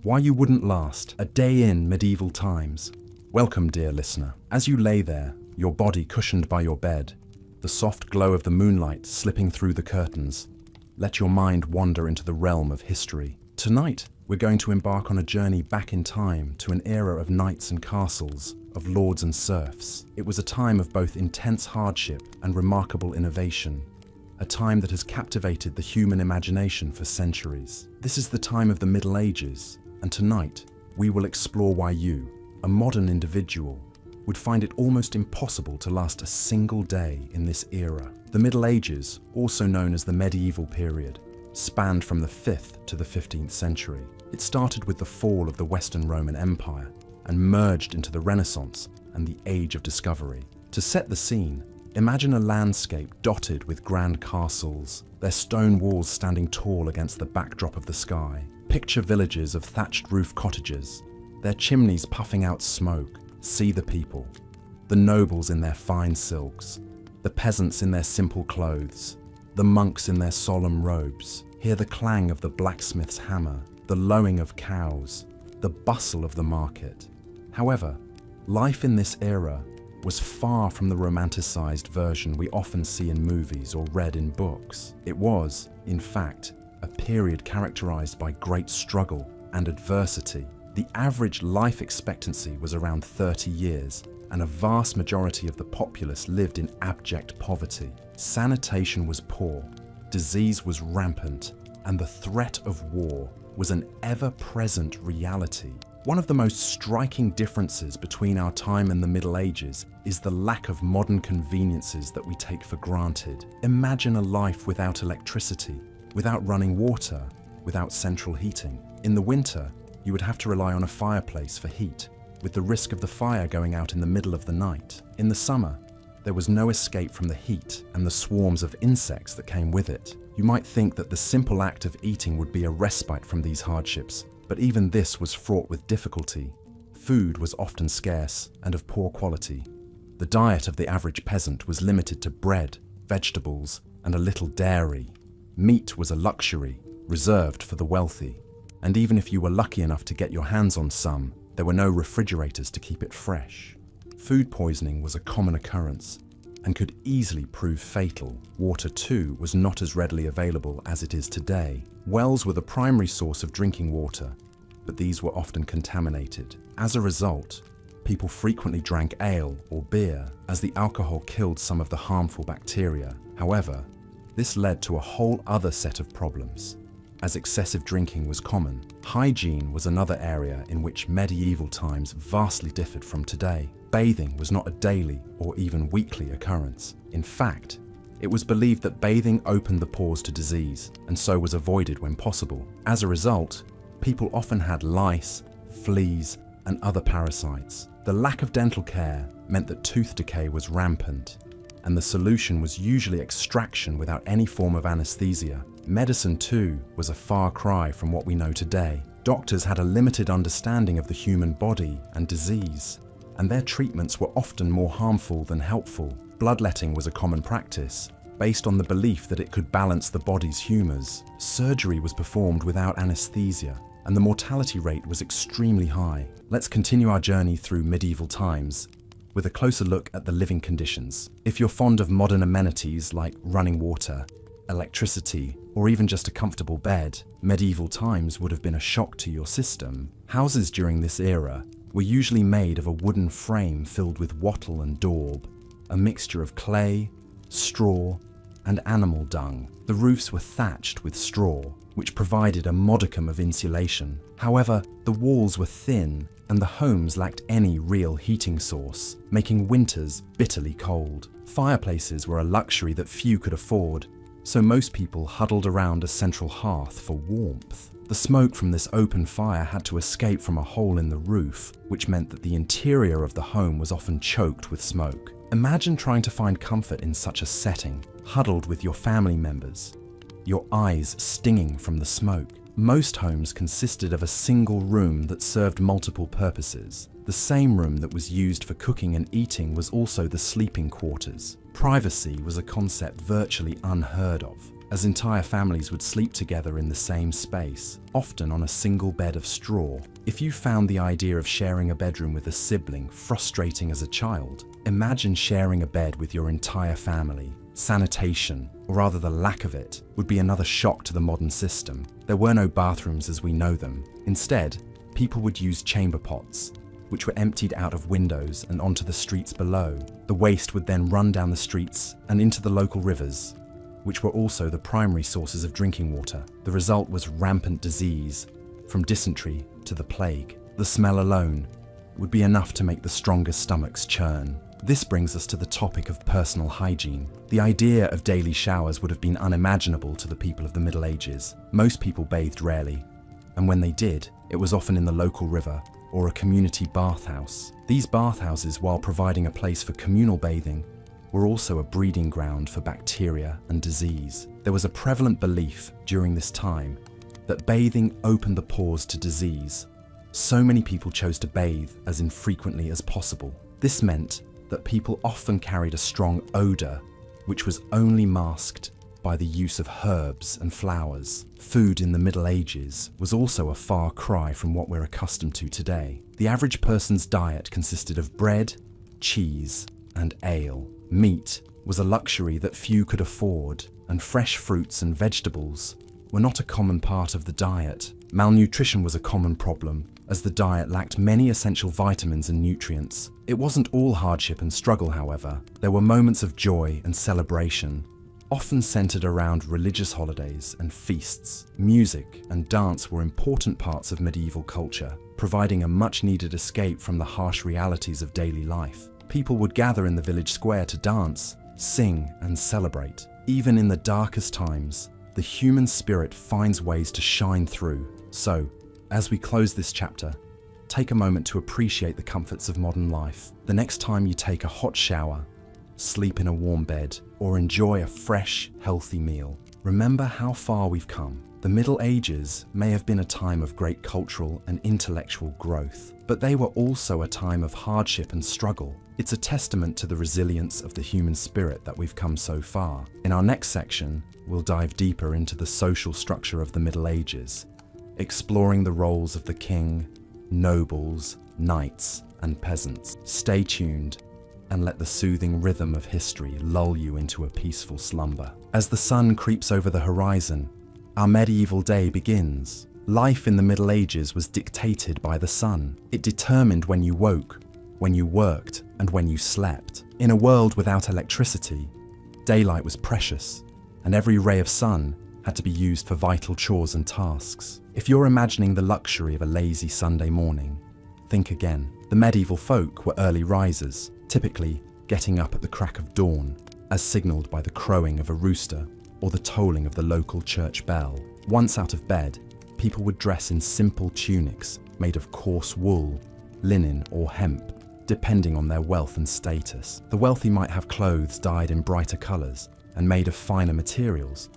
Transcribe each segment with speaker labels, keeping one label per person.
Speaker 1: Why you wouldn't last. A day in medieval times. Welcome, dear listener. As you lay there, your body cushioned by your bed, the soft glow of the moonlight slipping through the curtains, let your mind wander into the realm of history. Tonight, we're going to embark on a journey back in time to an era of knights and castles, of lords and serfs. It was a time of both intense hardship and remarkable innovation. A time that has captivated the human imagination for centuries. This is the time of the Middle Ages, and tonight we will explore why you, a modern individual, would find it almost impossible to last a single day in this era. The Middle Ages, also known as the medieval period, spanned from the 5th to the 15th century. It started with the fall of the Western Roman Empire and merged into the Renaissance and the Age of Discovery. To set the scene, imagine a landscape dotted with grand castles, their stone walls standing tall against the backdrop of the sky. Picture villages of thatched roof cottages, their chimneys puffing out smoke. See the people, the nobles in their fine silks, the peasants in their simple clothes, the monks in their solemn robes. Hear the clang of the blacksmith's hammer, the lowing of cows, the bustle of the market. However, life in this era was far from the romanticized version we often see in movies or read in books. It was, in fact, a period characterized by great struggle and adversity. The average life expectancy was around 30 years, and a vast majority of the populace lived in abject poverty. Sanitation was poor, disease was rampant, and the threat of war was an ever-present reality. One of the most striking differences between our time and the Middle Ages is the lack of modern conveniences that we take for granted. Imagine a life without electricity, without running water, without central heating. In the winter, you would have to rely on a fireplace for heat, with the risk of the fire going out in the middle of the night. In the summer, there was no escape from the heat and the swarms of insects that came with it. You might think that the simple act of eating would be a respite from these hardships, but even this was fraught with difficulty. Food was often scarce and of poor quality. The diet of the average peasant was limited to bread, vegetables, and a little dairy. Meat was a luxury, reserved for the wealthy. And even if you were lucky enough to get your hands on some, there were no refrigerators to keep it fresh. Food poisoning was a common occurrence and could easily prove fatal. Water, too, was not as readily available as it is today. Wells were the primary source of drinking water, but these were often contaminated. As a result, people frequently drank ale or beer, as the alcohol killed some of the harmful bacteria. However, this led to a whole other set of problems. As excessive drinking was common, hygiene was another area in which medieval times vastly differed from today. Bathing was not a daily or even weekly occurrence. In fact, it was believed that bathing opened the pores to disease, and so was avoided when possible. As a result, people often had lice, fleas, and other parasites. The lack of dental care meant that tooth decay was rampant, and the solution was usually extraction without any form of anesthesia. Medicine, too, was a far cry from what we know today. Doctors had a limited understanding of the human body and disease, and their treatments were often more harmful than helpful. Bloodletting was a common practice, based on the belief that it could balance the body's humours. Surgery was performed without anesthesia, and the mortality rate was extremely high. Let's continue our journey through medieval times with a closer look at the living conditions. If you're fond of modern amenities like running water, electricity, or even just a comfortable bed, medieval times would have been a shock to your system. Houses during this era were usually made of a wooden frame filled with wattle and daub, a mixture of clay, straw, and animal dung. The roofs were thatched with straw, which provided a modicum of insulation. However, the walls were thin and the homes lacked any real heating source, making winters bitterly cold. Fireplaces were a luxury that few could afford, so most people huddled around a central hearth for warmth. The smoke from this open fire had to escape from a hole in the roof, which meant that the interior of the home was often choked with smoke. Imagine trying to find comfort in such a setting, huddled with your family members, your eyes stinging from the smoke. Most homes consisted of a single room that served multiple purposes. The same room that was used for cooking and eating was also the sleeping quarters. Privacy was a concept virtually unheard of. as entire families would sleep together in the same space, often on a single bed of straw. If you found the idea of sharing a bedroom with a sibling frustrating as a child, imagine sharing a bed with your entire family. Sanitation, or rather the lack of it, would be another shock to the modern system. There were no bathrooms as we know them. Instead, people would use chamber pots, which were emptied out of windows and onto the streets below. The waste would then run down the streets and into the local rivers, which were also the primary sources of drinking water. The result was rampant disease, from dysentery to the plague. The smell alone would be enough to make the strongest stomachs churn. This brings us to the topic of personal hygiene. The idea of daily showers would have been unimaginable to the people of the Middle Ages. Most people bathed rarely, and when they did, it was often in the local river or a community bathhouse. These bathhouses, while providing a place for communal bathing, were also a breeding ground for bacteria and disease. There was a prevalent belief during this time that bathing opened the pores to disease. So many people chose to bathe as infrequently as possible. This meant that people often carried a strong odour, which was only masked by the use of herbs and flowers. Food in the Middle Ages was also a far cry from what we're accustomed to today. The average person's diet consisted of bread, cheese, and ale. Meat was a luxury that few could afford, and fresh fruits and vegetables were not a common part of the diet. Malnutrition was a common problem, as the diet lacked many essential vitamins and nutrients. It wasn't all hardship and struggle, however. There were moments of joy and celebration, often centered around religious holidays and feasts. Music and dance were important parts of medieval culture, providing a much-needed escape from the harsh realities of daily life. People would gather in the village square to dance, sing, and celebrate. Even in the darkest times, the human spirit finds ways to shine through. So, as we close this chapter, take a moment to appreciate the comforts of modern life. The next time you take a hot shower, sleep in a warm bed, or enjoy a fresh, healthy meal, remember how far we've come. The Middle Ages may have been a time of great cultural and intellectual growth, but they were also a time of hardship and struggle. It's a testament to the resilience of the human spirit that we've come so far. In our next section, we'll dive deeper into the social structure of the Middle Ages, exploring the roles of the king, nobles, knights, and peasants. Stay tuned and let the soothing rhythm of history lull you into a peaceful slumber. As the sun creeps over the horizon, our medieval day begins. Life in the Middle Ages was dictated by the sun. It determined when you woke, when you worked, and when you slept. In a world without electricity, daylight was precious, and every ray of sun had to be used for vital chores and tasks. If you're imagining the luxury of a lazy Sunday morning, think again. The medieval folk were early risers, typically getting up at the crack of dawn, as signalled by the crowing of a rooster or the tolling of the local church bell. Once out of bed, people would dress in simple tunics made of coarse wool, linen, or hemp, depending on their wealth and status. The wealthy might have clothes dyed in brighter colours and made of finer materials,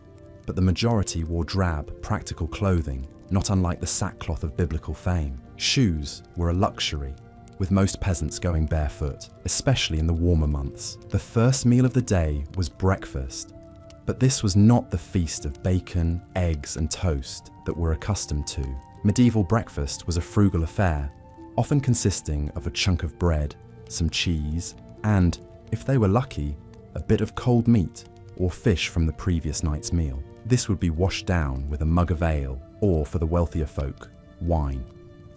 Speaker 1: but the majority wore drab, practical clothing, not unlike the sackcloth of biblical fame. Shoes were a luxury, with most peasants going barefoot, especially in the warmer months. The first meal of the day was breakfast, but this was not the feast of bacon, eggs, and toast that we're accustomed to. Medieval breakfast was a frugal affair, often consisting of a chunk of bread, some cheese, and, if they were lucky, a bit of cold meat or fish from the previous night's meal. This would be washed down with a mug of ale, or for the wealthier folk, wine.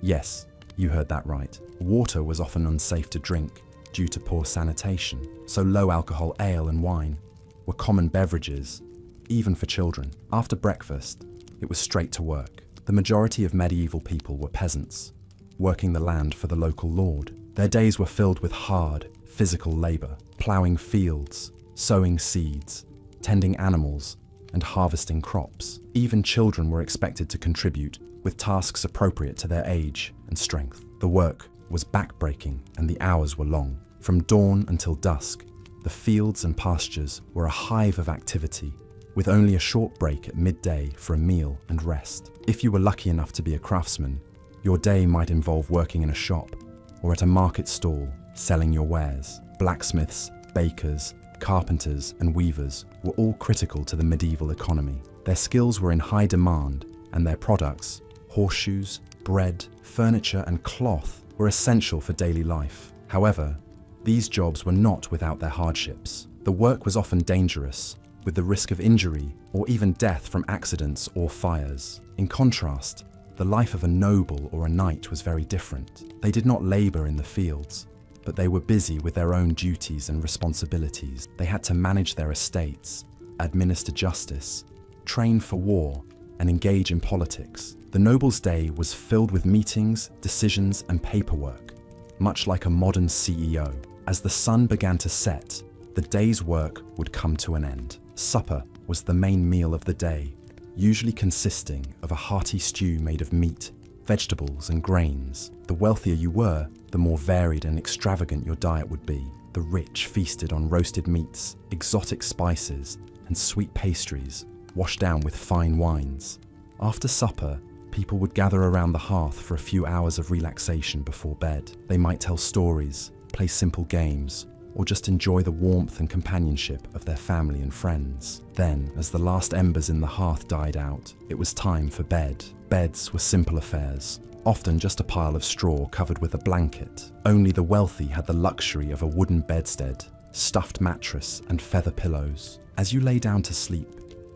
Speaker 1: Yes, you heard that right. Water was often unsafe to drink due to poor sanitation, so low-alcohol ale and wine were common beverages, even for children. After breakfast, it was straight to work. The majority of medieval people were peasants, working the land for the local lord. Their days were filled with hard, physical labour, ploughing fields, sowing seeds, tending animals, and harvesting crops. Even children were expected to contribute, with tasks appropriate to their age and strength. The work was backbreaking, and the hours were long. From dawn until dusk, the fields and pastures were a hive of activity, with only a short break at midday for a meal and rest. If you were lucky enough to be a craftsman, your day might involve working in a shop or at a market stall selling your wares. Blacksmiths, bakers, carpenters, and weavers were all critical to the medieval economy. Their skills were in high demand, and their products, horseshoes, bread, furniture, and cloth, were essential for daily life. However, these jobs were not without their hardships. The work was often dangerous, with the risk of injury or even death from accidents or fires. In contrast, the life of a noble or a knight was very different. They did not labor in the fields, but they were busy with their own duties and responsibilities. They had to manage their estates, administer justice, train for war, and engage in politics. The noble's day was filled with meetings, decisions, and paperwork, much like a modern CEO. As the sun began to set, the day's work would come to an end. Supper was the main meal of the day, usually consisting of a hearty stew made of meat, vegetables, and grains. The wealthier you were, the more varied and extravagant your diet would be. The rich feasted on roasted meats, exotic spices, and sweet pastries, washed down with fine wines. After supper, people would gather around the hearth for a few hours of relaxation before bed. They might tell stories, play simple games, or just enjoy the warmth and companionship of their family and friends. Then, as the last embers in the hearth died out, it was time for bed. Beds were simple affairs, often just a pile of straw covered with a blanket. Only the wealthy had the luxury of a wooden bedstead, stuffed mattress, and feather pillows. As you lay down to sleep,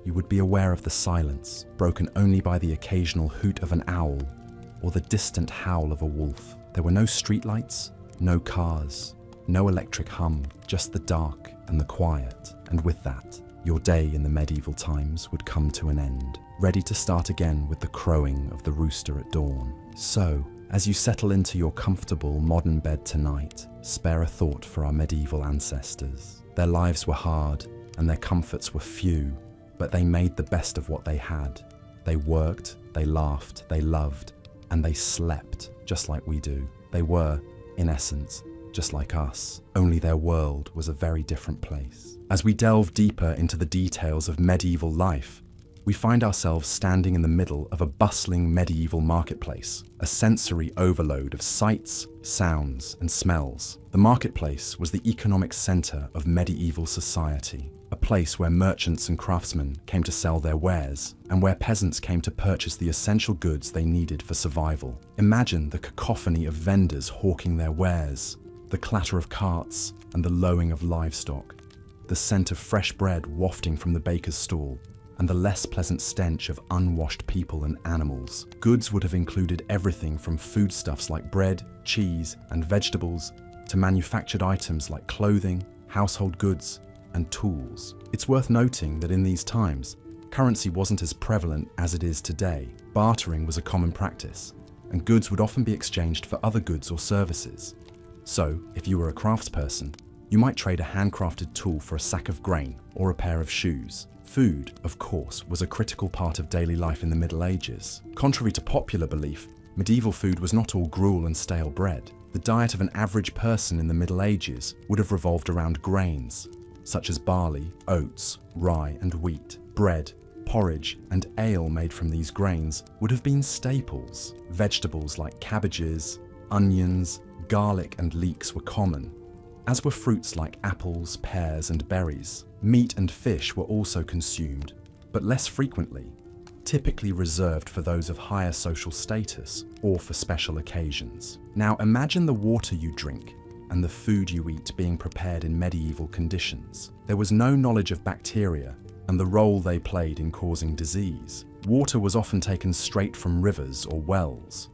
Speaker 1: you would be aware of the silence, broken only by the occasional hoot of an owl or the distant howl of a wolf. There were no streetlights, no cars, no electric hum, just the dark and the quiet. And with that, your day in the medieval times would come to an end, ready to start again with the crowing of the rooster at dawn. So, as you settle into your comfortable modern bed tonight, spare a thought for our medieval ancestors. Their lives were hard and their comforts were few, but they made the best of what they had. They worked, they laughed, they loved, and they slept just like we do. They were, in essence, just like us, only their world was a very different place. As we delve deeper into the details of medieval life, we find ourselves standing in the middle of a bustling medieval marketplace, a sensory overload of sights, sounds, and smells. The marketplace was the economic center of medieval society, a place where merchants and craftsmen came to sell their wares, and where peasants came to purchase the essential goods they needed for survival. Imagine the cacophony of vendors hawking their wares, the clatter of carts and the lowing of livestock, the scent of fresh bread wafting from the baker's stall, and the less pleasant stench of unwashed people and animals. Goods would have included everything from foodstuffs like bread, cheese, and vegetables to manufactured items like clothing, household goods, and tools. It's worth noting that in these times, currency wasn't as prevalent as it is today. Bartering was a common practice, and goods would often be exchanged for other goods or services. So, if you were a craftsperson, you might trade a handcrafted tool for a sack of grain or a pair of shoes. Food, of course, was a critical part of daily life in the Middle Ages. Contrary to popular belief, medieval food was not all gruel and stale bread. The diet of an average person in the Middle Ages would have revolved around grains, such as barley, oats, rye, and wheat. Bread, porridge, and ale made from these grains would have been staples. Vegetables like cabbages, onions, garlic, and leeks were common, as were fruits like apples, pears, and berries. Meat and fish were also consumed, but less frequently, typically reserved for those of higher social status or for special occasions. Now imagine the water you drink and the food you eat being prepared in medieval conditions. There was no knowledge of bacteria and the role they played in causing disease. Water was often taken straight from rivers or wells,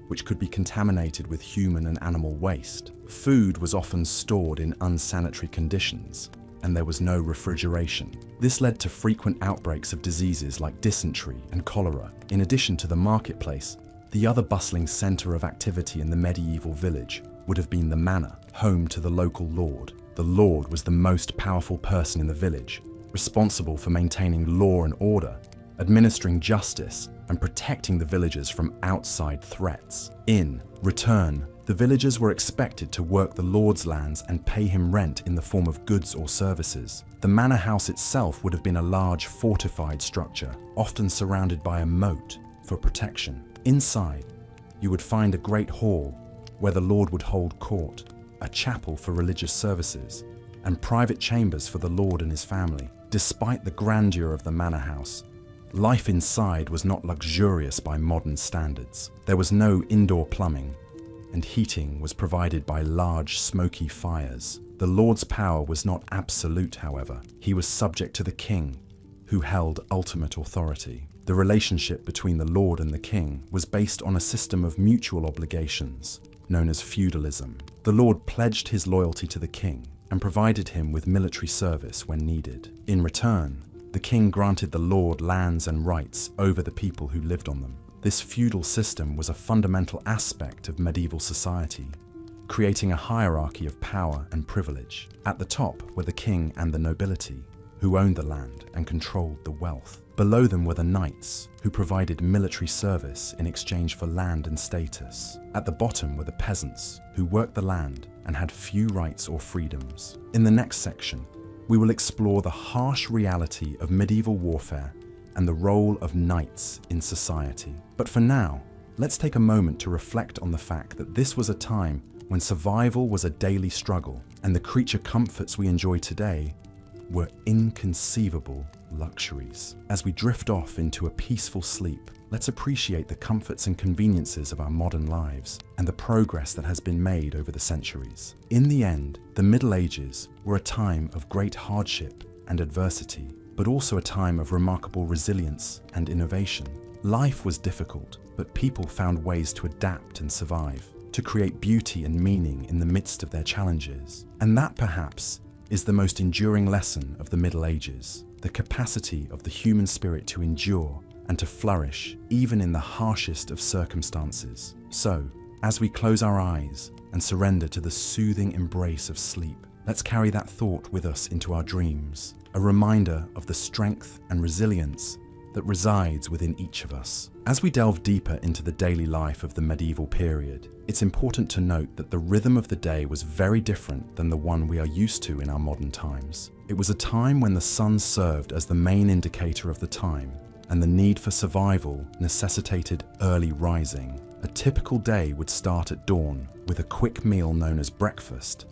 Speaker 1: which could be contaminated with human and animal waste. Food was often stored in unsanitary conditions, and there was no refrigeration. This led to frequent outbreaks of diseases like dysentery and cholera. In addition to the marketplace, the other bustling center of activity in the medieval village would have been the manor, home to the local lord. The lord was the most powerful person in the village, responsible for maintaining law and order, administering justice, and protecting the villagers from outside threats. In return, the villagers were expected to work the lord's lands and pay him rent in the form of goods or services. The manor house itself would have been a large fortified structure, often surrounded by a moat for protection. Inside, you would find a great hall where the lord would hold court, a chapel for religious services, and private chambers for the lord and his family. Despite the grandeur of the manor house, life inside was not luxurious by modern standards. There was no indoor plumbing, and heating was provided by large, smoky fires. The lord's power was not absolute, however. He was subject to the king, who held ultimate authority. The relationship between the lord and the king was based on a system of mutual obligations, known as feudalism. The lord pledged his loyalty to the king and provided him with military service when needed. In return, the king granted the lord lands and rights over the people who lived on them. This feudal system was a fundamental aspect of medieval society, creating a hierarchy of power and privilege. At the top were the king and the nobility, who owned the land and controlled the wealth. Below them were the knights, who provided military service in exchange for land and status. At the bottom were the peasants, who worked the land and had few rights or freedoms. In the next section, we will explore the harsh reality of medieval warfare and the role of knights in society. But for now, let's take a moment to reflect on the fact that this was a time when survival was a daily struggle, and the creature comforts we enjoy today were inconceivable luxuries. As we drift off into a peaceful sleep, let's appreciate the comforts and conveniences of our modern lives and the progress that has been made over the centuries. In the end, the Middle Ages were a time of great hardship and adversity, but also a time of remarkable resilience and innovation. Life was difficult, but people found ways to adapt and survive, to create beauty and meaning in the midst of their challenges. And that, perhaps, is the most enduring lesson of the Middle Ages, the capacity of the human spirit to endure and to flourish even in the harshest of circumstances. So, as we close our eyes and surrender to the soothing embrace of sleep, let's carry that thought with us into our dreams, a reminder of the strength and resilience that resides within each of us. As we delve deeper into the daily life of the medieval period, it's important to note that the rhythm of the day was very different than the one we are used to in our modern times. It was a time when the sun served as the main indicator of the time, and the need for survival necessitated early rising. A typical day would start at dawn with a quick meal known as breakfast,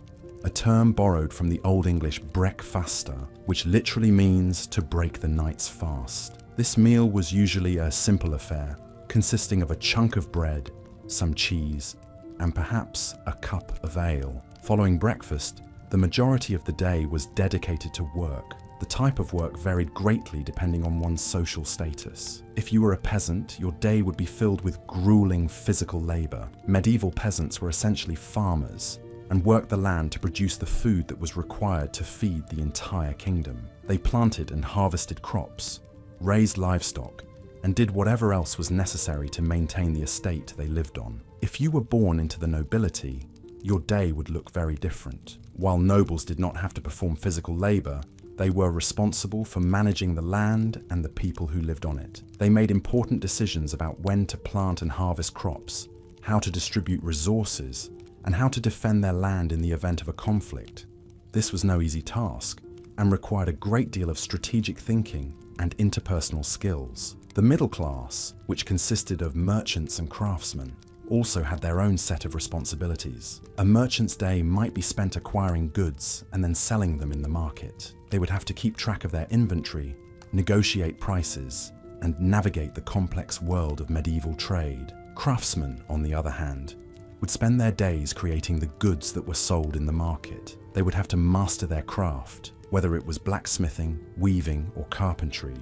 Speaker 1: a term borrowed from the Old English breakfasta, which literally means to break the night's fast. This meal was usually a simple affair, consisting of a chunk of bread, some cheese, and perhaps a cup of ale. Following breakfast, the majority of the day was dedicated to work. The type of work varied greatly depending on one's social status. If you were a peasant, your day would be filled with grueling physical labor. Medieval peasants were essentially farmers and worked the land to produce the food that was required to feed the entire kingdom. They planted and harvested crops, raised livestock, and did whatever else was necessary to maintain the estate they lived on. If you were born into the nobility, your day would look very different. While nobles did not have to perform physical labor, they were responsible for managing the land and the people who lived on it. They made important decisions about when to plant and harvest crops, how to distribute resources, and how to defend their land in the event of a conflict. This was no easy task and required a great deal of strategic thinking and interpersonal skills. The middle class, which consisted of merchants and craftsmen, also had their own set of responsibilities. A merchant's day might be spent acquiring goods and then selling them in the market. They would have to keep track of their inventory, negotiate prices, and navigate the complex world of medieval trade. Craftsmen, on the other hand, would spend their days creating the goods that were sold in the market. They would have to master their craft, whether it was blacksmithing, weaving, or carpentry,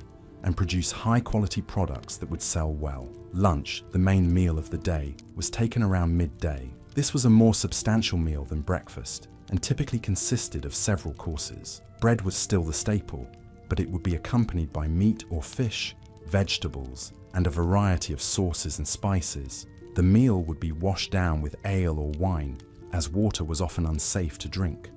Speaker 1: and produce high-quality products that would sell well. Lunch, the main meal of the day, was taken around midday. This was a more substantial meal than breakfast, and typically consisted of several courses. Bread was still the staple, but it would be accompanied by meat or fish, vegetables, and a variety of sauces and spices. The meal would be washed down with ale or wine, as water was often unsafe to drink.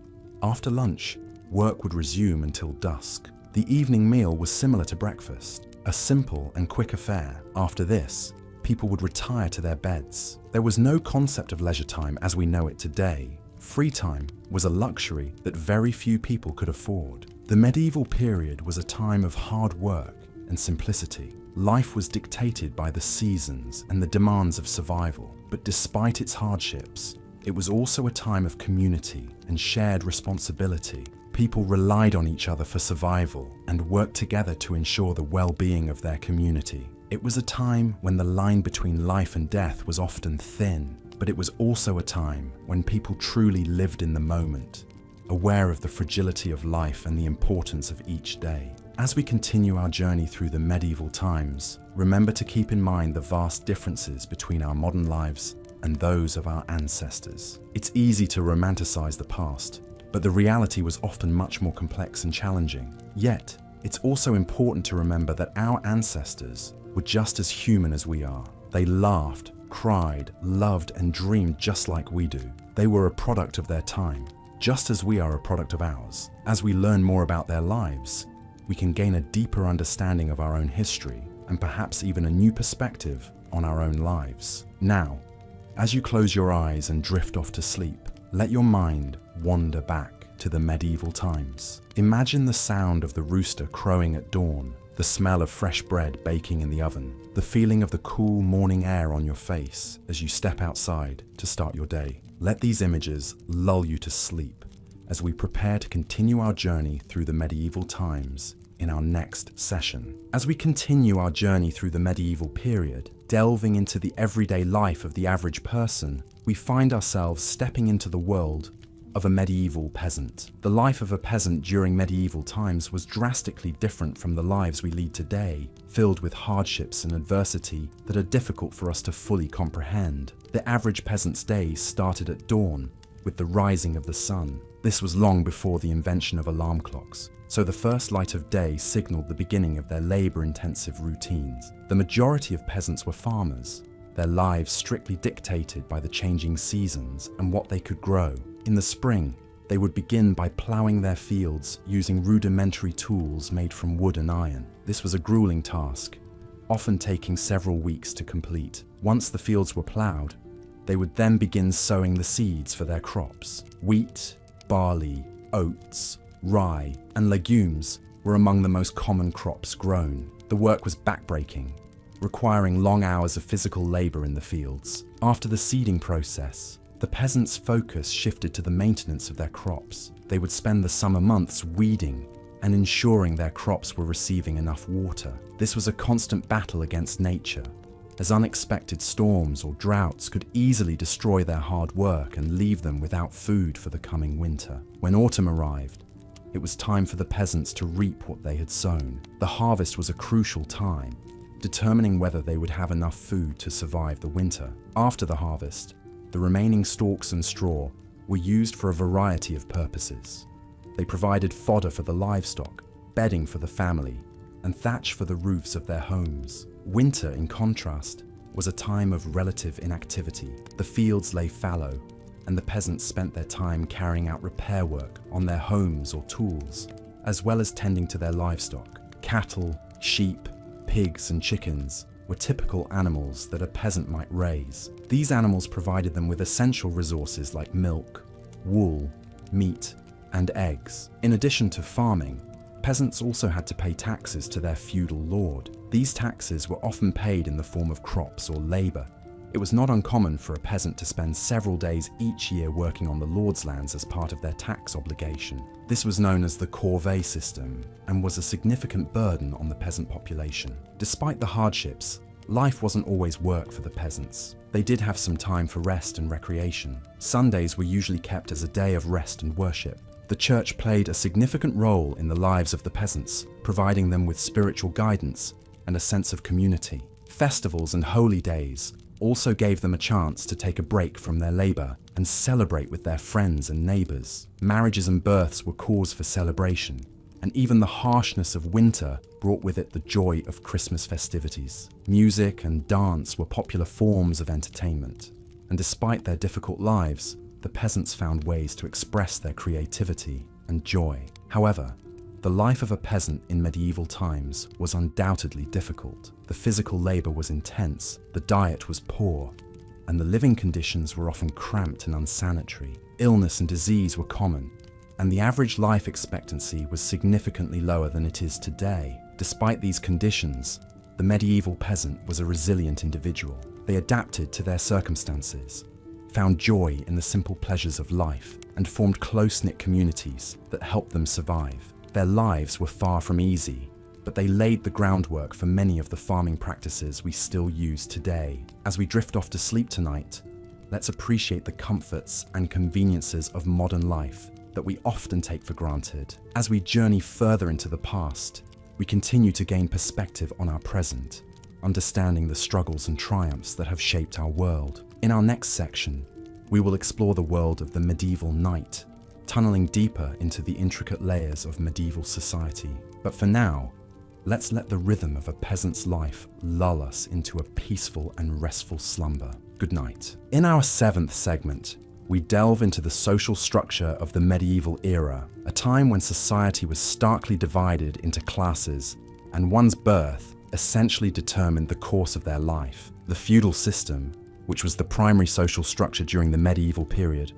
Speaker 1: After lunch, work would resume until dusk. The evening meal was similar to breakfast, a simple and quick affair. After this, people would retire to their beds. There was no concept of leisure time as we know it today. Free time was a luxury that very few people could afford. The medieval period was a time of hard work and simplicity. Life was dictated by the seasons and the demands of survival, but despite its hardships, it was also a time of community and shared responsibility. People relied on each other for survival and worked together to ensure the well-being of their community. It was a time when the line between life and death was often thin, but it was also a time when people truly lived in the moment, aware of the fragility of life and the importance of each day. As we continue our journey through the medieval times, remember to keep in mind the vast differences between our modern lives and those of our ancestors. It's easy to romanticize the past, but the reality was often much more complex and challenging. Yet, it's also important to remember that our ancestors were just as human as we are. They laughed, cried, loved, and dreamed just like we do. They were a product of their time, just as we are a product of ours. As we learn more about their lives, we can gain a deeper understanding of our own history and perhaps even a new perspective on our own lives. Now, as you close your eyes and drift off to sleep, let your mind wander back to the medieval times. Imagine the sound of the rooster crowing at dawn, the smell of fresh bread baking in the oven, the feeling of the cool morning air on your face as you step outside to start your day. Let these images lull you to sleep as we prepare to continue our journey through the medieval times in our next session. As we continue our journey through the medieval period, delving into the everyday life of the average person, we find ourselves stepping into the world of a medieval peasant. The life of a peasant during medieval times was drastically different from the lives we lead today, filled with hardships and adversity that are difficult for us to fully comprehend. The average peasant's day started at dawn, with the rising of the sun. This was long before the invention of alarm clocks, so the first light of day signaled the beginning of their labor-intensive routines. The majority of peasants were farmers, their lives strictly dictated by the changing seasons and what they could grow. In the spring, they would begin by ploughing their fields using rudimentary tools made from wood and iron. This was a grueling task, often taking several weeks to complete. Once the fields were ploughed, they would then begin sowing the seeds for their crops. Wheat, barley, oats, rye, and legumes were among the most common crops grown. The work was backbreaking, requiring long hours of physical labor in the fields. After the seeding process, the peasants' focus shifted to the maintenance of their crops. They would spend the summer months weeding and ensuring their crops were receiving enough water. This was a constant battle against nature, as unexpected storms or droughts could easily destroy their hard work and leave them without food for the coming winter. When autumn arrived, it was time for the peasants to reap what they had sown. The harvest was a crucial time, determining whether they would have enough food to survive the winter. After the harvest, the remaining stalks and straw were used for a variety of purposes. They provided fodder for the livestock, bedding for the family, and thatch for the roofs of their homes. Winter, in contrast, was a time of relative inactivity. The fields lay fallow, and the peasants spent their time carrying out repair work on their homes or tools, as well as tending to their livestock. Cattle, sheep, pigs, and chickens were typical animals that a peasant might raise. These animals provided them with essential resources like milk, wool, meat, and eggs. In addition to farming, peasants also had to pay taxes to their feudal lord. These taxes were often paid in the form of crops or labor. It was not uncommon for a peasant to spend several days each year working on the lord's lands as part of their tax obligation. This was known as the corvée system and was a significant burden on the peasant population. Despite the hardships, life wasn't always work for the peasants. They did have some time for rest and recreation. Sundays were usually kept as a day of rest and worship. The church played a significant role in the lives of the peasants, providing them with spiritual guidance and a sense of community. Festivals and holy days also gave them a chance to take a break from their labor and celebrate with their friends and neighbors. Marriages and births were cause for celebration, and even the harshness of winter brought with it the joy of Christmas festivities. Music and dance were popular forms of entertainment, and despite their difficult lives, the peasants found ways to express their creativity and joy. However, the life of a peasant in medieval times was undoubtedly difficult. The physical labor was intense, the diet was poor, and the living conditions were often cramped and unsanitary. Illness and disease were common, and the average life expectancy was significantly lower than it is today. Despite these conditions, the medieval peasant was a resilient individual. They adapted to their circumstances, found joy in the simple pleasures of life, and formed close-knit communities that helped them survive. Their lives were far from easy, but they laid the groundwork for many of the farming practices we still use today. As we drift off to sleep tonight, let's appreciate the comforts and conveniences of modern life that we often take for granted. As we journey further into the past, we continue to gain perspective on our present, understanding the struggles and triumphs that have shaped our world. In our next section, we will explore the world of the medieval knight, tunneling deeper into the intricate layers of medieval society. But for now, let's let the rhythm of a peasant's life lull us into a peaceful and restful slumber. Good night. In our 7th segment, we delve into the social structure of the medieval era, a time when society was starkly divided into classes, and one's birth essentially determined the course of their life. The feudal system, which was the primary social structure during the medieval period,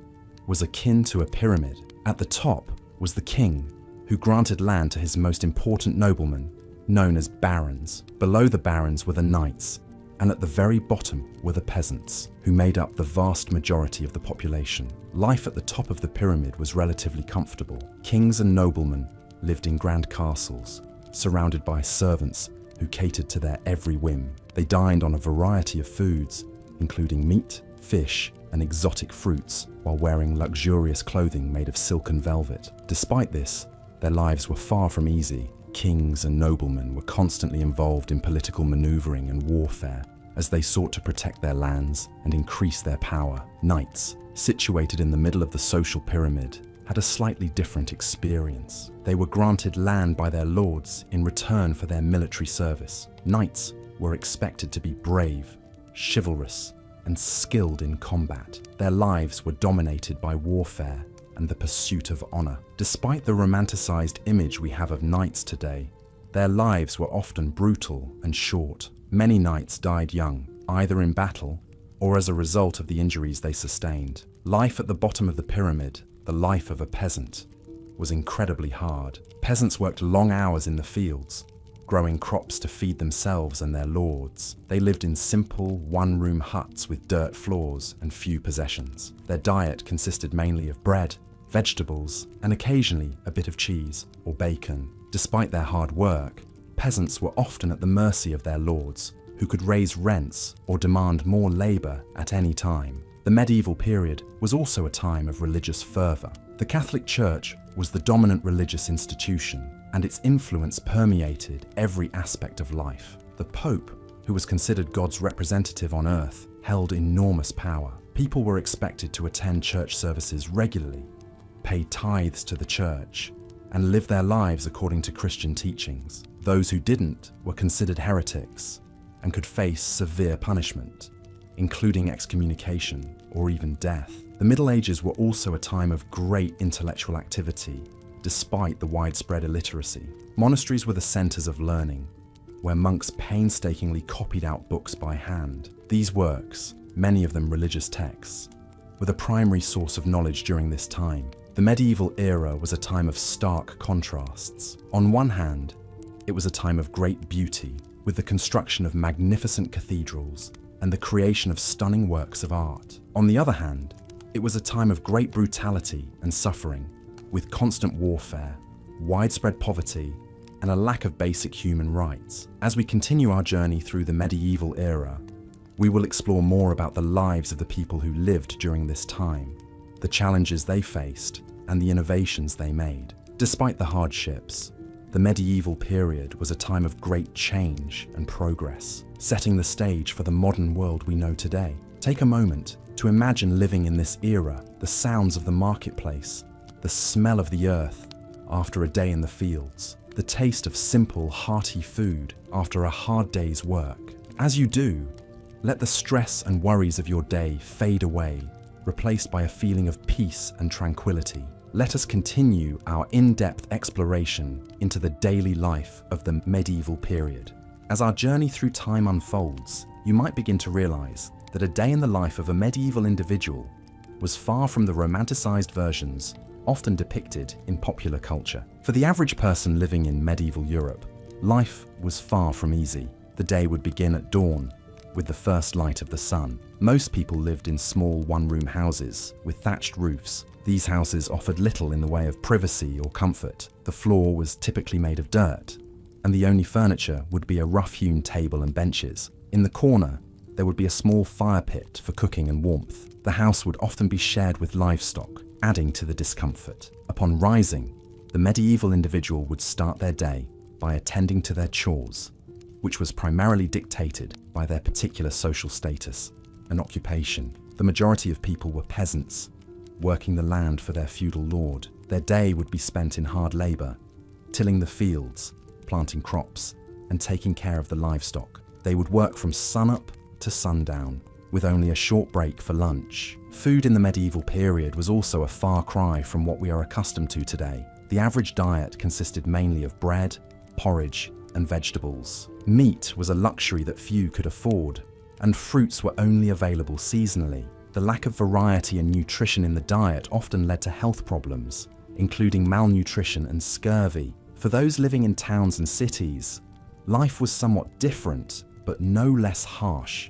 Speaker 1: was akin to a pyramid. At the top was the king, who granted land to his most important noblemen, known as barons. Below the barons were the knights, and at the very bottom were the peasants, who made up the vast majority of the population. Life at the top of the pyramid was relatively comfortable. Kings and noblemen lived in grand castles, surrounded by servants who catered to their every whim. They dined on a variety of foods, including meat, fish, and exotic fruits, while wearing luxurious clothing made of silk and velvet. Despite this, their lives were far from easy. Kings and noblemen were constantly involved in political maneuvering and warfare as they sought to protect their lands and increase their power. Knights, situated in the middle of the social pyramid, had a slightly different experience. They were granted land by their lords in return for their military service. Knights were expected to be brave, chivalrous, and skilled in combat. Their lives were dominated by warfare and the pursuit of honor. Despite the romanticized image we have of knights today, their lives were often brutal and short. Many knights died young, either in battle or as a result of the injuries they sustained. Life at the bottom of the pyramid, the life of a peasant, was incredibly hard. Peasants worked long hours in the fields, growing crops to feed themselves and their lords. They lived in simple, one-room huts with dirt floors and few possessions. Their diet consisted mainly of bread, vegetables, and occasionally a bit of cheese or bacon. Despite their hard work, peasants were often at the mercy of their lords, who could raise rents or demand more labor at any time. The medieval period was also a time of religious fervor. The Catholic Church was the dominant religious institution, and its influence permeated every aspect of life. The Pope, who was considered God's representative on earth, held enormous power. People were expected to attend church services regularly, pay tithes to the church, and live their lives according to Christian teachings. Those who didn't were considered heretics and could face severe punishment, including excommunication or even death. The Middle Ages were also a time of great intellectual activity, despite the widespread illiteracy. Monasteries were the centers of learning, where monks painstakingly copied out books by hand. These works, many of them religious texts, were the primary source of knowledge during this time. The medieval era was a time of stark contrasts. On one hand, it was a time of great beauty, with the construction of magnificent cathedrals and the creation of stunning works of art. On the other hand, it was a time of great brutality and suffering, with constant warfare, widespread poverty, and a lack of basic human rights. As we continue our journey through the medieval era, we will explore more about the lives of the people who lived during this time, the challenges they faced, and the innovations they made. Despite the hardships, the medieval period was a time of great change and progress, setting the stage for the modern world we know today. Take a moment to imagine living in this era, the sounds of the marketplace, the smell of the earth after a day in the fields, the taste of simple, hearty food after a hard day's work. As you do, let the stress and worries of your day fade away, replaced by a feeling of peace and tranquility. Let us continue our in-depth exploration into the daily life of the medieval period. As our journey through time unfolds, you might begin to realize that a day in the life of a medieval individual was far from the romanticized versions often depicted in popular culture. For the average person living in medieval Europe, life was far from easy. The day would begin at dawn, with the first light of the sun. Most people lived in small one-room houses with thatched roofs. These houses offered little in the way of privacy or comfort. The floor was typically made of dirt, and the only furniture would be a rough-hewn table and benches. In the corner, there would be a small fire pit for cooking and warmth. The house would often be shared with livestock, adding to the discomfort. Upon rising, the medieval individual would start their day by attending to their chores, which was primarily dictated by their particular social status and occupation. The majority of people were peasants, working the land for their feudal lord. Their day would be spent in hard labor, tilling the fields, planting crops, and taking care of the livestock. They would work from sunup to sundown, with only a short break for lunch. Food in the medieval period was also a far cry from what we are accustomed to today. The average diet consisted mainly of bread, porridge, and vegetables. Meat was a luxury that few could afford, and fruits were only available seasonally. The lack of variety and nutrition in the diet often led to health problems, including malnutrition and scurvy. For those living in towns and cities, life was somewhat different, but no less harsh.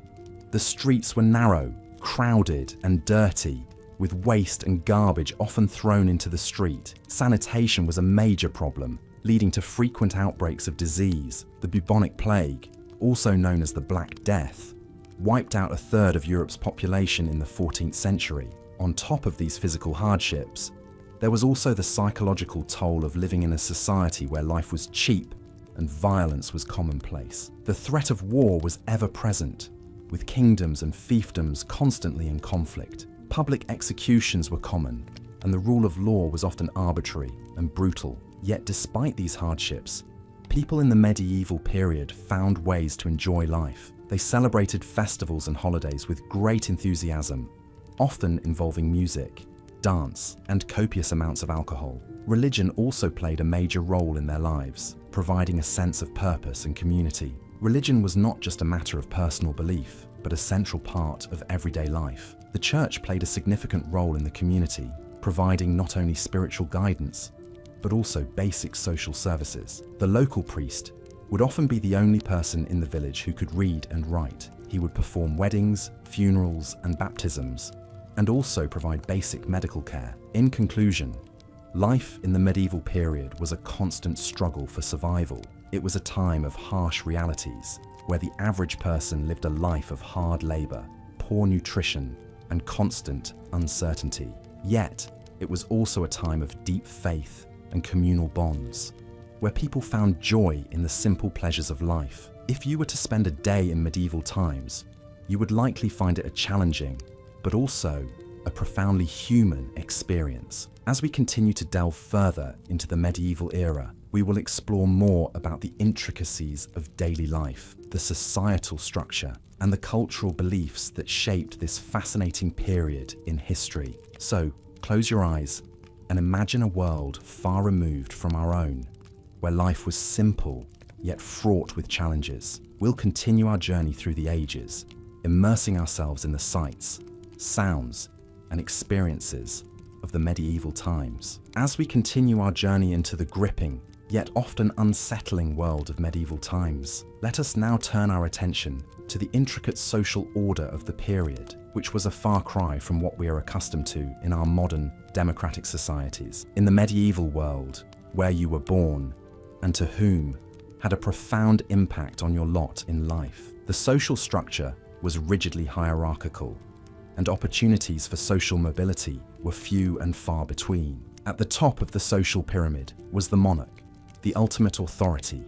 Speaker 1: The streets were narrow, crowded, and dirty, with waste and garbage often thrown into the street. Sanitation was a major problem, leading to frequent outbreaks of disease. The bubonic plague, also known as the Black Death, wiped out a third of Europe's population in the 14th century. On top of these physical hardships, there was also the psychological toll of living in a society where life was cheap and violence was commonplace. The threat of war was ever present, with kingdoms and fiefdoms constantly in conflict. Public executions were common, and the rule of law was often arbitrary and brutal. Yet despite these hardships, people in the medieval period found ways to enjoy life. They celebrated festivals and holidays with great enthusiasm, often involving music, dance, and copious amounts of alcohol. Religion also played a major role in their lives, providing a sense of purpose and community. Religion was not just a matter of personal belief, but a central part of everyday life. The church played a significant role in the community, providing not only spiritual guidance, but also basic social services. The local priest would often be the only person in the village who could read and write. He would perform weddings, funerals, and baptisms, and also provide basic medical care. In conclusion, life in the medieval period was a constant struggle for survival. It was a time of harsh realities, where the average person lived a life of hard labor, poor nutrition, and constant uncertainty. Yet, it was also a time of deep faith and communal bonds, where people found joy in the simple pleasures of life. If you were to spend a day in medieval times, you would likely find it a challenging, but also a profoundly human experience. As we continue to delve further into the medieval era, we will explore more about the intricacies of daily life, the societal structure, and the cultural beliefs that shaped this fascinating period in history. So, close your eyes and imagine a world far removed from our own, where life was simple, yet fraught with challenges. We'll continue our journey through the ages, immersing ourselves in the sights, sounds, and experiences of the medieval times. As we continue our journey into the gripping, yet often unsettling world of medieval times, let us now turn our attention to the intricate social order of the period, which was a far cry from what we are accustomed to in our modern democratic societies. In the medieval world, where you were born and to whom had a profound impact on your lot in life, the social structure was rigidly hierarchical, and opportunities for social mobility were few and far between. At the top of the social pyramid was the monarch, the ultimate authority,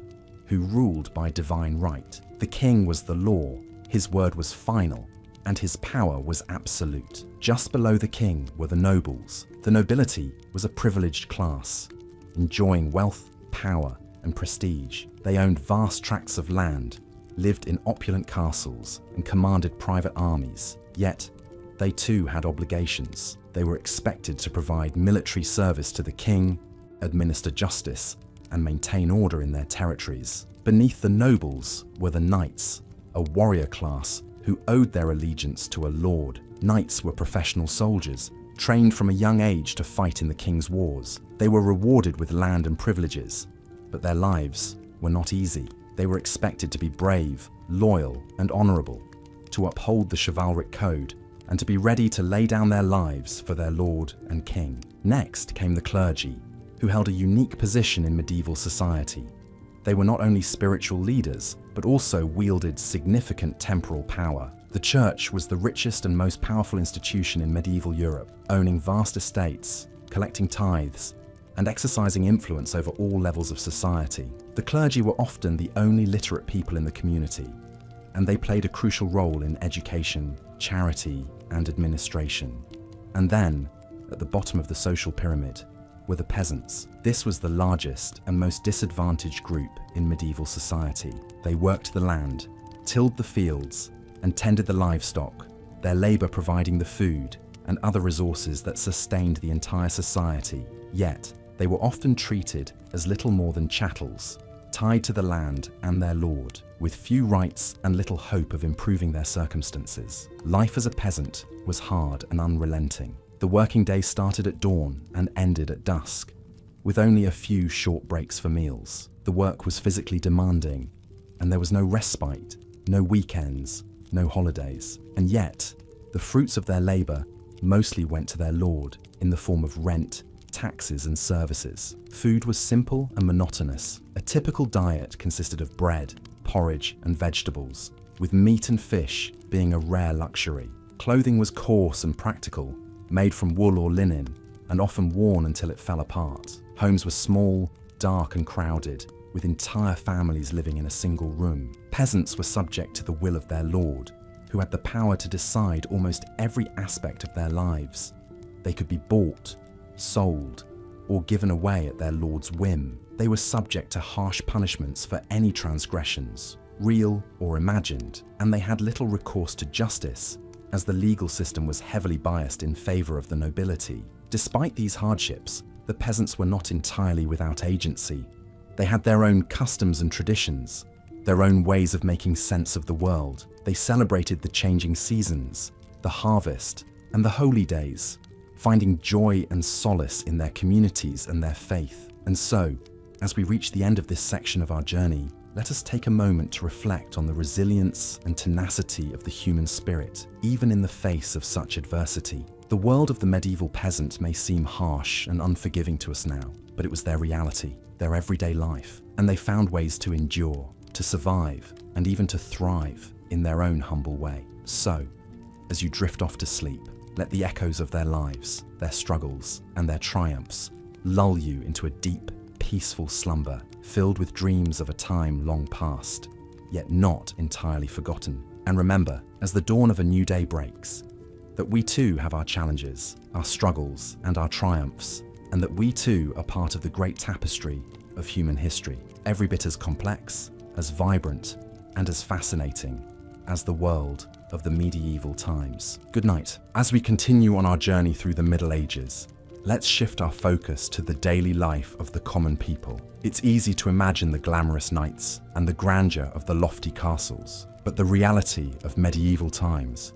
Speaker 1: who ruled by divine right. The king was the law, his word was final, and his power was absolute. Just below the king were the nobles. The nobility was a privileged class, enjoying wealth, power, and prestige. They owned vast tracts of land, lived in opulent castles, and commanded private armies. Yet, they too had obligations. They were expected to provide military service to the king, administer justice, and maintain order in their territories. Beneath the nobles were the knights, a warrior class who owed their allegiance to a lord. Knights were professional soldiers, trained from a young age to fight in the king's wars. They were rewarded with land and privileges, but their lives were not easy. They were expected to be brave, loyal, and honorable. to uphold the chivalric code, and to be ready to lay down their lives for their lord and king. Next came the clergy, who held a unique position in medieval society. They were not only spiritual leaders, but also wielded significant temporal power. The church was the richest and most powerful institution in medieval Europe, owning vast estates, collecting tithes, and exercising influence over all levels of society. The clergy were often the only literate people in the community, and they played a crucial role in education, charity, and administration. And then, at the bottom of the social pyramid, were the peasants. This was the largest and most disadvantaged group in medieval society. They worked the land, tilled the fields, and tended the livestock, their labor providing the food and other resources that sustained the entire society. Yet, they were often treated as little more than chattels, tied to the land and their lord, with few rights and little hope of improving their circumstances. Life as a peasant was hard and unrelenting. The working day started at dawn and ended at dusk, with only a few short breaks for meals. The work was physically demanding, and there was no respite, no weekends, no holidays. And yet, the fruits of their labor mostly went to their lord in the form of rent, taxes, and services. Food was simple and monotonous. A typical diet consisted of bread, porridge, and vegetables, with meat and fish being a rare luxury. Clothing was coarse and practical, made from wool or linen, and often worn until it fell apart. Homes were small, dark, and crowded, with entire families living in a single room. Peasants were subject to the will of their lord, who had the power to decide almost every aspect of their lives. They could be bought, sold, or given away at their lord's whim. They were subject to harsh punishments for any transgressions, real or imagined, and they had little recourse to justice, as the legal system was heavily biased in favor of the nobility. Despite these hardships, the peasants were not entirely without agency. They had their own customs and traditions, their own ways of making sense of the world. They celebrated the changing seasons, the harvest, and the holy days, finding joy and solace in their communities and their faith. And so, as we reach the end of this section of our journey, let us take a moment to reflect on the resilience and tenacity of the human spirit, even in the face of such adversity. The world of the medieval peasant may seem harsh and unforgiving to us now, but it was their reality, their everyday life, and they found ways to endure, to survive, and even to thrive in their own humble way. So, as you drift off to sleep, let the echoes of their lives, their struggles, and their triumphs lull you into a deep, peaceful slumber filled with dreams of a time long past, yet not entirely forgotten. And remember, as the dawn of a new day breaks, that we too have our challenges, our struggles, and our triumphs, and that we too are part of the great tapestry of human history, every bit as complex, as vibrant, and as fascinating as the world of the medieval times. Good night. As we continue on our journey through the Middle Ages, let's shift our focus to the daily life of the common people. It's easy to imagine the glamorous knights and the grandeur of the lofty castles, but the reality of medieval times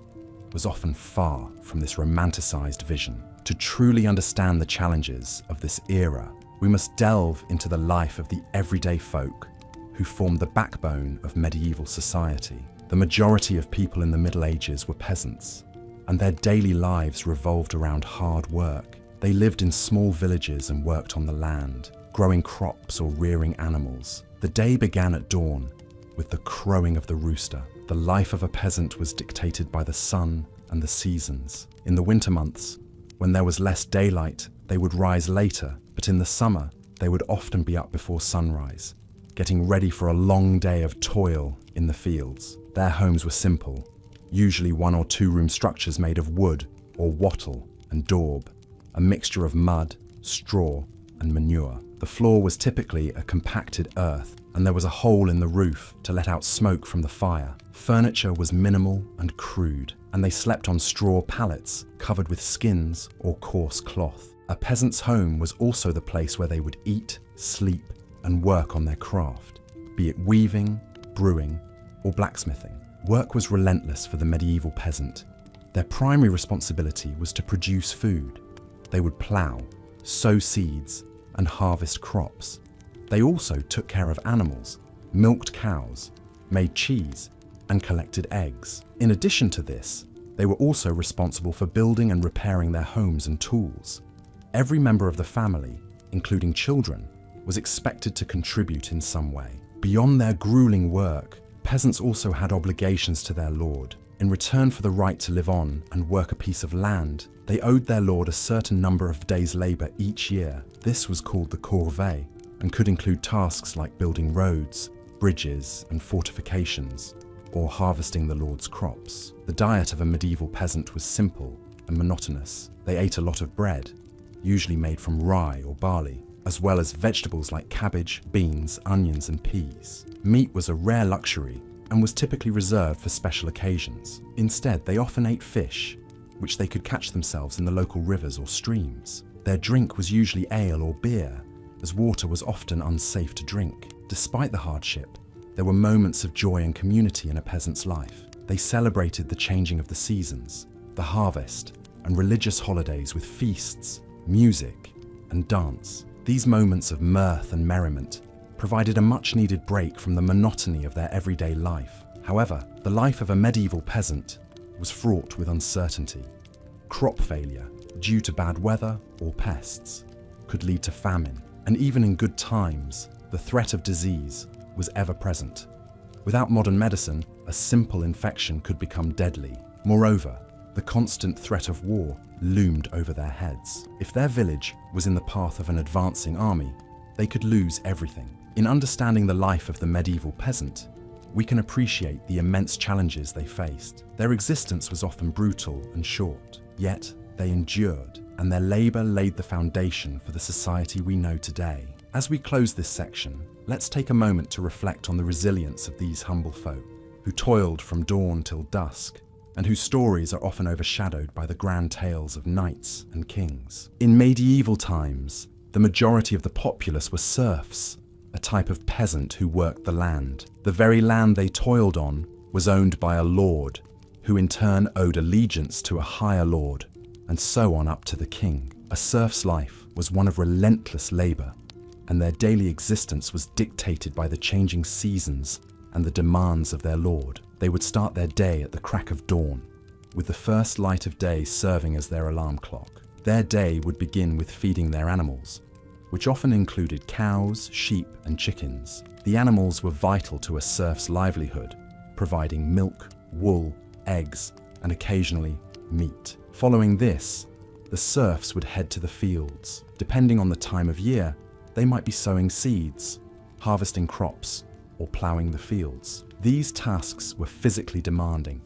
Speaker 1: was often far from this romanticized vision. To truly understand the challenges of this era, we must delve into the life of the everyday folk who formed the backbone of medieval society. The majority of people in the Middle Ages were peasants, and their daily lives revolved around hard work. They lived in small villages and worked on the land, growing crops or rearing animals. The day began at dawn with the crowing of the rooster. The life of a peasant was dictated by the sun and the seasons. In the winter months, when there was less daylight, they would rise later, but in the summer, they would often be up before sunrise, getting ready for a long day of toil in the fields. Their homes were simple, usually 1 or 2 room structures made of wood or wattle and daub, a mixture of mud, straw, and manure. The floor was typically a compacted earth, and there was a hole in the roof to let out smoke from the fire. Furniture was minimal and crude, and they slept on straw pallets covered with skins or coarse cloth. A peasant's home was also the place where they would eat, sleep, and work on their craft, be it weaving, brewing, or blacksmithing. Work was relentless for the medieval peasant. Their primary responsibility was to produce food. They would plough, sow seeds, and harvest crops. They also took care of animals, milked cows, made cheese, and collected eggs. In addition to this, they were also responsible for building and repairing their homes and tools. Every member of the family, including children, was expected to contribute in some way. Beyond their grueling work, peasants also had obligations to their lord. In return for the right to live on and work a piece of land, they owed their lord a certain number of days' labour each year. This was called the corvée and could include tasks like building roads, bridges and fortifications, or harvesting the lord's crops. The diet of a medieval peasant was simple and monotonous. They ate a lot of bread, usually made from rye or barley, as well as vegetables like cabbage, beans, onions and peas. Meat was a rare luxury and was typically reserved for special occasions. Instead, they often ate fish, which they could catch themselves in the local rivers or streams. Their drink was usually ale or beer, as water was often unsafe to drink. Despite the hardship, there were moments of joy and community in a peasant's life. They celebrated the changing of the seasons, the harvest, and religious holidays with feasts, music, and dance. These moments of mirth and merriment provided a much-needed break from the monotony of their everyday life. However, the life of a medieval peasant was fraught with uncertainty. Crop failure, due to bad weather or pests, could lead to famine, and even in good times, the threat of disease was ever present. Without modern medicine, a simple infection could become deadly. Moreover, the constant threat of war loomed over their heads. If their village was in the path of an advancing army, they could lose everything. In understanding the life of the medieval peasant, we can appreciate the immense challenges they faced. Their existence was often brutal and short, yet they endured, and their labour laid the foundation for the society we know today. As we close this section, let's take a moment to reflect on the resilience of these humble folk, who toiled from dawn till dusk, and whose stories are often overshadowed by the grand tales of knights and kings. In medieval times, the majority of the populace were serfs, a type of peasant who worked the land. The very land they toiled on was owned by a lord, who in turn owed allegiance to a higher lord, and so on up to the king. A serf's life was one of relentless labour, and their daily existence was dictated by the changing seasons and the demands of their lord. They would start their day at the crack of dawn, with the first light of day serving as their alarm clock. Their day would begin with feeding their animals, which often included cows, sheep, and chickens. The animals were vital to a serf's livelihood, providing milk, wool, eggs, and occasionally meat. Following this, the serfs would head to the fields. Depending on the time of year, they might be sowing seeds, harvesting crops, or ploughing the fields. These tasks were physically demanding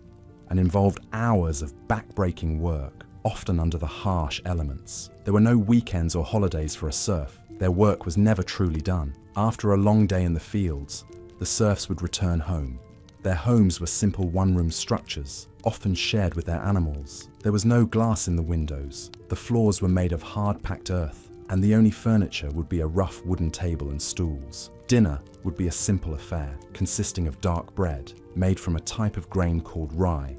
Speaker 1: and involved hours of backbreaking work, often under the harsh elements. There were no weekends or holidays for a serf. Their work was never truly done. After a long day in the fields, the serfs would return home. Their homes were simple one-room structures, often shared with their animals. There was no glass in the windows. The floors were made of hard-packed earth, and the only furniture would be a rough wooden table and stools. Dinner would be a simple affair, consisting of dark bread, made from a type of grain called rye,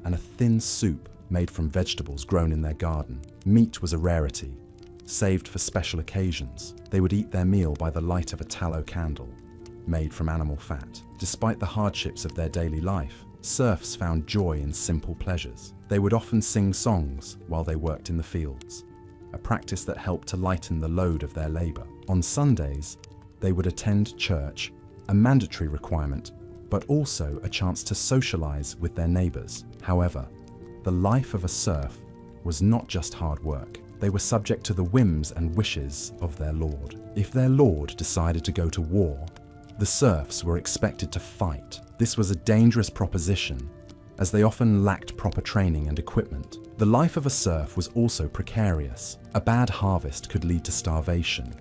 Speaker 1: and a thin soup made from vegetables grown in their garden. Meat was a rarity, saved for special occasions. They would eat their meal by the light of a tallow candle, made from animal fat. Despite the hardships of their daily life, serfs found joy in simple pleasures. They would often sing songs while they worked in the fields, a practice that helped to lighten the load of their labour. On Sundays, they would attend church, a mandatory requirement, but also a chance to socialise with their neighbours. However, the life of a serf was not just hard work. They were subject to the whims and wishes of their lord. If their lord decided to go to war, the serfs were expected to fight. This was a dangerous proposition, as they often lacked proper training and equipment. The life of a serf was also precarious. A bad harvest could lead to starvation,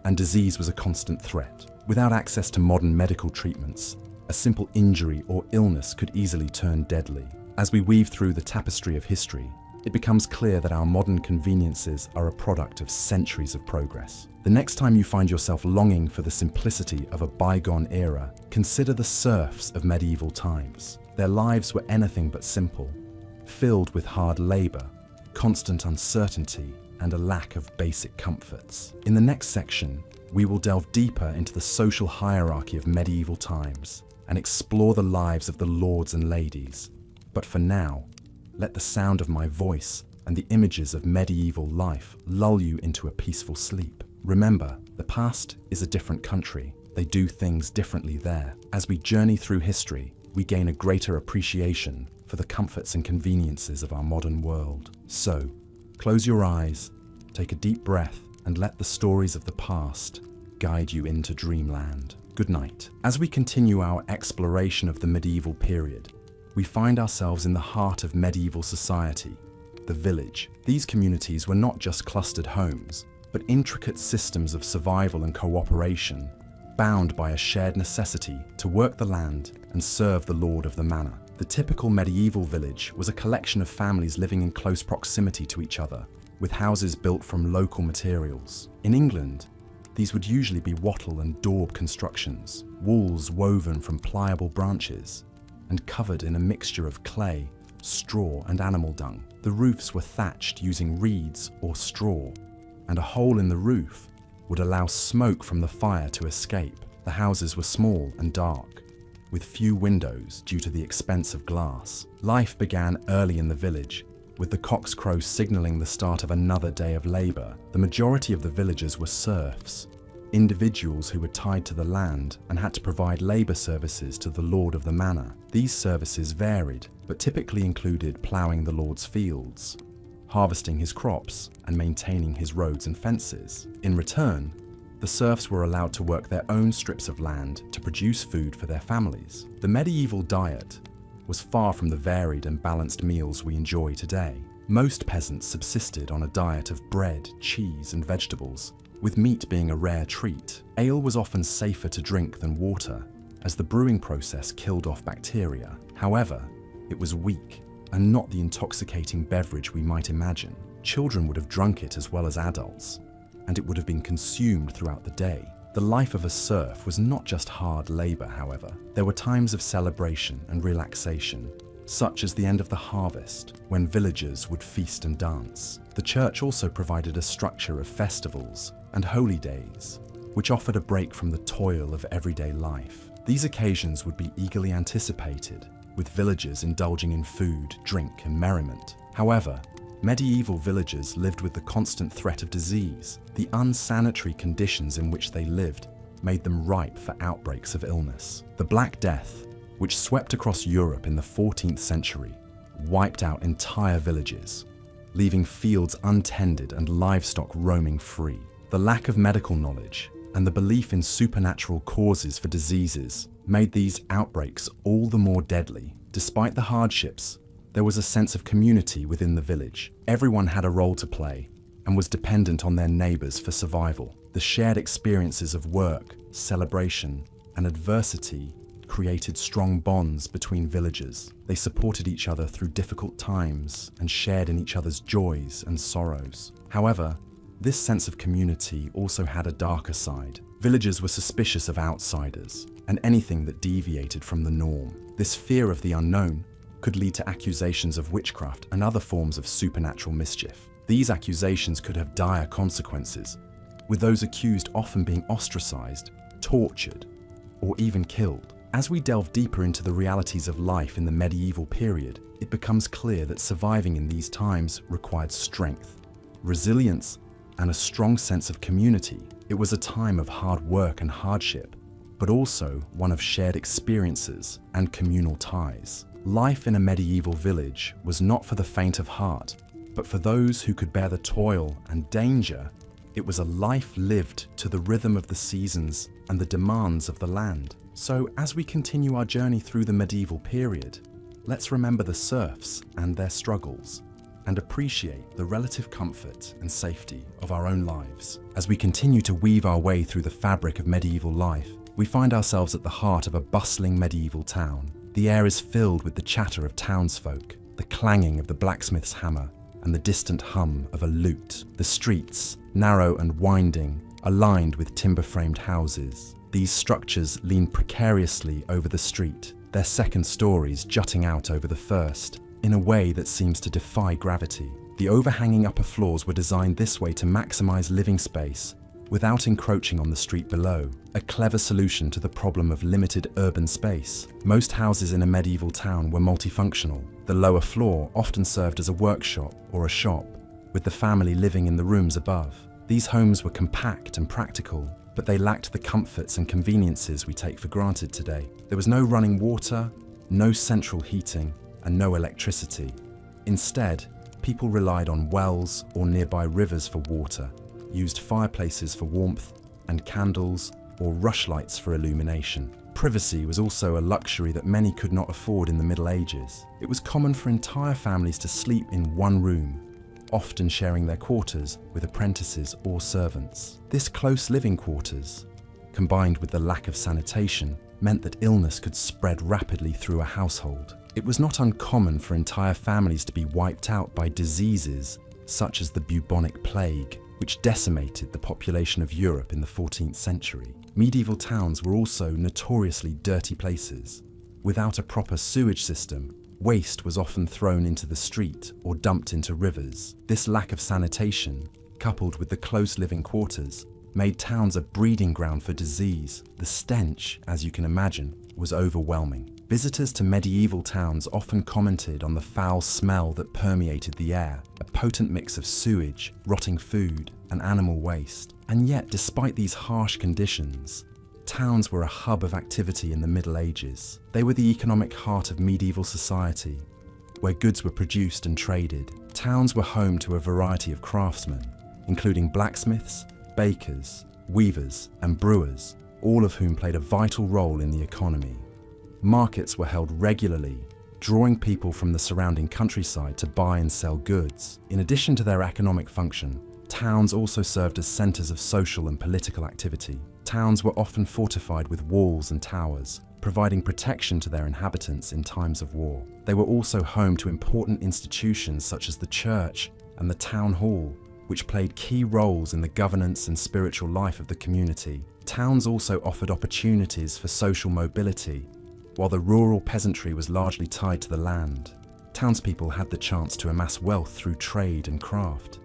Speaker 1: and disease was a constant threat. Without access to modern medical treatments, a simple injury or illness could easily turn deadly. As we weave through the tapestry of history, it becomes clear that our modern conveniences are a product of centuries of progress. The next time you find yourself longing for the simplicity of a bygone era, consider the serfs of medieval times. Their lives were anything but simple, filled with hard labour, constant uncertainty, and a lack of basic comforts. In the next section, we will delve deeper into the social hierarchy of medieval times, and explore the lives of the lords and ladies. But for now, let the sound of my voice and the images of medieval life lull you into a peaceful sleep. Remember, the past is a different country. They do things differently there. As we journey through history, we gain a greater appreciation for the comforts and conveniences of our modern world. So, close your eyes, take a deep breath, and let the stories of the past guide you into dreamland. Good night. As we continue our exploration of the medieval period, we find ourselves in the heart of medieval society, the village. These communities were not just clustered homes, but intricate systems of survival and cooperation, bound by a shared necessity to work the land and serve the lord of the manor. The typical medieval village was a collection of families living in close proximity to each other, with houses built from local materials. In England, these would usually be wattle and daub constructions, walls woven from pliable branches, and covered in a mixture of clay, straw, and animal dung. The roofs were thatched using reeds or straw, and a hole in the roof would allow smoke from the fire to escape. The houses were small and dark, with few windows due to the expense of glass. Life began early in the village, with the cock's crow signaling the start of another day of labor. The majority of the villagers were serfs, individuals who were tied to the land and had to provide labor services to the lord of the manor. These services varied, but typically included ploughing the lord's fields, harvesting his crops, and maintaining his roads and fences. In return, the serfs were allowed to work their own strips of land to produce food for their families. The medieval diet was far from the varied and balanced meals we enjoy today. Most peasants subsisted on a diet of bread, cheese, and vegetables, with meat being a rare treat. Ale was often safer to drink than water, as the brewing process killed off bacteria. However, it was weak and not the intoxicating beverage we might imagine. Children would have drunk it as well as adults, and it would have been consumed throughout the day. The life of a serf was not just hard labor, however. There were times of celebration and relaxation, such as the end of the harvest, when villagers would feast and dance. The church also provided a structure of festivals and holy days, which offered a break from the toil of everyday life. These occasions would be eagerly anticipated, with villagers indulging in food, drink, and merriment. However, medieval villagers lived with the constant threat of disease. The unsanitary conditions in which they lived made them ripe for outbreaks of illness. The Black Death, which swept across Europe in the 14th century, wiped out entire villages, leaving fields untended and livestock roaming free. The lack of medical knowledge and the belief in supernatural causes for diseases made these outbreaks all the more deadly. Despite the hardships, there was a sense of community within the village. Everyone had a role to play and was dependent on their neighbors for survival. The shared experiences of work, celebration, and adversity created strong bonds between villagers. They supported each other through difficult times and shared in each other's joys and sorrows. However, this sense of community also had a darker side. Villagers were suspicious of outsiders and anything that deviated from the norm. This fear of the unknown could lead to accusations of witchcraft and other forms of supernatural mischief. These accusations could have dire consequences, with those accused often being ostracized, tortured, or even killed. As we delve deeper into the realities of life in the medieval period, it becomes clear that surviving in these times required strength, resilience, and a strong sense of community. It was a time of hard work and hardship, but also one of shared experiences and communal ties. Life in a medieval village was not for the faint of heart, but for those who could bear the toil and danger. It was a life lived to the rhythm of the seasons and the demands of the land. So as we continue our journey through the medieval period, let's remember the serfs and their struggles, and appreciate the relative comfort and safety of our own lives. As we continue to weave our way through the fabric of medieval life, we find ourselves at the heart of a bustling medieval town. The air is filled with the chatter of townsfolk, the clanging of the blacksmith's hammer, and the distant hum of a lute. The streets, narrow and winding, are lined with timber-framed houses. These structures lean precariously over the street, their second stories jutting out over the first, in a way that seems to defy gravity. The overhanging upper floors were designed this way to maximize living space, without encroaching on the street below, a clever solution to the problem of limited urban space. Most houses in a medieval town were multifunctional. The lower floor often served as a workshop or a shop, with the family living in the rooms above. These homes were compact and practical, but they lacked the comforts and conveniences we take for granted today. There was no running water, no central heating, and no electricity. Instead, people relied on wells or nearby rivers for water, used fireplaces for warmth, and candles or rushlights for illumination. Privacy was also a luxury that many could not afford in the Middle Ages. It was common for entire families to sleep in one room, often sharing their quarters with apprentices or servants. This close living quarters, combined with the lack of sanitation, meant that illness could spread rapidly through a household. It was not uncommon for entire families to be wiped out by diseases such as the bubonic plague, which decimated the population of Europe in the 14th century. Medieval towns were also notoriously dirty places. Without a proper sewage system, waste was often thrown into the street or dumped into rivers. This lack of sanitation, coupled with the close living quarters, made towns a breeding ground for disease. The stench, as you can imagine, was overwhelming. Visitors to medieval towns often commented on the foul smell that permeated the air, a potent mix of sewage, rotting food, and animal waste. And yet, despite these harsh conditions, towns were a hub of activity in the Middle Ages. They were the economic heart of medieval society, where goods were produced and traded. Towns were home to a variety of craftsmen, including blacksmiths, bakers, weavers, and brewers, all of whom played a vital role in the economy. Markets were held regularly, drawing people from the surrounding countryside to buy and sell goods. In addition to their economic function, towns also served as centers of social and political activity. Towns were often fortified with walls and towers, providing protection to their inhabitants in times of war. They were also home to important institutions such as the church and the town hall, which played key roles in the governance and spiritual life of the community. Towns also offered opportunities for social mobility. While the rural peasantry was largely tied to the land, townspeople had the chance to amass wealth through trade and craft.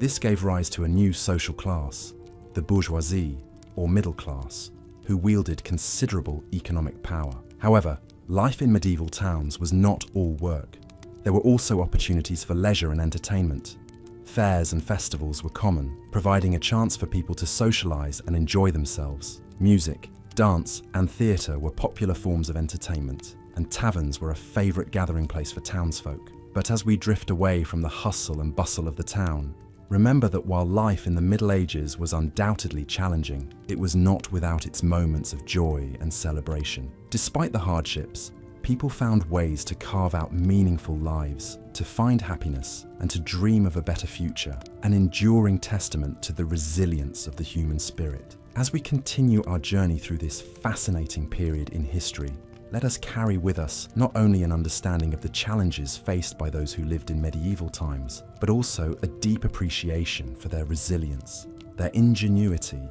Speaker 1: This gave rise to a new social class, the bourgeoisie, or middle class, who wielded considerable economic power. However, life in medieval towns was not all work. There were also opportunities for leisure and entertainment. Fairs and festivals were common, providing a chance for people to socialize and enjoy themselves. Music, dance, and theatre were popular forms of entertainment, and taverns were a favourite gathering place for townsfolk. But as we drift away from the hustle and bustle of the town, remember that while life in the Middle Ages was undoubtedly challenging, it was not without its moments of joy and celebration. Despite the hardships, people found ways to carve out meaningful lives, to find happiness, and to dream of a better future, an enduring testament to the resilience of the human spirit. As we continue our journey through this fascinating period in history, let us carry with us not only an understanding of the challenges faced by those who lived in medieval times, but also a deep appreciation for their resilience, their ingenuity,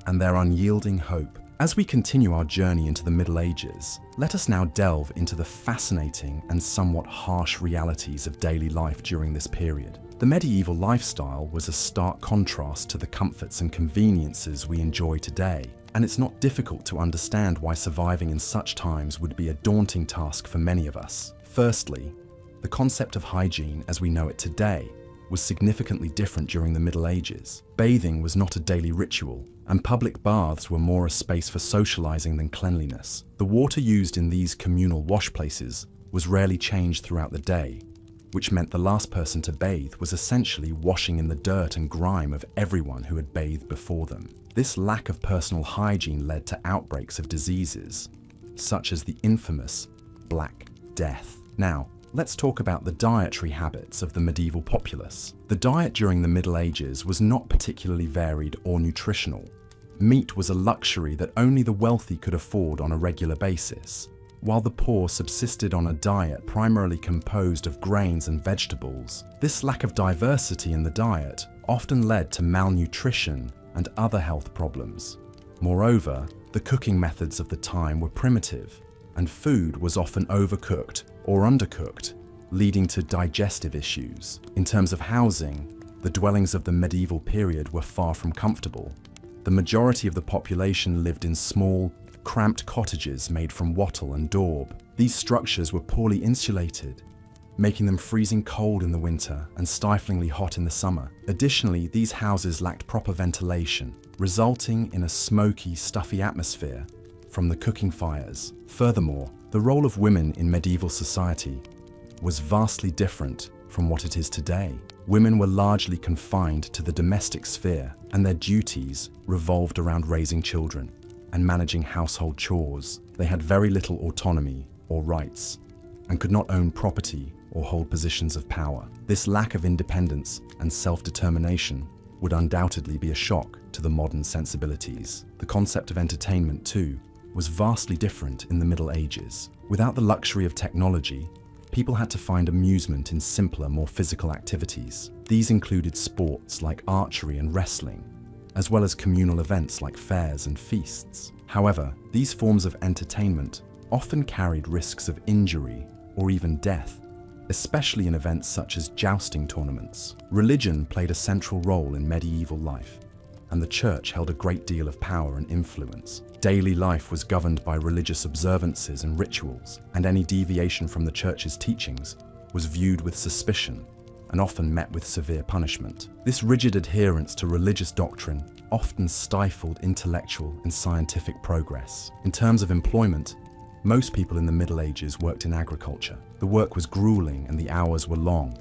Speaker 1: and their unyielding hope. As we continue our journey into the Middle Ages, let us now delve into the fascinating and somewhat harsh realities of daily life during this period. The medieval lifestyle was a stark contrast to the comforts and conveniences we enjoy today, and it's not difficult to understand why surviving in such times would be a daunting task for many of us. Firstly, the concept of hygiene as we know it today was significantly different during the Middle Ages. Bathing was not a daily ritual, and public baths were more a space for socializing than cleanliness. The water used in these communal wash places was rarely changed throughout the day, which meant the last person to bathe was essentially washing in the dirt and grime of everyone who had bathed before them. This lack of personal hygiene led to outbreaks of diseases, such as the infamous Black Death. Now, let's talk about the dietary habits of the medieval populace. The diet during the Middle Ages was not particularly varied or nutritional. Meat was a luxury that only the wealthy could afford on a regular basis, while the poor subsisted on a diet primarily composed of grains and vegetables. This lack of diversity in the diet often led to malnutrition and other health problems. Moreover, the cooking methods of the time were primitive, and food was often overcooked or undercooked, leading to digestive issues. In terms of housing, the dwellings of the medieval period were far from comfortable. The majority of the population lived in small, cramped cottages made from wattle and daub. These structures were poorly insulated, making them freezing cold in the winter and stiflingly hot in the summer. Additionally, these houses lacked proper ventilation, resulting in a smoky, stuffy atmosphere from the cooking fires. Furthermore, the role of women in medieval society was vastly different from what it is today. Women were largely confined to the domestic sphere, and their duties revolved around raising children and managing household chores. They had very little autonomy or rights, and could not own property or hold positions of power. This lack of independence and self-determination would undoubtedly be a shock to the modern sensibilities. The concept of entertainment, too, was vastly different in the Middle Ages. Without the luxury of technology, people had to find amusement in simpler, more physical activities. These included sports like archery and wrestling, as well as communal events like fairs and feasts. However, these forms of entertainment often carried risks of injury or even death, especially in events such as jousting tournaments. Religion played a central role in medieval life, and the church held a great deal of power and influence. Daily life was governed by religious observances and rituals, and any deviation from the church's teachings was viewed with suspicion and often met with severe punishment. This rigid adherence to religious doctrine often stifled intellectual and scientific progress. In terms of employment, most people in the Middle Ages worked in agriculture. The work was grueling and the hours were long,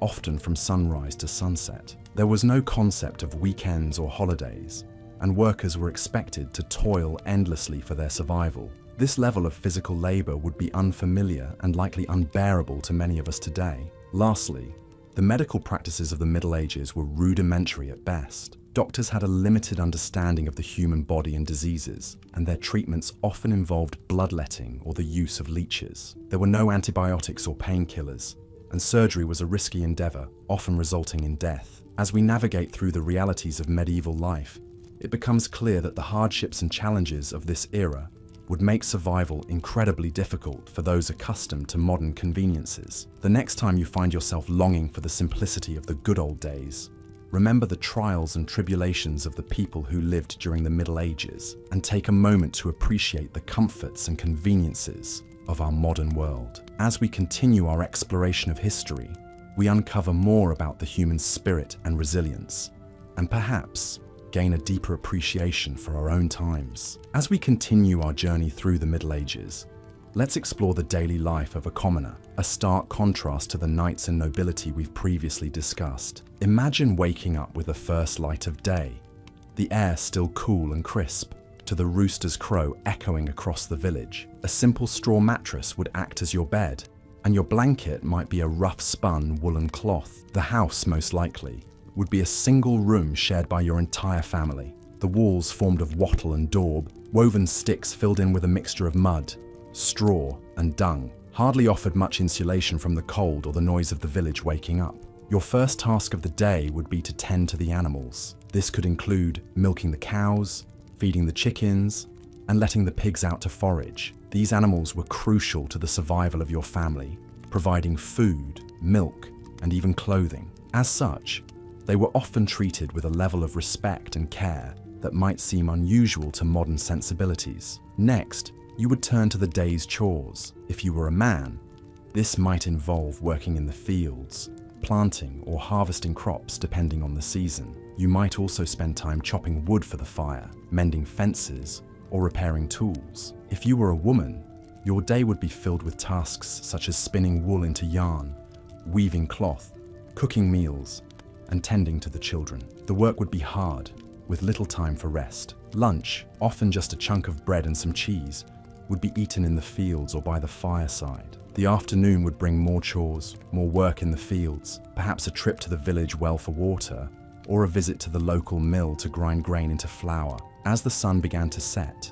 Speaker 1: often from sunrise to sunset. There was no concept of weekends or holidays, and workers were expected to toil endlessly for their survival. This level of physical labor would be unfamiliar and likely unbearable to many of us today. Lastly, the medical practices of the Middle Ages were rudimentary at best. Doctors had a limited understanding of the human body and diseases, and their treatments often involved bloodletting or the use of leeches. There were no antibiotics or painkillers, and surgery was a risky endeavor, often resulting in death. As we navigate through the realities of medieval life, it becomes clear that the hardships and challenges of this era would make survival incredibly difficult for those accustomed to modern conveniences. The next time you find yourself longing for the simplicity of the good old days, remember the trials and tribulations of the people who lived during the Middle Ages, and take a moment to appreciate the comforts and conveniences of our modern world. As we continue our exploration of history, we uncover more about the human spirit and resilience, and perhaps gain a deeper appreciation for our own times. As we continue our journey through the Middle Ages, let's explore the daily life of a commoner, a stark contrast to the knights and nobility we've previously discussed. Imagine waking up with the first light of day, the air still cool and crisp, to the rooster's crow echoing across the village. A simple straw mattress would act as your bed, and your blanket might be a rough-spun woolen cloth. The house, most likely, would be a single room shared by your entire family. The walls formed of wattle and daub, woven sticks filled in with a mixture of mud, straw, and dung, hardly offered much insulation from the cold or the noise of the village waking up. Your first task of the day would be to tend to the animals. This could include milking the cows, feeding the chickens, and letting the pigs out to forage. These animals were crucial to the survival of your family, providing food, milk, and even clothing. As such, they were often treated with a level of respect and care that might seem unusual to modern sensibilities. Next, you would turn to the day's chores. If you were a man, this might involve working in the fields, planting or harvesting crops depending on the season. You might also spend time chopping wood for the fire, mending fences, or repairing tools. If you were a woman, your day would be filled with tasks such as spinning wool into yarn, weaving cloth, cooking meals, and tending to the children. The work would be hard, with little time for rest. Lunch, often just a chunk of bread and some cheese, would be eaten in the fields or by the fireside. The afternoon would bring more chores, more work in the fields, perhaps a trip to the village well for water, or a visit to the local mill to grind grain into flour. As the sun began to set,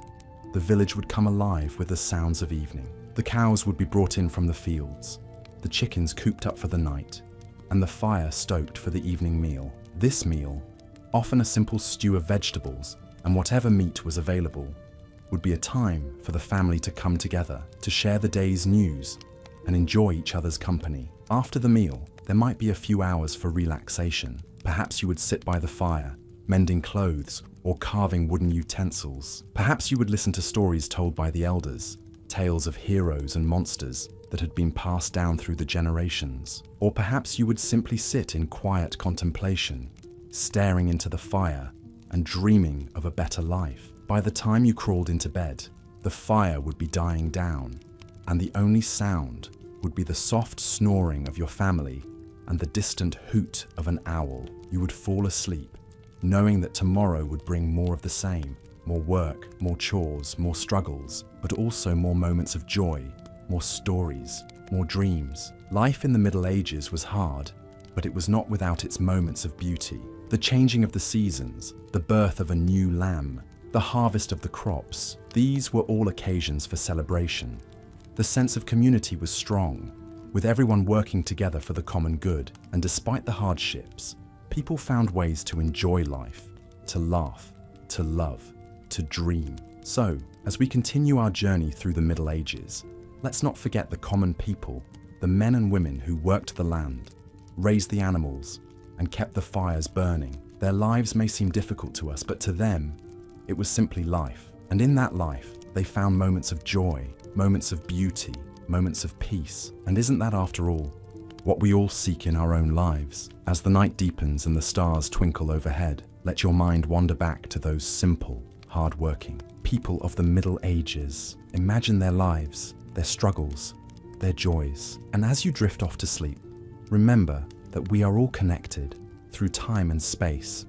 Speaker 1: the village would come alive with the sounds of evening. The cows would be brought in from the fields, the chickens cooped up for the night, and the fire stoked for the evening meal. This meal, often a simple stew of vegetables and whatever meat was available, would be a time for the family to come together, to share the day's news and enjoy each other's company. After the meal, there might be a few hours for relaxation. Perhaps you would sit by the fire, mending clothes, or carving wooden utensils. Perhaps you would listen to stories told by the elders, tales of heroes and monsters that had been passed down through the generations. Or perhaps you would simply sit in quiet contemplation, staring into the fire and dreaming of a better life. By the time you crawled into bed, the fire would be dying down, and the only sound would be the soft snoring of your family and the distant hoot of an owl. You would fall asleep, knowing that tomorrow would bring more of the same, more work, more chores, more struggles, but also more moments of joy, more stories, more dreams. Life in the Middle Ages was hard, but it was not without its moments of beauty. The changing of the seasons, the birth of a new lamb, the harvest of the crops, these were all occasions for celebration. The sense of community was strong, with everyone working together for the common good, and despite the hardships, people found ways to enjoy life, to laugh, to love, to dream. So, as we continue our journey through the Middle Ages, let's not forget the common people, the men and women who worked the land, raised the animals, and kept the fires burning. Their lives may seem difficult to us, but to them, it was simply life. And in that life, they found moments of joy, moments of beauty, moments of peace. And isn't that, after all, what we all seek in our own lives? As the night deepens and the stars twinkle overhead, let your mind wander back to those simple, hard-working people of the Middle Ages. Imagine their lives, their struggles, their joys. And as you drift off to sleep, remember that we are all connected through time and space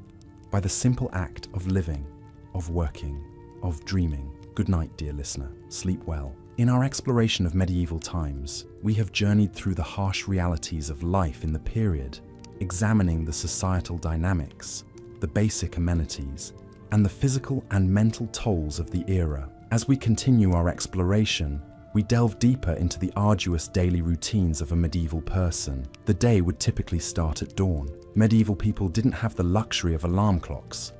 Speaker 1: by the simple act of living, of working, of dreaming. Good night, dear listener. Sleep well. In our exploration of medieval times, we have journeyed through the harsh realities of life in the period, examining the societal dynamics, the basic amenities, and the physical and mental tolls of the era. As we continue our exploration, we delve deeper into the arduous daily routines of a medieval person. The day would typically start at dawn. Medieval people didn't have the luxury of alarm clocks,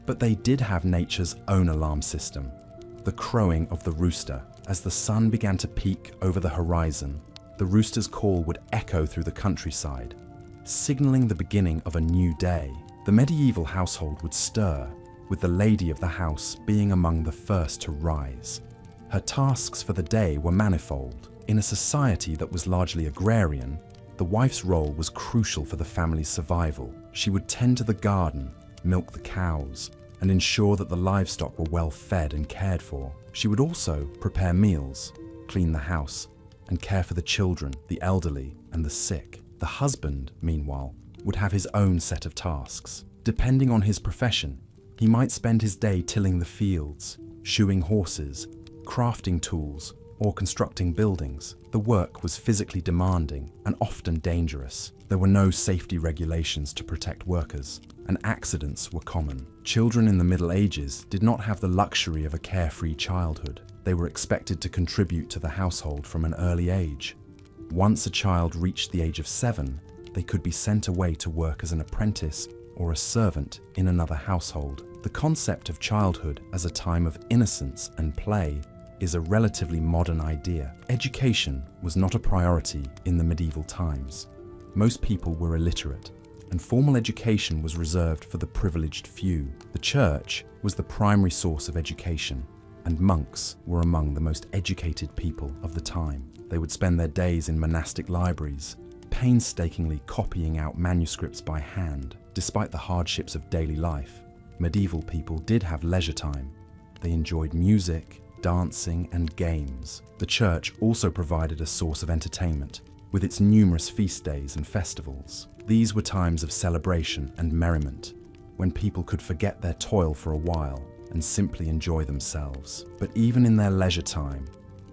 Speaker 1: but they did have nature's own alarm system, the crowing of the rooster. As the sun began to peak over the horizon, the rooster's call would echo through the countryside, signaling the beginning of a new day. The medieval household would stir, with the lady of the house being among the first to rise. Her tasks for the day were manifold. In a society that was largely agrarian, the wife's role was crucial for the family's survival. She would tend to the garden, milk the cows, and ensure that the livestock were well fed and cared for. She would also prepare meals, clean the house, and care for the children, the elderly, and the sick. The husband, meanwhile, would have his own set of tasks. Depending on his profession, he might spend his day tilling the fields, shoeing horses, crafting tools, or constructing buildings. The work was physically demanding and often dangerous. There were no safety regulations to protect workers, and accidents were common. Children in the Middle Ages did not have the luxury of a carefree childhood. They were expected to contribute to the household from an early age. Once a child reached the age of 7, they could be sent away to work as an apprentice or a servant in another household. The concept of childhood as a time of innocence and play is a relatively modern idea. Education was not a priority in the medieval times. Most people were illiterate, and formal education was reserved for the privileged few. The church was the primary source of education, and monks were among the most educated people of the time. They would spend their days in monastic libraries, painstakingly copying out manuscripts by hand. Despite the hardships of daily life, medieval people did have leisure time. They enjoyed music, dancing, and games. The church also provided a source of entertainment, with its numerous feast days and festivals. These were times of celebration and merriment, when people could forget their toil for a while and simply enjoy themselves. But even in their leisure time,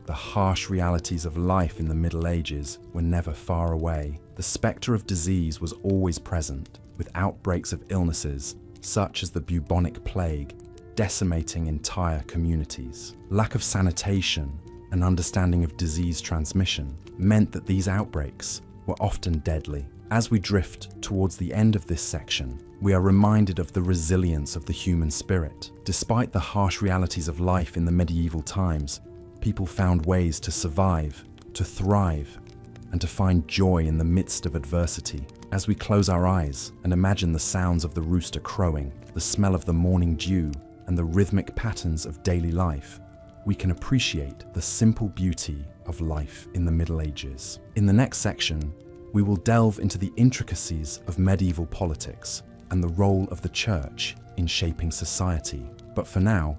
Speaker 1: the harsh realities of life in the Middle Ages were never far away. The spectre of disease was always present, with outbreaks of illnesses such as the bubonic plague decimating entire communities. Lack of sanitation and understanding of disease transmission meant that these outbreaks were often deadly. As we drift towards the end of this section, we are reminded of the resilience of the human spirit. Despite the harsh realities of life in the medieval times, people found ways to survive, to thrive, and to find joy in the midst of adversity. As we close our eyes and imagine the sounds of the rooster crowing, the smell of the morning dew, and the rhythmic patterns of daily life, we can appreciate the simple beauty of life in the Middle Ages. In the next section, we will delve into the intricacies of medieval politics and the role of the church in shaping society. But for now,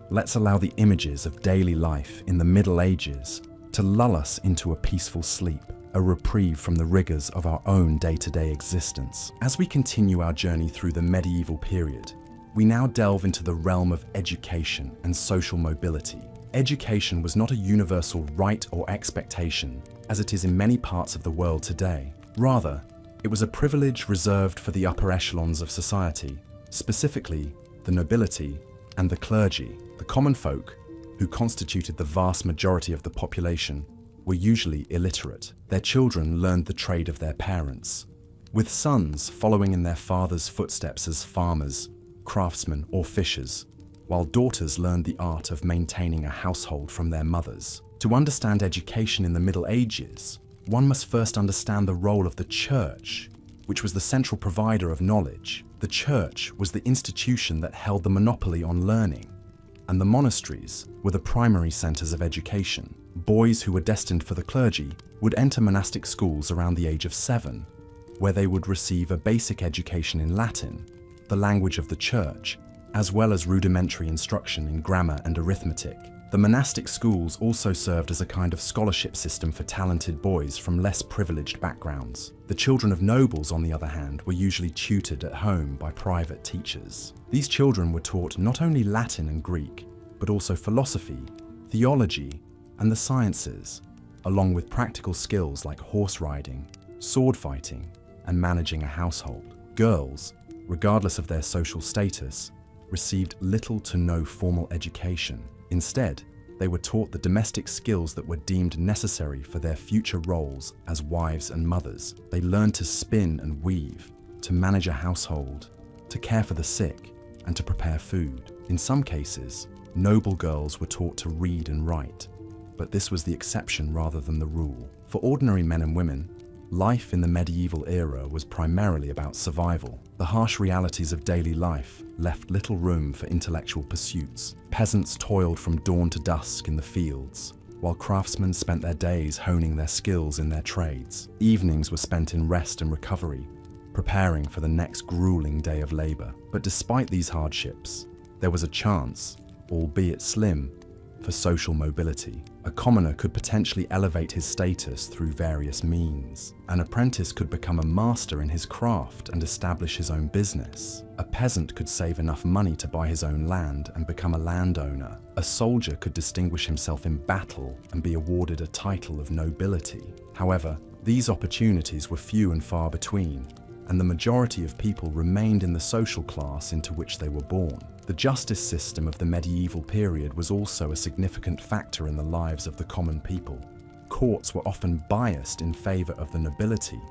Speaker 1: let's allow the images of daily life in the Middle Ages to lull us into a peaceful sleep, a reprieve from the rigors of our own day-to-day existence. As we continue our journey through the medieval period, we now delve into the realm of education and social mobility. Education was not a universal right or expectation, as it is in many parts of the world today. Rather, it was a privilege reserved for the upper echelons of society, specifically the nobility and the clergy. The common folk, who constituted the vast majority of the population, were usually illiterate. Their children learned the trade of their parents, with sons following in their fathers' footsteps as farmers, craftsmen, or fishers, while daughters learned the art of maintaining a household from their mothers. To understand education in the Middle Ages, one must first understand the role of the church, which was the central provider of knowledge. The church was the institution that held the monopoly on learning, and the monasteries were the primary centers of education. Boys who were destined for the clergy would enter monastic schools around the age of 7, where they would receive a basic education in Latin, the language of the church, as well as rudimentary instruction in grammar and arithmetic. The monastic schools also served as a kind of scholarship system for talented boys from less privileged backgrounds. The children of nobles, on the other hand, were usually tutored at home by private teachers. These children were taught not only Latin and Greek, but also philosophy, theology, and the sciences, along with practical skills like horse riding, sword fighting, and managing a household. Girls, regardless of their social status, received little to no formal education. Instead, they were taught the domestic skills that were deemed necessary for their future roles as wives and mothers. They learned to spin and weave, to manage a household, to care for the sick, and to prepare food. In some cases, noble girls were taught to read and write, but this was the exception rather than the rule. For ordinary men and women, life in the medieval era was primarily about survival. The harsh realities of daily life left little room for intellectual pursuits. Peasants toiled from dawn to dusk in the fields, while craftsmen spent their days honing their skills in their trades. Evenings were spent in rest and recovery, preparing for the next grueling day of labor. But despite these hardships, there was a chance, albeit slim, for social mobility. A commoner could potentially elevate his status through various means. An apprentice could become a master in his craft and establish his own business. A peasant could save enough money to buy his own land and become a landowner. A soldier could distinguish himself in battle and be awarded a title of nobility. However, these opportunities were few and far between, and the majority of people remained in the social class into which they were born. The justice system of the medieval period was also a significant factor in the lives of the common people. Courts were often biased in favor of the nobility,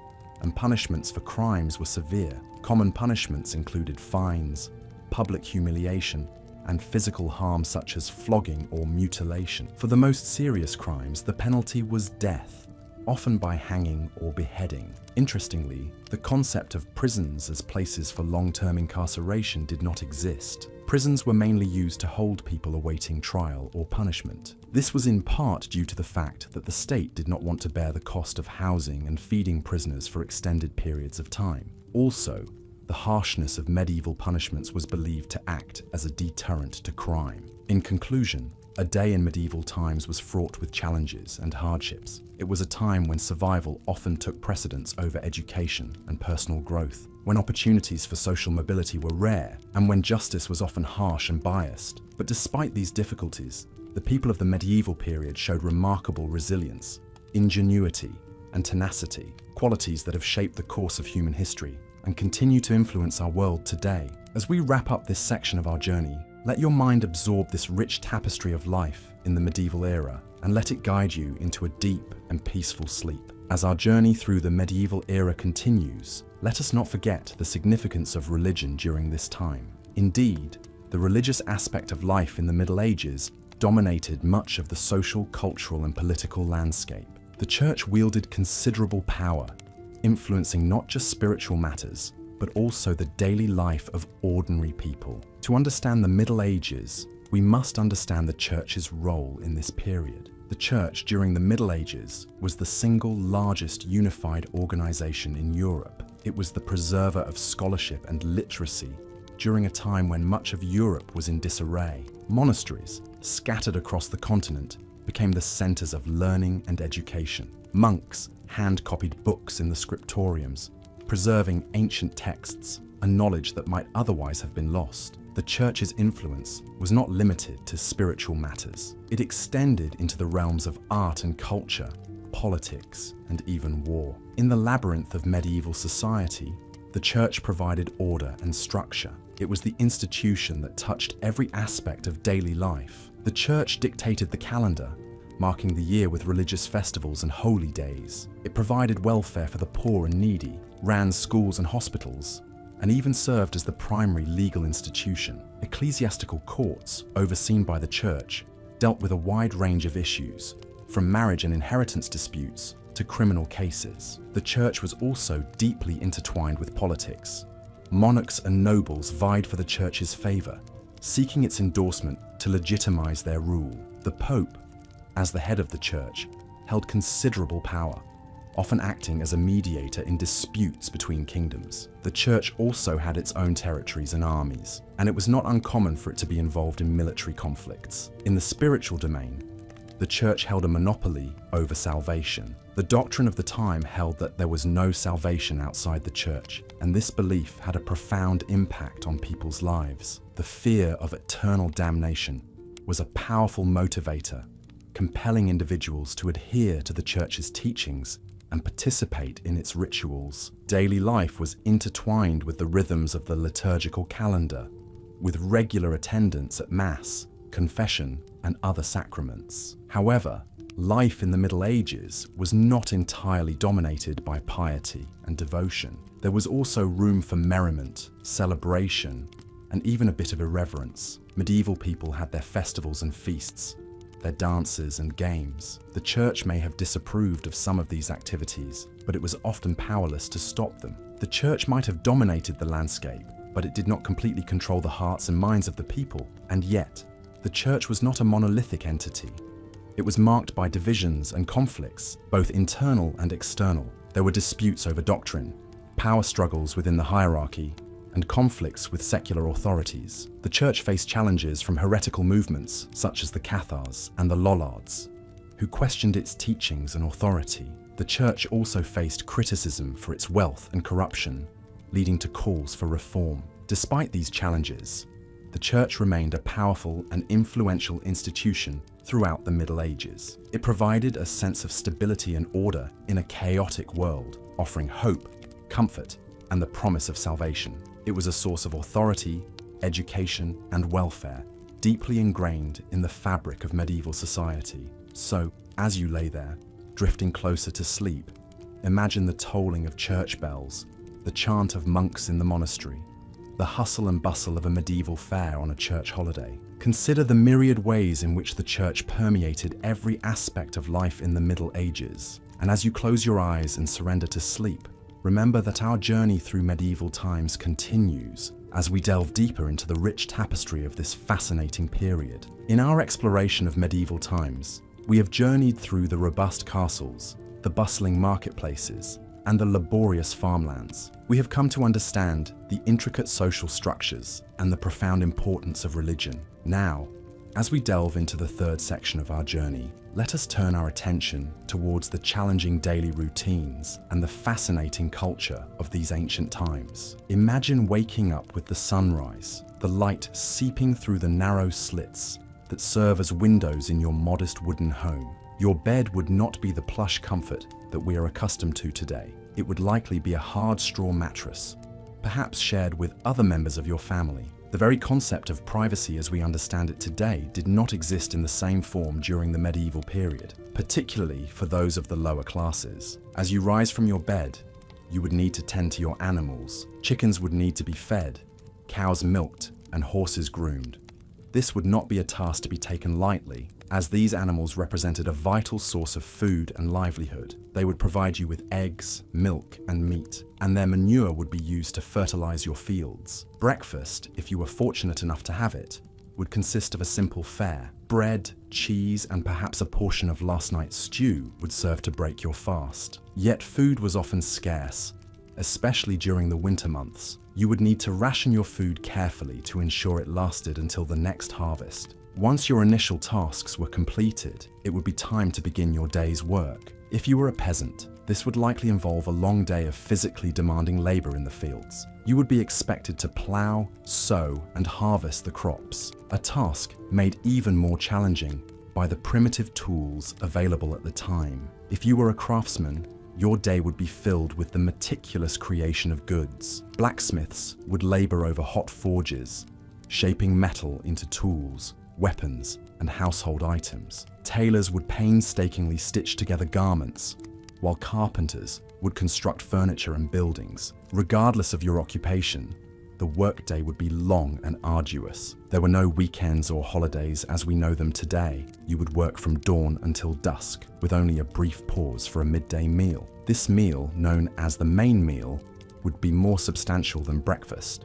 Speaker 1: and punishments for crimes were severe. Common punishments included fines, public humiliation, and physical harm such as flogging or mutilation. For the most serious crimes, the penalty was death, often by hanging or beheading. Interestingly, the concept of prisons as places for long-term incarceration did not exist. Prisons were mainly used to hold people awaiting trial or punishment. This was in part due to the fact that the state did not want to bear the cost of housing and feeding prisoners for extended periods of time. Also, the harshness of medieval punishments was believed to act as a deterrent to crime. In conclusion, a day in medieval times was fraught with challenges and hardships. It was a time when survival often took precedence over education and personal growth, when opportunities for social mobility were rare, and when justice was often harsh and biased. But despite these difficulties, the people of the medieval period showed remarkable resilience, ingenuity, and tenacity, qualities that have shaped the course of human history and continue to influence our world today. As we wrap up this section of our journey, let your mind absorb this rich tapestry of life in the medieval era and let it guide you into a deep and peaceful sleep. As our journey through the medieval era continues, let us not forget the significance of religion during this time. Indeed, the religious aspect of life in the Middle Ages dominated much of the social, cultural, and political landscape. The church wielded considerable power, influencing not just spiritual matters, but also the daily life of ordinary people. To understand the Middle Ages, we must understand the Church's role in this period. The Church during the Middle Ages was the single largest unified organization in Europe. It was the preserver of scholarship and literacy during a time when much of Europe was in disarray. Monasteries, scattered across the continent, became the centers of learning and education. Monks hand-copied books in the scriptoriums, preserving ancient texts, a knowledge that might otherwise have been lost. The Church's influence was not limited to spiritual matters. It extended into the realms of art and culture, politics, and even war. In the labyrinth of medieval society, the Church provided order and structure. It was the institution that touched every aspect of daily life. The Church dictated the calendar, marking the year with religious festivals and holy days. It provided welfare for the poor and needy, ran schools and hospitals, and even served as the primary legal institution. Ecclesiastical courts, overseen by the Church, dealt with a wide range of issues, from marriage and inheritance disputes to criminal cases. The Church was also deeply intertwined with politics. Monarchs and nobles vied for the Church's favor, seeking its endorsement to legitimize their rule. The Pope, as the head of the Church, held considerable power, often acting as a mediator in disputes between kingdoms. The Church also had its own territories and armies, and it was not uncommon for it to be involved in military conflicts. In the spiritual domain, the Church held a monopoly over salvation. The doctrine of the time held that there was no salvation outside the Church, and this belief had a profound impact on people's lives. The fear of eternal damnation was a powerful motivator, compelling individuals to adhere to the Church's teachings and participate in its rituals. Daily life was intertwined with the rhythms of the liturgical calendar, with regular attendance at Mass, confession, and other sacraments. However, life in the Middle Ages was not entirely dominated by piety and devotion. There was also room for merriment, celebration, and even a bit of irreverence. Medieval people had their festivals and feasts, their dances and games. The Church may have disapproved of some of these activities, but it was often powerless to stop them. The Church might have dominated the landscape, but it did not completely control the hearts and minds of the people. And yet, the Church was not a monolithic entity. It was marked by divisions and conflicts, both internal and external. There were disputes over doctrine, power struggles within the hierarchy, and conflicts with secular authorities. The Church faced challenges from heretical movements such as the Cathars and the Lollards, who questioned its teachings and authority. The Church also faced criticism for its wealth and corruption, leading to calls for reform. Despite these challenges, the Church remained a powerful and influential institution throughout the Middle Ages. It provided a sense of stability and order in a chaotic world, offering hope, comfort, and the promise of salvation. It was a source of authority, education, and welfare, deeply ingrained in the fabric of medieval society. So, as you lay there, drifting closer to sleep, imagine the tolling of church bells, the chant of monks in the monastery, the hustle and bustle of a medieval fair on a church holiday. Consider the myriad ways in which the Church permeated every aspect of life in the Middle Ages. And as you close your eyes and surrender to sleep, remember that our journey through medieval times continues as we delve deeper into the rich tapestry of this fascinating period. In our exploration of medieval times, we have journeyed through the robust castles, the bustling marketplaces, and the laborious farmlands. We have come to understand the intricate social structures and the profound importance of religion. Now, as we delve into the third section of our journey, let us turn our attention towards the challenging daily routines and the fascinating culture of these ancient times. Imagine waking up with the sunrise, the light seeping through the narrow slits that serve as windows in your modest wooden home. Your bed would not be the plush comfort that we are accustomed to today. It would likely be a hard straw mattress, perhaps shared with other members of your family. The very concept of privacy as we understand it today did not exist in the same form during the medieval period, particularly for those of the lower classes. As you rise from your bed, you would need to tend to your animals. Chickens would need to be fed, cows milked, and horses groomed. This would not be a task to be taken lightly, as these animals represented a vital source of food and livelihood. They would provide you with eggs, milk, and meat, and their manure would be used to fertilize your fields. Breakfast, if you were fortunate enough to have it, would consist of a simple fare. Bread, cheese, and perhaps a portion of last night's stew would serve to break your fast. Yet food was often scarce, especially during the winter months. You would need to ration your food carefully to ensure it lasted until the next harvest. Once your initial tasks were completed, it would be time to begin your day's work. If you were a peasant, this would likely involve a long day of physically demanding labor in the fields. You would be expected to plow, sow, and harvest the crops, a task made even more challenging by the primitive tools available at the time. If you were a craftsman, your day would be filled with the meticulous creation of goods. Blacksmiths would labor over hot forges, shaping metal into tools, weapons, and household items. Tailors would painstakingly stitch together garments, while carpenters would construct furniture and buildings. Regardless of your occupation, the workday would be long and arduous. There were no weekends or holidays as we know them today. You would work from dawn until dusk, with only a brief pause for a midday meal. This meal, known as the main meal, would be more substantial than breakfast.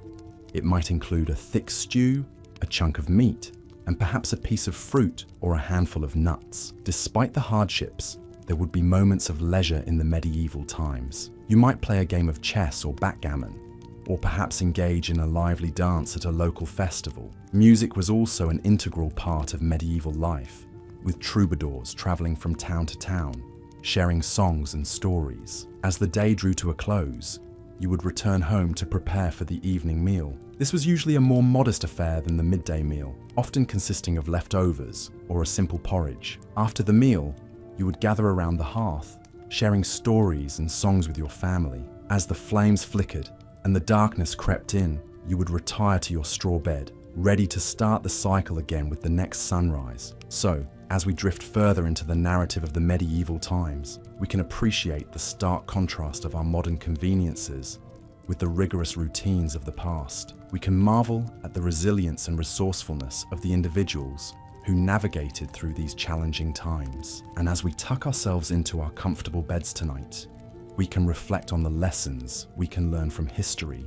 Speaker 1: It might include a thick stew, a chunk of meat, and perhaps a piece of fruit or a handful of nuts. Despite the hardships, there would be moments of leisure in the medieval times. You might play a game of chess or backgammon, or perhaps engage in a lively dance at a local festival. Music was also an integral part of medieval life, with troubadours traveling from town to town, sharing songs and stories. As the day drew to a close, you would return home to prepare for the evening meal. This was usually a more modest affair than the midday meal, often consisting of leftovers or a simple porridge. After the meal, you would gather around the hearth, sharing stories and songs with your family. As the flames flickered and the darkness crept in, you would retire to your straw bed, ready to start the cycle again with the next sunrise. So, as we drift further into the narrative of the medieval times, we can appreciate the stark contrast of our modern conveniences with the rigorous routines of the past. We can marvel at the resilience and resourcefulness of the individuals who navigated through these challenging times. And as we tuck ourselves into our comfortable beds tonight, we can reflect on the lessons we can learn from history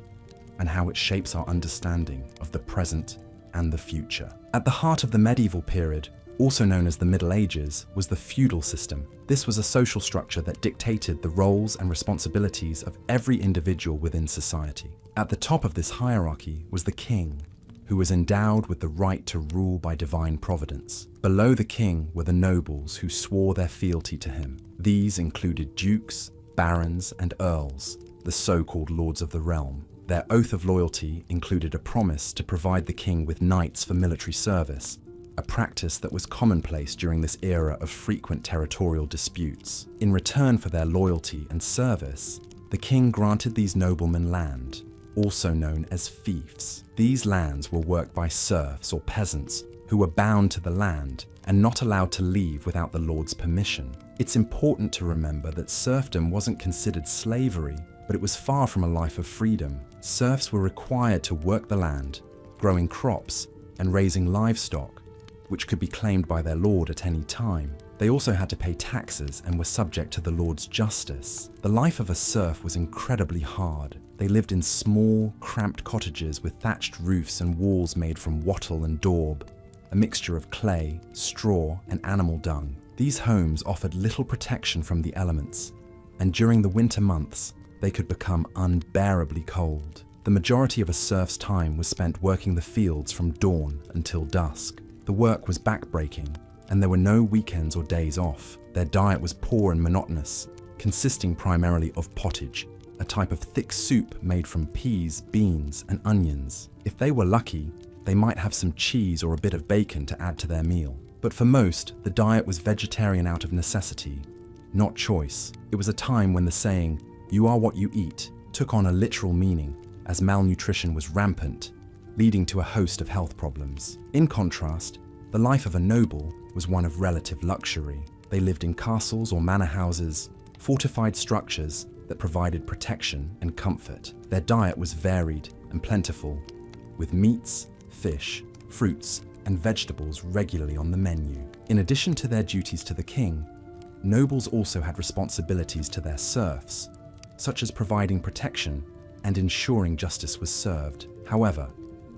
Speaker 1: and how it shapes our understanding of the present and the future. At the heart of the medieval period, also known as the Middle Ages, was the feudal system. This was a social structure that dictated the roles and responsibilities of every individual within society. At the top of this hierarchy was the king, who was endowed with the right to rule by divine providence. Below the king were the nobles who swore their fealty to him. These included dukes, barons, and earls, the so-called lords of the realm. Their oath of loyalty included a promise to provide the king with knights for military service, a practice that was commonplace during this era of frequent territorial disputes. In return for their loyalty and service, the king granted these noblemen land, also known as fiefs. These lands were worked by serfs or peasants who were bound to the land and not allowed to leave without the lord's permission. It's important to remember that serfdom wasn't considered slavery, but it was far from a life of freedom. Serfs were required to work the land, growing crops and raising livestock, which could be claimed by their lord at any time. They also had to pay taxes and were subject to the lord's justice. The life of a serf was incredibly hard. They lived in small, cramped cottages with thatched roofs and walls made from wattle and daub, a mixture of clay, straw, and animal dung. These homes offered little protection from the elements, and during the winter months, they could become unbearably cold. The majority of a serf's time was spent working the fields from dawn until dusk. The work was backbreaking, and there were no weekends or days off. Their diet was poor and monotonous, consisting primarily of pottage, a type of thick soup made from peas, beans, and onions. If they were lucky, they might have some cheese or a bit of bacon to add to their meal. But for most, the diet was vegetarian out of necessity, not choice. It was a time when the saying, "You are what you eat," took on a literal meaning, as malnutrition was rampant, leading to a host of health problems. In contrast, the life of a noble was one of relative luxury. They lived in castles or manor houses, fortified structures that provided protection and comfort. Their diet was varied and plentiful, with meats, fish, fruits, and vegetables regularly on the menu. In addition to their duties to the king, nobles also had responsibilities to their serfs, such as providing protection and ensuring justice was served. However,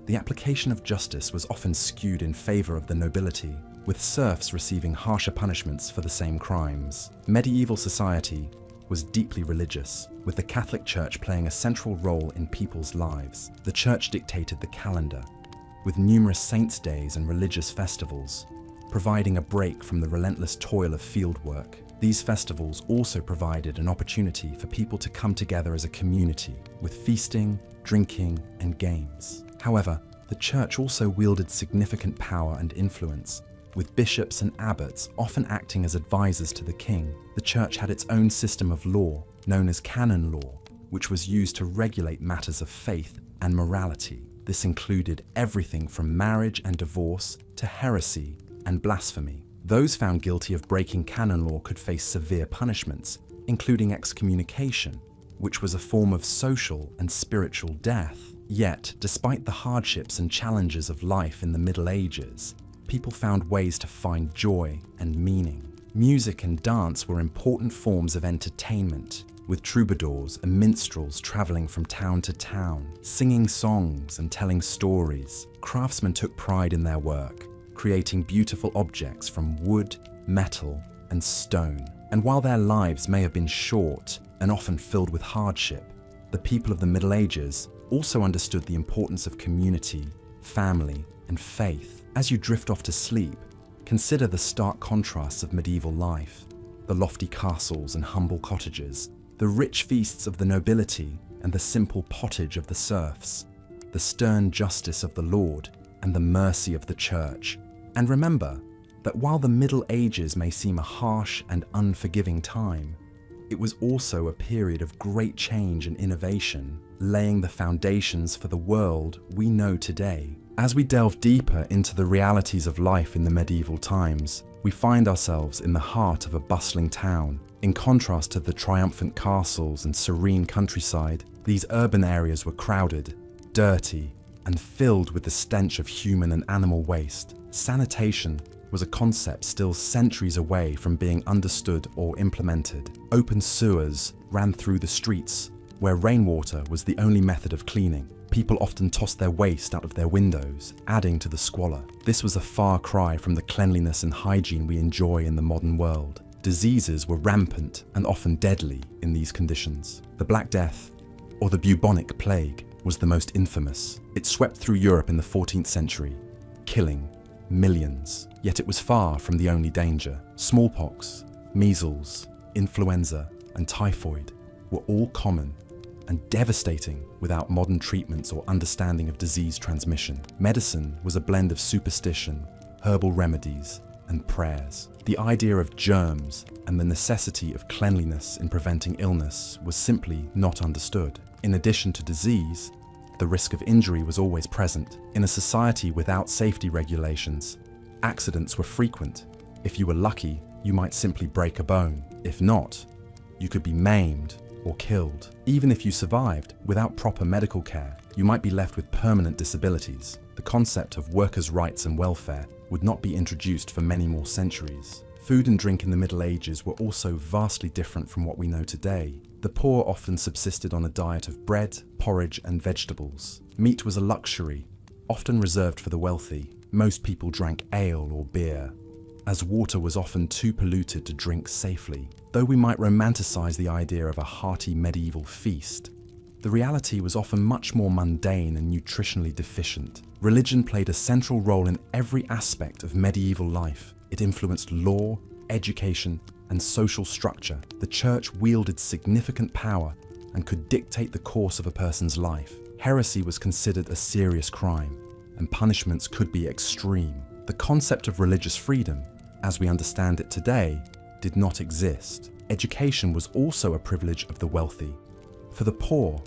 Speaker 1: the application of justice was often skewed in favor of the nobility, with serfs receiving harsher punishments for the same crimes. Medieval society was deeply religious, with the Catholic Church playing a central role in people's lives. The Church dictated the calendar, with numerous saints' days and religious festivals, providing a break from the relentless toil of fieldwork. These festivals also provided an opportunity for people to come together as a community, with feasting, drinking, and games. However, the Church also wielded significant power and influence, with bishops and abbots often acting as advisors to the king. The Church had its own system of law, known as canon law, which was used to regulate matters of faith and morality. This included everything from marriage and divorce to heresy and blasphemy. Those found guilty of breaking canon law could face severe punishments, including excommunication, which was a form of social and spiritual death. Yet, despite the hardships and challenges of life in the Middle Ages, people found ways to find joy and meaning. Music and dance were important forms of entertainment, with troubadours and minstrels traveling from town to town, singing songs and telling stories. Craftsmen took pride in their work, creating beautiful objects from wood, metal, and stone. And while their lives may have been short and often filled with hardship, the people of the Middle Ages also understood the importance of community, family, and faith. As you drift off to sleep, consider the stark contrasts of medieval life: the lofty castles and humble cottages, the rich feasts of the nobility and the simple pottage of the serfs, the stern justice of the Lord and the mercy of the Church. And remember that while the Middle Ages may seem a harsh and unforgiving time, it was also a period of great change and innovation, laying the foundations for the world we know today. As we delve deeper into the realities of life in the medieval times, we find ourselves in the heart of a bustling town. In contrast to the triumphant castles and serene countryside, these urban areas were crowded, dirty, and filled with the stench of human and animal waste. Sanitation was a concept still centuries away from being understood or implemented. Open sewers ran through the streets, where rainwater was the only method of cleaning. People often tossed their waste out of their windows, adding to the squalor. This was a far cry from the cleanliness and hygiene we enjoy in the modern world. Diseases were rampant and often deadly in these conditions. The Black Death, or the bubonic plague, was the most infamous. It swept through Europe in the 14th century, killing millions. Yet it was far from the only danger. Smallpox, measles, influenza, and typhoid were all common and devastating without modern treatments or understanding of disease transmission. Medicine was a blend of superstition, herbal remedies, and prayers. The idea of germs and the necessity of cleanliness in preventing illness was simply not understood. In addition to disease, the risk of injury was always present. In a society without safety regulations, accidents were frequent. If you were lucky, you might simply break a bone. If not, you could be maimed or killed. Even if you survived, without proper medical care, you might be left with permanent disabilities. The concept of workers' rights and welfare would not be introduced for many more centuries. Food and drink in the Middle Ages were also vastly different from what we know today. The poor often subsisted on a diet of bread, porridge, and vegetables. Meat was a luxury, often reserved for the wealthy. Most people drank ale or beer, as water was often too polluted to drink safely. Though we might romanticize the idea of a hearty medieval feast, the reality was often much more mundane and nutritionally deficient. Religion played a central role in every aspect of medieval life. It influenced law, education, and social structure. The Church wielded significant power and could dictate the course of a person's life. Heresy was considered a serious crime, and punishments could be extreme. The concept of religious freedom, as we understand it today, did not exist. Education was also a privilege of the wealthy. For the poor,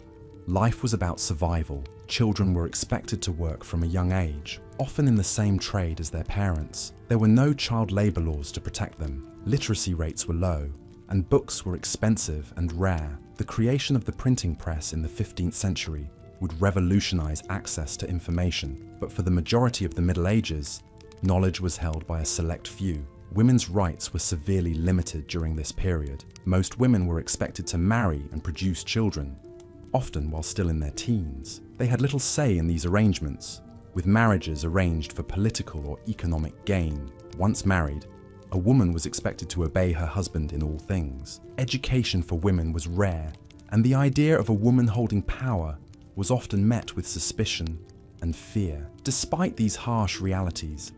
Speaker 1: life was about survival. Children were expected to work from a young age, often in the same trade as their parents. There were no child labor laws to protect them. Literacy rates were low, and books were expensive and rare. The creation of the printing press in the 15th century would revolutionize access to information, but for the majority of the Middle Ages, Knowledge was held by a select few. Women's rights were severely limited during this period. Most women were expected to marry and produce children, often while still in their teens. They had little say in these arrangements, with marriages arranged for political or economic gain. Once married, a woman was expected to obey her husband in all things. Education for women was rare, and the idea of a woman holding power was often met with suspicion and fear. Despite these harsh realities,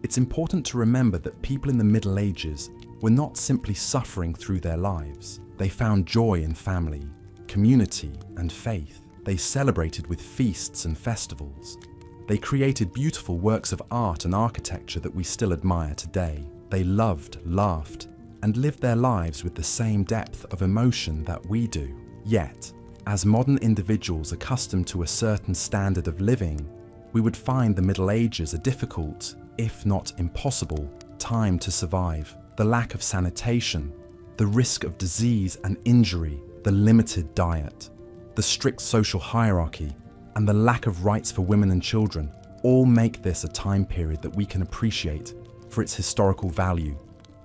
Speaker 1: it's important to remember that people in the Middle Ages were not simply suffering through their lives. They found joy in family, community, and faith. They celebrated with feasts and festivals. They created beautiful works of art and architecture that we still admire today. They loved, laughed, and lived their lives with the same depth of emotion that we do. Yet, as modern individuals accustomed to a certain standard of living, we would find the Middle Ages a difficult, if not impossible, time to survive. The lack of sanitation, the risk of disease and injury, the limited diet, the strict social hierarchy, and the lack of rights for women and children all make this a time period that we can appreciate for its historical value,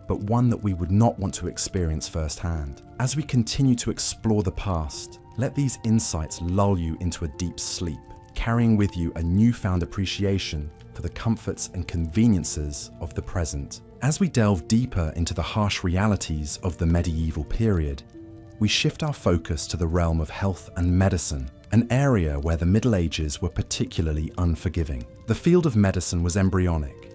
Speaker 1: but one that we would not want to experience firsthand. As we continue to explore the past, let these insights lull you into a deep sleep, carrying with you a newfound appreciation for the comforts and conveniences of the present. As we delve deeper into the harsh realities of the medieval period, we shift our focus to the realm of health and medicine, an area where the Middle Ages were particularly unforgiving. The field of medicine was embryonic,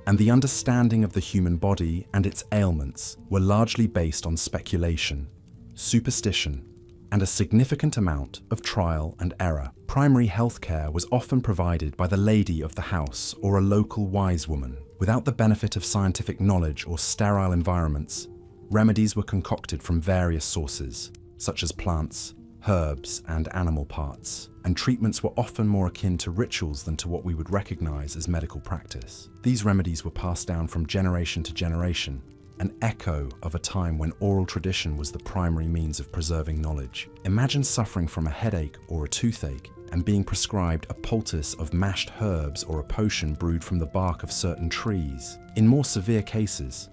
Speaker 1: and the understanding of the human body and its ailments were largely based on speculation, superstition, and a significant amount of trial and error. Primary healthcare was often provided by the lady of the house or a local wise woman. Without the benefit of scientific knowledge or sterile environments, remedies were concocted from various sources, such as plants, herbs, and animal parts, and treatments were often more akin to rituals than to what we would recognize as medical practice. These remedies were passed down from generation to generation, an echo of a time when oral tradition was the primary means of preserving knowledge. Imagine suffering from a headache or a toothache and being prescribed a poultice of mashed herbs or a potion brewed from the bark of certain trees. In more severe cases,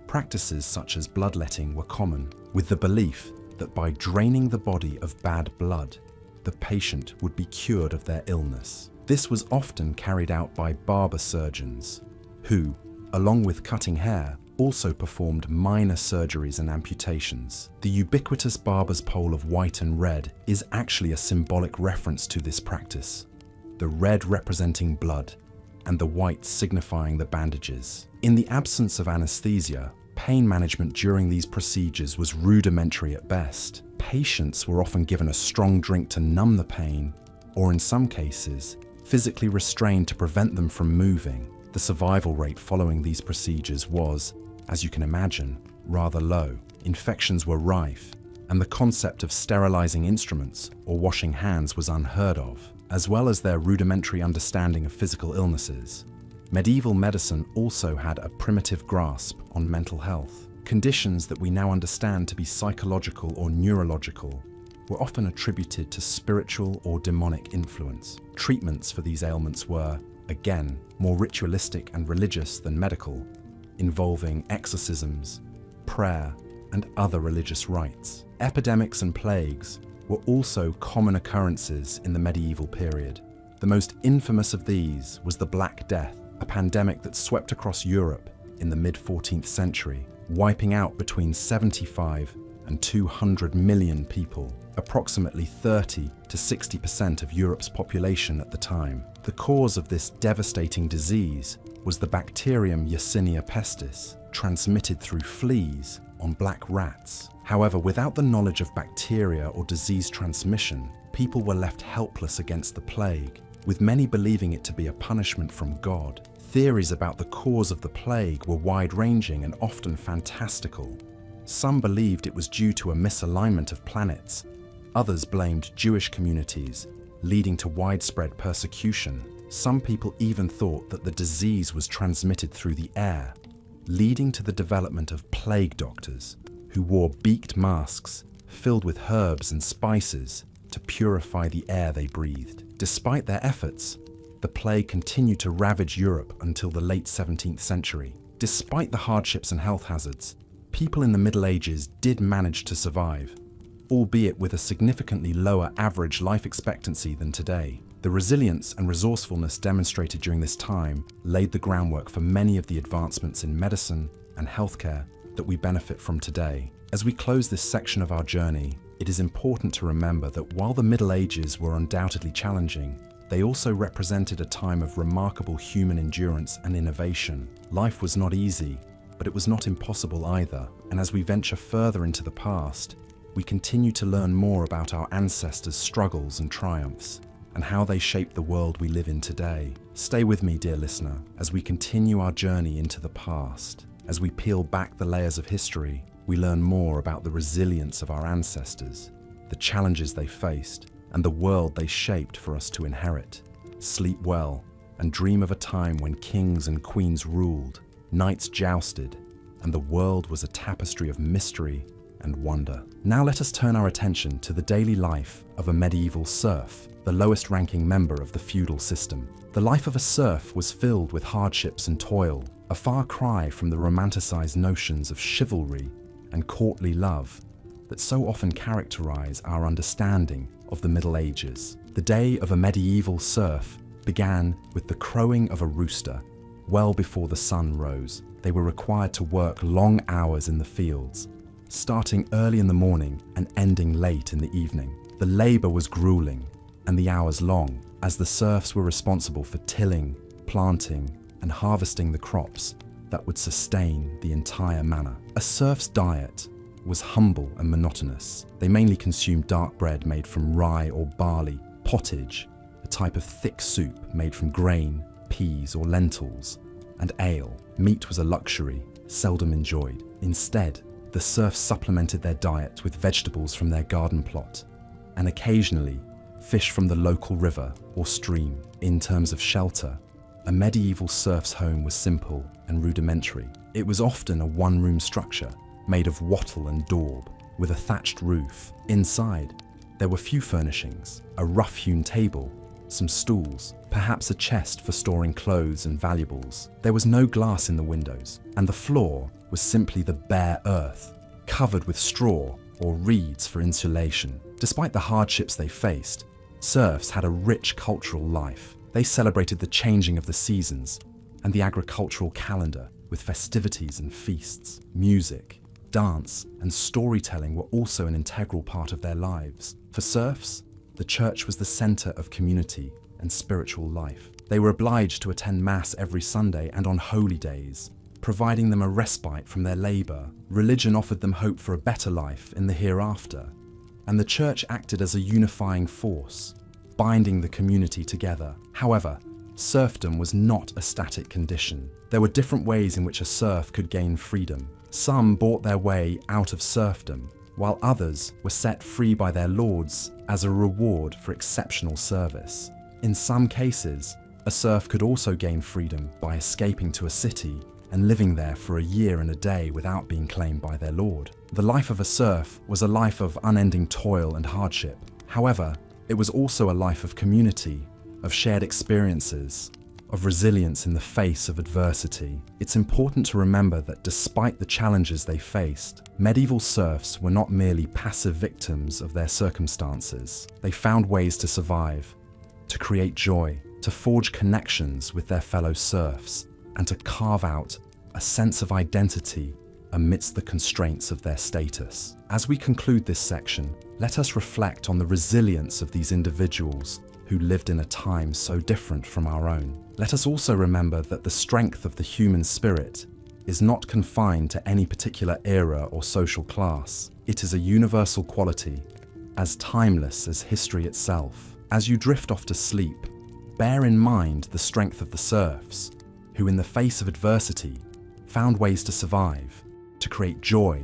Speaker 1: practices such as bloodletting were common, with the belief that by draining the body of bad blood, the patient would be cured of their illness. This was often carried out by barber surgeons, who, along with cutting hair, also performed minor surgeries and amputations. The ubiquitous barber's pole of white and red is actually a symbolic reference to this practice, the red representing blood and the white signifying the bandages. In the absence of anesthesia, pain management during these procedures was rudimentary at best. Patients were often given a strong drink to numb the pain, or in some cases, physically restrained to prevent them from moving. The survival rate following these procedures was, as you can imagine, rather low. Infections were rife, and the concept of sterilizing instruments or washing hands was unheard of, as well as their rudimentary understanding of physical illnesses. Medieval medicine also had a primitive grasp on mental health. Conditions that we now understand to be psychological or neurological were often attributed to spiritual or demonic influence. Treatments for these ailments were, again, more ritualistic and religious than medical, involving exorcisms, prayer, and other religious rites. Epidemics and plagues were also common occurrences in the medieval period. The most infamous of these was the Black Death, a pandemic that swept across Europe in the mid-14th century, wiping out between 75 and 200 million people, approximately 30 to 60% of Europe's population at the time. The cause of this devastating disease was the bacterium Yersinia pestis, transmitted through fleas on black rats. However, without the knowledge of bacteria or disease transmission, people were left helpless against the plague, with many believing it to be a punishment from God. Theories about the cause of the plague were wide-ranging and often fantastical. Some believed it was due to a misalignment of planets. Others blamed Jewish communities, leading to widespread persecution. Some people even thought that the disease was transmitted through the air, leading to the development of plague doctors, who wore beaked masks filled with herbs and spices to purify the air they breathed. Despite their efforts, The plague continued to ravage Europe until the late 17th century. Despite the hardships and health hazards, people in the Middle Ages did manage to survive, albeit with a significantly lower average life expectancy than today. The resilience and resourcefulness demonstrated during this time laid the groundwork for many of the advancements in medicine and healthcare that we benefit from today. As we close this section of our journey, it is important to remember that while the Middle Ages were undoubtedly challenging, they also represented a time of remarkable human endurance and innovation. Life was not easy, but it was not impossible either. And as we venture further into the past, we continue to learn more about our ancestors' struggles and triumphs, and how they shaped the world we live in today. Stay with me, dear listener, as we continue our journey into the past. As we peel back the layers of history, we learn more about the resilience of our ancestors, the challenges they faced, and the world they shaped for us to inherit. Sleep well, and dream of a time when kings and queens ruled, knights jousted, and the world was a tapestry of mystery and wonder. Now let us turn our attention to the daily life of a medieval serf, the lowest ranking member of the feudal system. The life of a serf was filled with hardships and toil, a far cry from the romanticized notions of chivalry and courtly love that so often characterize our understanding of the Middle Ages. The day of a medieval serf began with the crowing of a rooster well before the sun rose. They were required to work long hours in the fields, starting early in the morning and ending late in the evening. The labor was grueling and the hours long, as the serfs were responsible for tilling, planting, and harvesting the crops that would sustain the entire manor. A serf's diet was humble and monotonous. They mainly consumed dark bread made from rye or barley, pottage, a type of thick soup made from grain, peas or lentils, and ale. Meat was a luxury, seldom enjoyed. Instead, the serfs supplemented their diet with vegetables from their garden plot, and occasionally fish from the local river or stream. In terms of shelter, a medieval serf's home was simple and rudimentary. It was often a one-room structure made of wattle and daub, with a thatched roof. Inside, there were few furnishings: a rough-hewn table, some stools, perhaps a chest for storing clothes and valuables. There was no glass in the windows, and the floor was simply the bare earth, covered with straw or reeds for insulation. Despite the hardships they faced, serfs had a rich cultural life. They celebrated the changing of the seasons and the agricultural calendar with festivities and feasts. Music, dance, and storytelling were also an integral part of their lives. For serfs, the church was the center of community and spiritual life. They were obliged to attend Mass every Sunday and on holy days, providing them a respite from their labor. Religion offered them hope for a better life in the hereafter, and the church acted as a unifying force, binding the community together. However, serfdom was not a static condition. There were different ways in which a serf could gain freedom. Some bought their way out of serfdom, while others were set free by their lords as a reward for exceptional service. In some cases, a serf could also gain freedom by escaping to a city and living there for a year and a day without being claimed by their lord. The life of a serf was a life of unending toil and hardship. However, it was also a life of community, of shared experiences, of resilience in the face of adversity. It's important to remember that despite the challenges they faced, medieval serfs were not merely passive victims of their circumstances. They found ways to survive, to create joy, to forge connections with their fellow serfs, and to carve out a sense of identity amidst the constraints of their status. As we conclude this section, let us reflect on the resilience of these individuals who lived in a time so different from our own. Let us also remember that the strength of the human spirit is not confined to any particular era or social class. It is a universal quality, as timeless as history itself. As you drift off to sleep, bear in mind the strength of the serfs, who in the face of adversity found ways to survive, to create joy,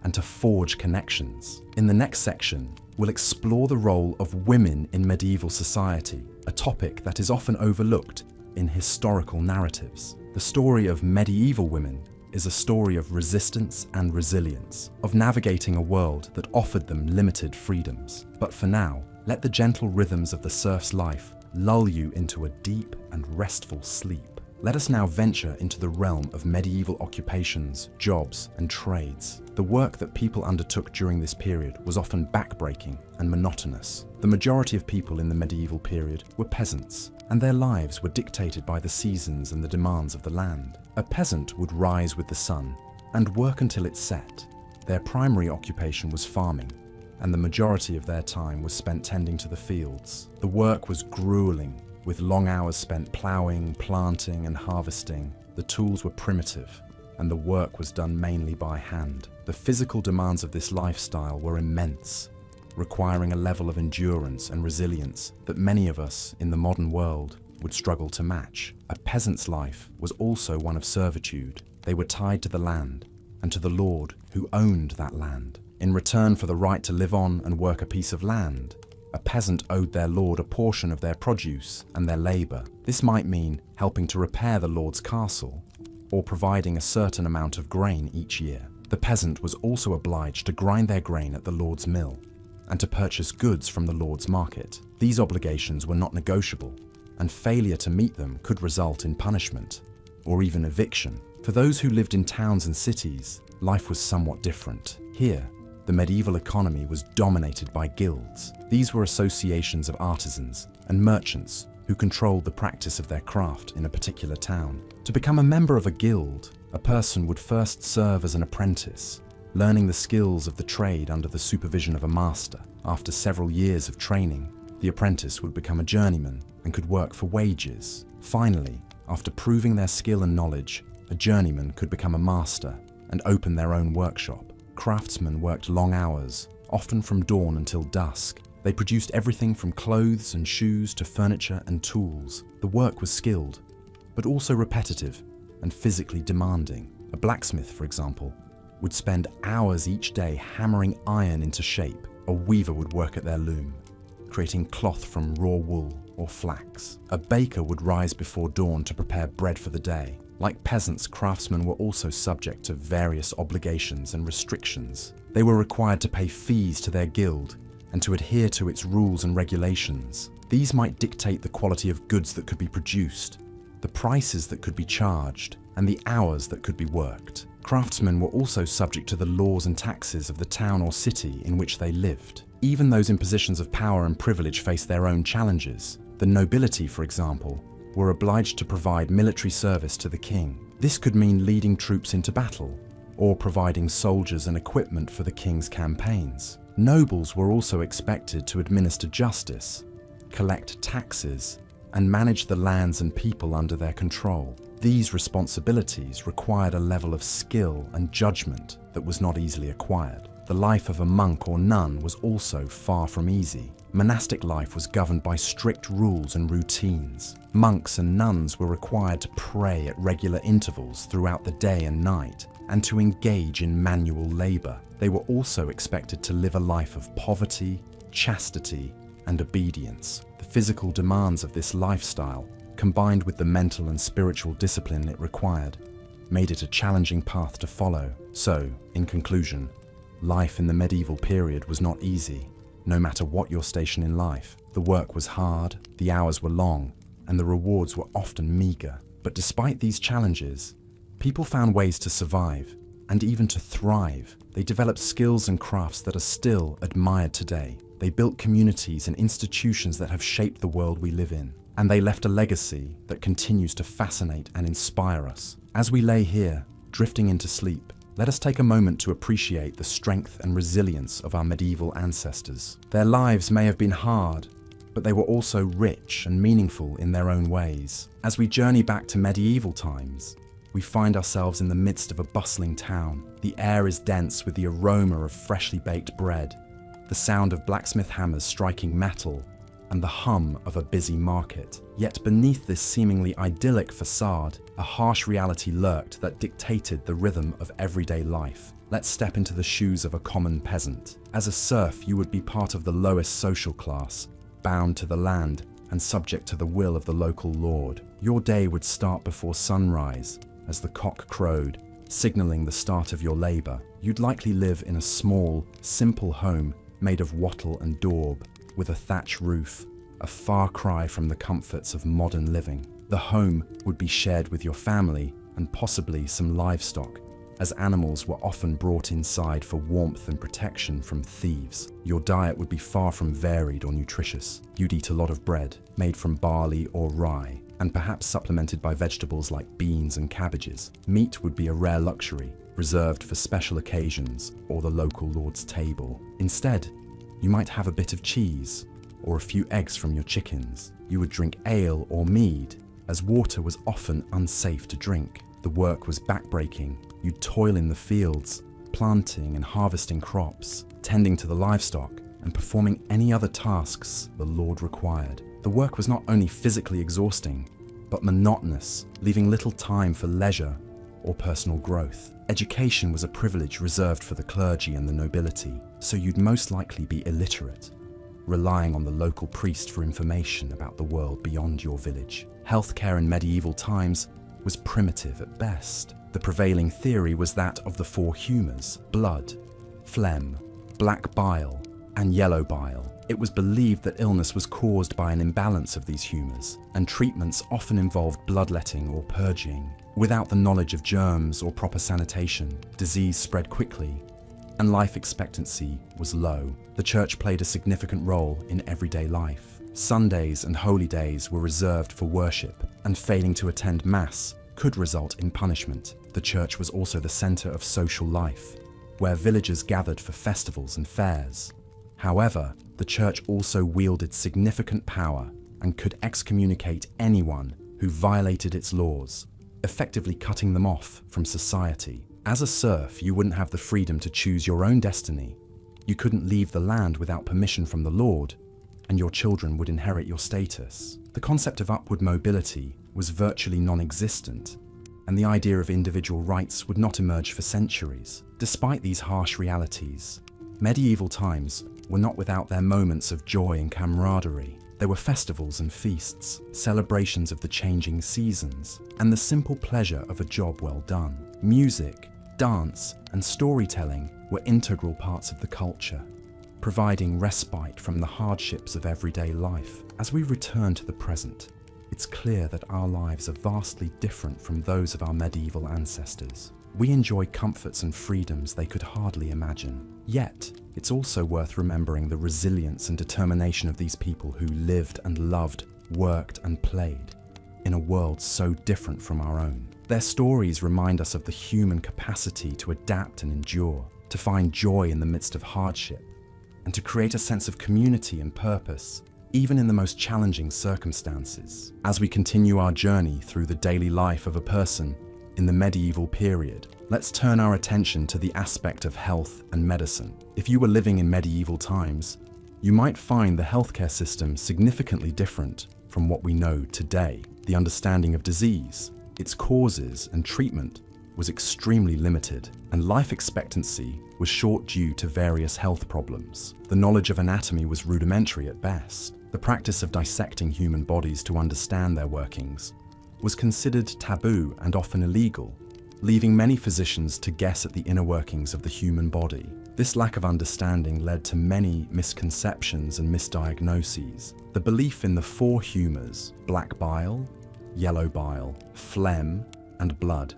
Speaker 1: and to forge connections. In the next section, we'll explore the role of women in medieval society, a topic that is often overlooked in historical narratives. The story of medieval women is a story of resistance and resilience, of navigating a world that offered them limited freedoms. But for now, let the gentle rhythms of the serf's life lull you into a deep and restful sleep. Let us now venture into the realm of medieval occupations, jobs, and trades. The work that people undertook during this period was often backbreaking and monotonous. The majority of people in the medieval period were peasants, and their lives were dictated by the seasons and the demands of the land. A peasant would rise with the sun and work until it set. Their primary occupation was farming, and the majority of their time was spent tending to the fields. The work was grueling, with long hours spent ploughing, planting, and harvesting. The tools were primitive, and the work was done mainly by hand. The physical demands of this lifestyle were immense, requiring a level of endurance and resilience that many of us in the modern world would struggle to match. A peasant's life was also one of servitude. They were tied to the land and to the lord who owned that land. In return for the right to live on and work a piece of land, a peasant owed their lord a portion of their produce and their labour. This might mean helping to repair the lord's castle, or providing a certain amount of grain each year. The peasant was also obliged to grind their grain at the lord's mill, and to purchase goods from the lord's market. These obligations were not negotiable, and failure to meet them could result in punishment, or even eviction. For those who lived in towns and cities, life was somewhat different. Here, the medieval economy was dominated by guilds. These were associations of artisans and merchants who controlled the practice of their craft in a particular town. To become a member of a guild, a person would first serve as an apprentice, learning the skills of the trade under the supervision of a master. After several years of training, the apprentice would become a journeyman and could work for wages. Finally, after proving their skill and knowledge, a journeyman could become a master and open their own workshop. Craftsmen worked long hours, often from dawn until dusk. They produced everything from clothes and shoes to furniture and tools. The work was skilled, but also repetitive and physically demanding. A blacksmith, for example, would spend hours each day hammering iron into shape. A weaver would work at their loom, creating cloth from raw wool or flax. A baker would rise before dawn to prepare bread for the day. Like peasants, craftsmen were also subject to various obligations and restrictions. They were required to pay fees to their guild and to adhere to its rules and regulations. These might dictate the quality of goods that could be produced, the prices that could be charged, and the hours that could be worked. Craftsmen were also subject to the laws and taxes of the town or city in which they lived. Even those in positions of power and privilege faced their own challenges. The nobility, for example, were obliged to provide military service to the king. This could mean leading troops into battle, or providing soldiers and equipment for the king's campaigns. Nobles were also expected to administer justice, collect taxes, and manage the lands and people under their control. These responsibilities required a level of skill and judgment that was not easily acquired. The life of a monk or nun was also far from easy. Monastic life was governed by strict rules and routines. Monks and nuns were required to pray at regular intervals throughout the day and night, and to engage in manual labor. They were also expected to live a life of poverty, chastity, and obedience. The physical demands of this lifestyle, combined with the mental and spiritual discipline it required, made it a challenging path to follow. So, in conclusion, life in the medieval period was not easy. No matter what your station in life, the work was hard, the hours were long, and the rewards were often meager. But despite these challenges, people found ways to survive and even to thrive. They developed skills and crafts that are still admired today. They built communities and institutions that have shaped the world we live in. And they left a legacy that continues to fascinate and inspire us. As we lay here, drifting into sleep, let us take a moment to appreciate the strength and resilience of our medieval ancestors. Their lives may have been hard, but they were also rich and meaningful in their own ways. As we journey back to medieval times, we find ourselves in the midst of a bustling town. The air is dense with the aroma of freshly baked bread, the sound of blacksmith hammers striking metal, and the hum of a busy market. Yet beneath this seemingly idyllic facade, a harsh reality lurked that dictated the rhythm of everyday life. Let's step into the shoes of a common peasant. As a serf, you would be part of the lowest social class, bound to the land and subject to the will of the local lord. Your day would start before sunrise, as the cock crowed, signaling the start of your labor. You'd likely live in a small, simple home made of wattle and daub, with a thatch roof, a far cry from the comforts of modern living. The home would be shared with your family and possibly some livestock, as animals were often brought inside for warmth and protection from thieves. Your diet would be far from varied or nutritious. You'd eat a lot of bread, made from barley or rye, and perhaps supplemented by vegetables like beans and cabbages. Meat would be a rare luxury, reserved for special occasions or the local lord's table. Instead, you might have a bit of cheese or a few eggs from your chickens. You would drink ale or mead, as water was often unsafe to drink. The work was backbreaking. You'd toil in the fields, planting and harvesting crops, tending to the livestock, and performing any other tasks the Lord required. The work was not only physically exhausting, but monotonous, leaving little time for leisure or personal growth. Education was a privilege reserved for the clergy and the nobility, so you'd most likely be illiterate, relying on the local priest for information about the world beyond your village. Healthcare in medieval times was primitive at best. The prevailing theory was that of the four humours: blood, phlegm, black bile, and yellow bile. It was believed that illness was caused by an imbalance of these humours, and treatments often involved bloodletting or purging. Without the knowledge of germs or proper sanitation, disease spread quickly, and life expectancy was low. The church played a significant role in everyday life. Sundays and holy days were reserved for worship, and failing to attend Mass could result in punishment. The church was also the centre of social life, where villagers gathered for festivals and fairs. However, the church also wielded significant power and could excommunicate anyone who violated its laws, effectively cutting them off from society. As a serf, you wouldn't have the freedom to choose your own destiny. You couldn't leave the land without permission from the Lord, and your children would inherit your status. The concept of upward mobility was virtually non-existent, and the idea of individual rights would not emerge for centuries. Despite these harsh realities, medieval times were not without their moments of joy and camaraderie. There were festivals and feasts, celebrations of the changing seasons, and the simple pleasure of a job well done. Music, dance, and storytelling were integral parts of the culture, providing respite from the hardships of everyday life. As we return to the present, it's clear that our lives are vastly different from those of our medieval ancestors. We enjoy comforts and freedoms they could hardly imagine. Yet, it's also worth remembering the resilience and determination of these people who lived and loved, worked and played in a world so different from our own. Their stories remind us of the human capacity to adapt and endure, to find joy in the midst of hardship, and to create a sense of community and purpose, even in the most challenging circumstances. As we continue our journey through the daily life of a person in the medieval period, let's turn our attention to the aspect of health and medicine. If you were living in medieval times, you might find the healthcare system significantly different from what we know today. The understanding of disease, its causes and treatment was extremely limited, and life expectancy was short due to various health problems. The knowledge of anatomy was rudimentary at best. The practice of dissecting human bodies to understand their workings was considered taboo and often illegal, leaving many physicians to guess at the inner workings of the human body. This lack of understanding led to many misconceptions and misdiagnoses. The belief in the four humours, black bile, yellow bile, phlegm, and blood,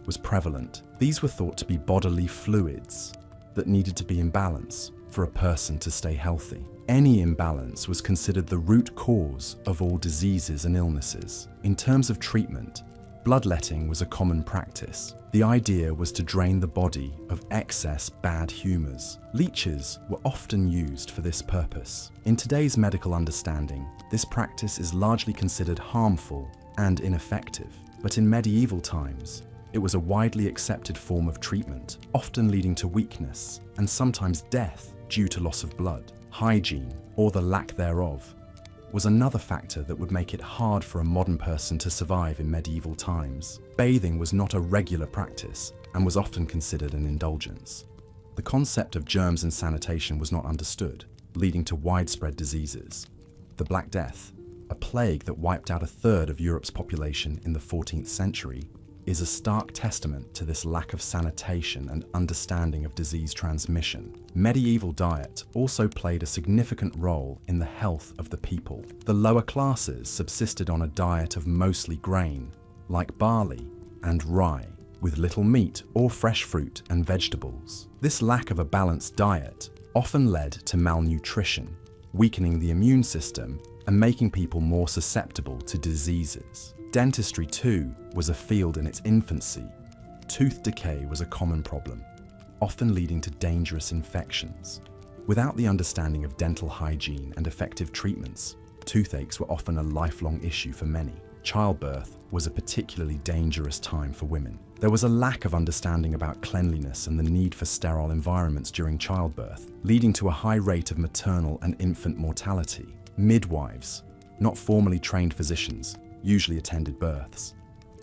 Speaker 1: was prevalent. These were thought to be bodily fluids that needed to be in balance for a person to stay healthy. Any imbalance was considered the root cause of all diseases and illnesses. In terms of treatment, bloodletting was a common practice. The idea was to drain the body of excess bad humours. Leeches were often used for this purpose. In today's medical understanding, this practice is largely considered harmful and ineffective, but in medieval times, it was a widely accepted form of treatment, often leading to weakness and sometimes death due to loss of blood. Hygiene, or the lack thereof, was another factor that would make it hard for a modern person to survive in medieval times. Bathing was not a regular practice and was often considered an indulgence. The concept of germs and sanitation was not understood, leading to widespread diseases. The Black Death, a plague that wiped out a third of Europe's population in the 14th century, is a stark testament to this lack of sanitation and understanding of disease transmission. Medieval diet also played a significant role in the health of the people. The lower classes subsisted on a diet of mostly grain, like barley and rye, with little meat or fresh fruit and vegetables. This lack of a balanced diet often led to malnutrition, weakening the immune system and making people more susceptible to diseases. Dentistry, too, was a field in its infancy. Tooth decay was a common problem, often leading to dangerous infections. Without the understanding of dental hygiene and effective treatments, toothaches were often a lifelong issue for many. Childbirth was a particularly dangerous time for women. There was a lack of understanding about cleanliness and the need for sterile environments during childbirth, leading to a high rate of maternal and infant mortality. Midwives, not formally trained physicians, usually attended births.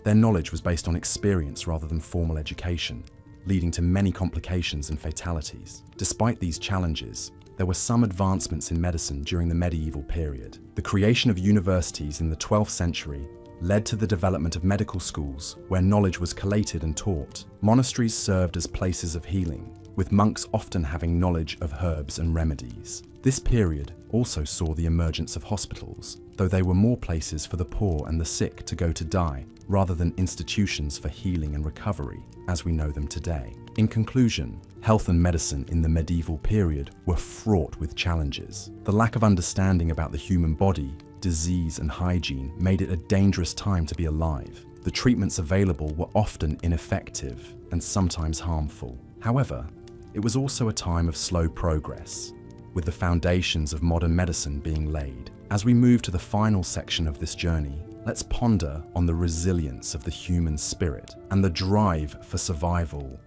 Speaker 1: Their knowledge was based on experience rather than formal education, leading to many complications and fatalities. Despite these challenges, there were some advancements in medicine during the medieval period. The creation of universities in the 12th century led to the development of medical schools where knowledge was collated and taught. Monasteries served as places of healing, with monks often having knowledge of herbs and remedies. This period also saw the emergence of hospitals, though they were more places for the poor and the sick to go to die, rather than institutions for healing and recovery, as we know them today. In conclusion, health and medicine in the medieval period were fraught with challenges. The lack of understanding about the human body, disease and hygiene made it a dangerous time to be alive. The treatments available were often ineffective and sometimes harmful. However, it was also a time of slow progress, with the foundations of modern medicine being laid. As we move to the final section of this journey, let's ponder on the resilience of the human spirit and the drive for survival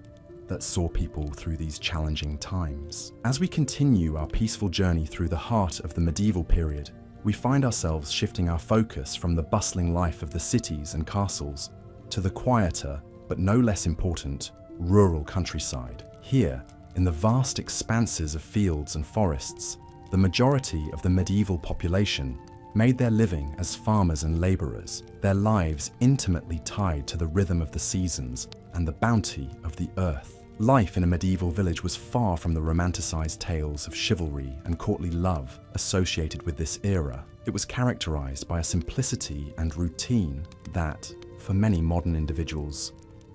Speaker 1: that saw people through these challenging times. As we continue our peaceful journey through the heart of the medieval period, we find ourselves shifting our focus from the bustling life of the cities and castles to the quieter, but no less important, rural countryside. Here, in the vast expanses of fields and forests, the majority of the medieval population made their living as farmers and laborers, their lives intimately tied to the rhythm of the seasons and the bounty of the earth. Life in a medieval village was far from the romanticized tales of chivalry and courtly love associated with this era. It was characterized by a simplicity and routine that, for many modern individuals,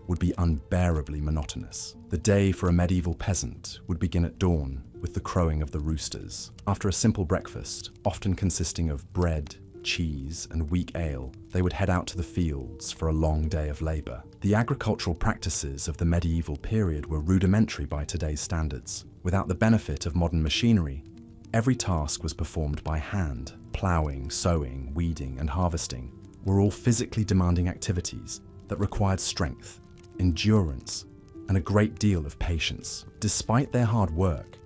Speaker 1: would be unbearably monotonous. The day for a medieval peasant would begin at dawn with the crowing of the roosters. After a simple breakfast, often consisting of bread, cheese, and weak ale, they would head out to the fields for a long day of labor. The agricultural practices of the medieval period were rudimentary by today's standards. Without the benefit of modern machinery, every task was performed by hand. Plowing, sowing, weeding, and harvesting were all physically demanding activities that required strength, endurance, and a great deal of patience. Despite their hard work,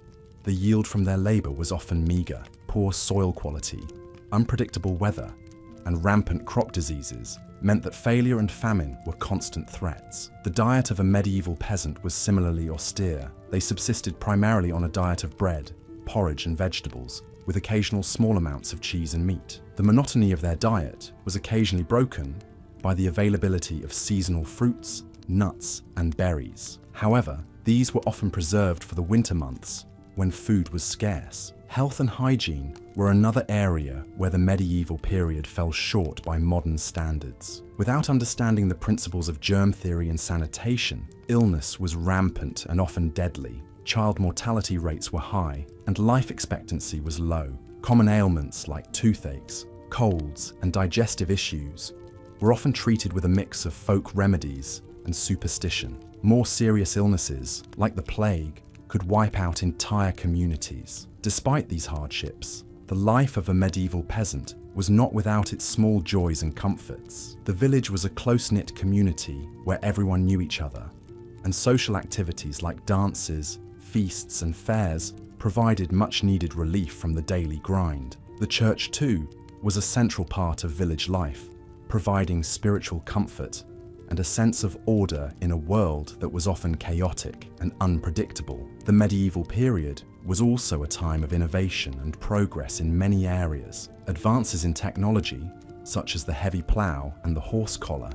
Speaker 1: the yield from their labor was often meager. Poor soil quality, unpredictable weather, and rampant crop diseases meant that failure and famine were constant threats. The diet of a medieval peasant was similarly austere. They subsisted primarily on a diet of bread, porridge, and vegetables, with occasional small amounts of cheese and meat. The monotony of their diet was occasionally broken by the availability of seasonal fruits, nuts, and berries. However, these were often preserved for the winter months when food was scarce. Health and hygiene were another area where the medieval period fell short by modern standards. Without understanding the principles of germ theory and sanitation, illness was rampant and often deadly. Child mortality rates were high, and life expectancy was low. Common ailments like toothaches, colds, and digestive issues were often treated with a mix of folk remedies and superstition. More serious illnesses, like the plague, could wipe out entire communities. Despite these hardships, the life of a medieval peasant was not without its small joys and comforts. The village was a close-knit community where everyone knew each other, and social activities like dances, feasts, and fairs provided much-needed relief from the daily grind. The church, too, was a central part of village life, providing spiritual comfort and a sense of order in a world that was often chaotic and unpredictable. The medieval period was also a time of innovation and progress in many areas. Advances in technology, such as the heavy plough and the horse collar,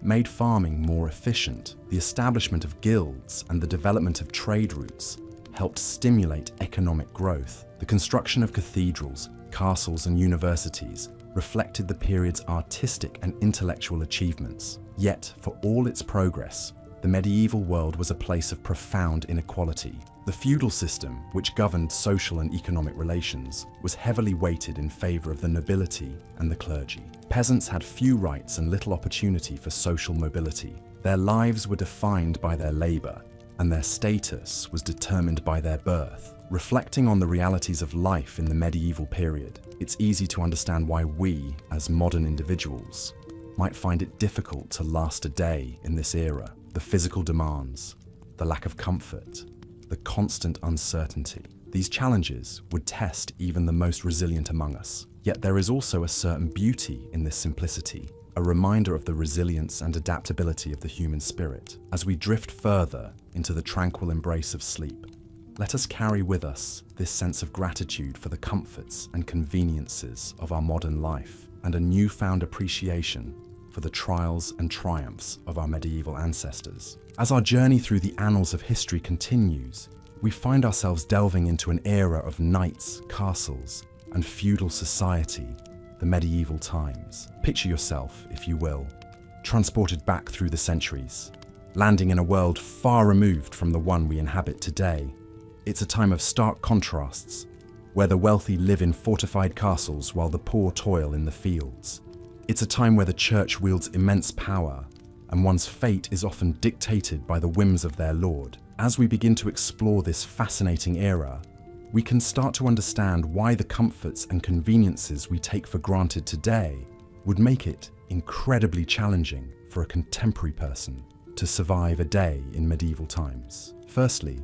Speaker 1: made farming more efficient. The establishment of guilds and the development of trade routes helped stimulate economic growth. The construction of cathedrals, castles, and universities reflected the period's artistic and intellectual achievements. Yet, for all its progress, the medieval world was a place of profound inequality. The feudal system, which governed social and economic relations, was heavily weighted in favor of the nobility and the clergy. Peasants had few rights and little opportunity for social mobility. Their lives were defined by their labor, and their status was determined by their birth. Reflecting on the realities of life in the medieval period, it's easy to understand why we, as modern individuals, might find it difficult to last a day in this era. The physical demands, the lack of comfort, the constant uncertainty. These challenges would test even the most resilient among us. Yet there is also a certain beauty in this simplicity, a reminder of the resilience and adaptability of the human spirit. As we drift further into the tranquil embrace of sleep, let us carry with us this sense of gratitude for the comforts and conveniences of our modern life, and a newfound appreciation for the trials and triumphs of our medieval ancestors. As our journey through the annals of history continues, we find ourselves delving into an era of knights, castles, and feudal society, the medieval times. Picture yourself, if you will, transported back through the centuries, landing in a world far removed from the one we inhabit today. It's a time of stark contrasts, where the wealthy live in fortified castles while the poor toil in the fields. It's a time where the church wields immense power, and one's fate is often dictated by the whims of their lord. As we begin to explore this fascinating era, we can start to understand why the comforts and conveniences we take for granted today would make it incredibly challenging for a contemporary person to survive a day in medieval times. Firstly,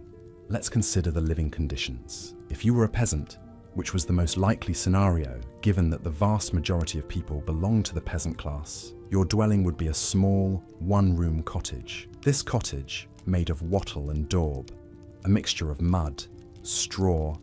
Speaker 1: let's consider the living conditions. If you were a peasant, which was the most likely scenario, given that the vast majority of people belonged to the peasant class, your dwelling would be a small, one-room cottage. This cottage, made of wattle and daub, a mixture of mud, straw,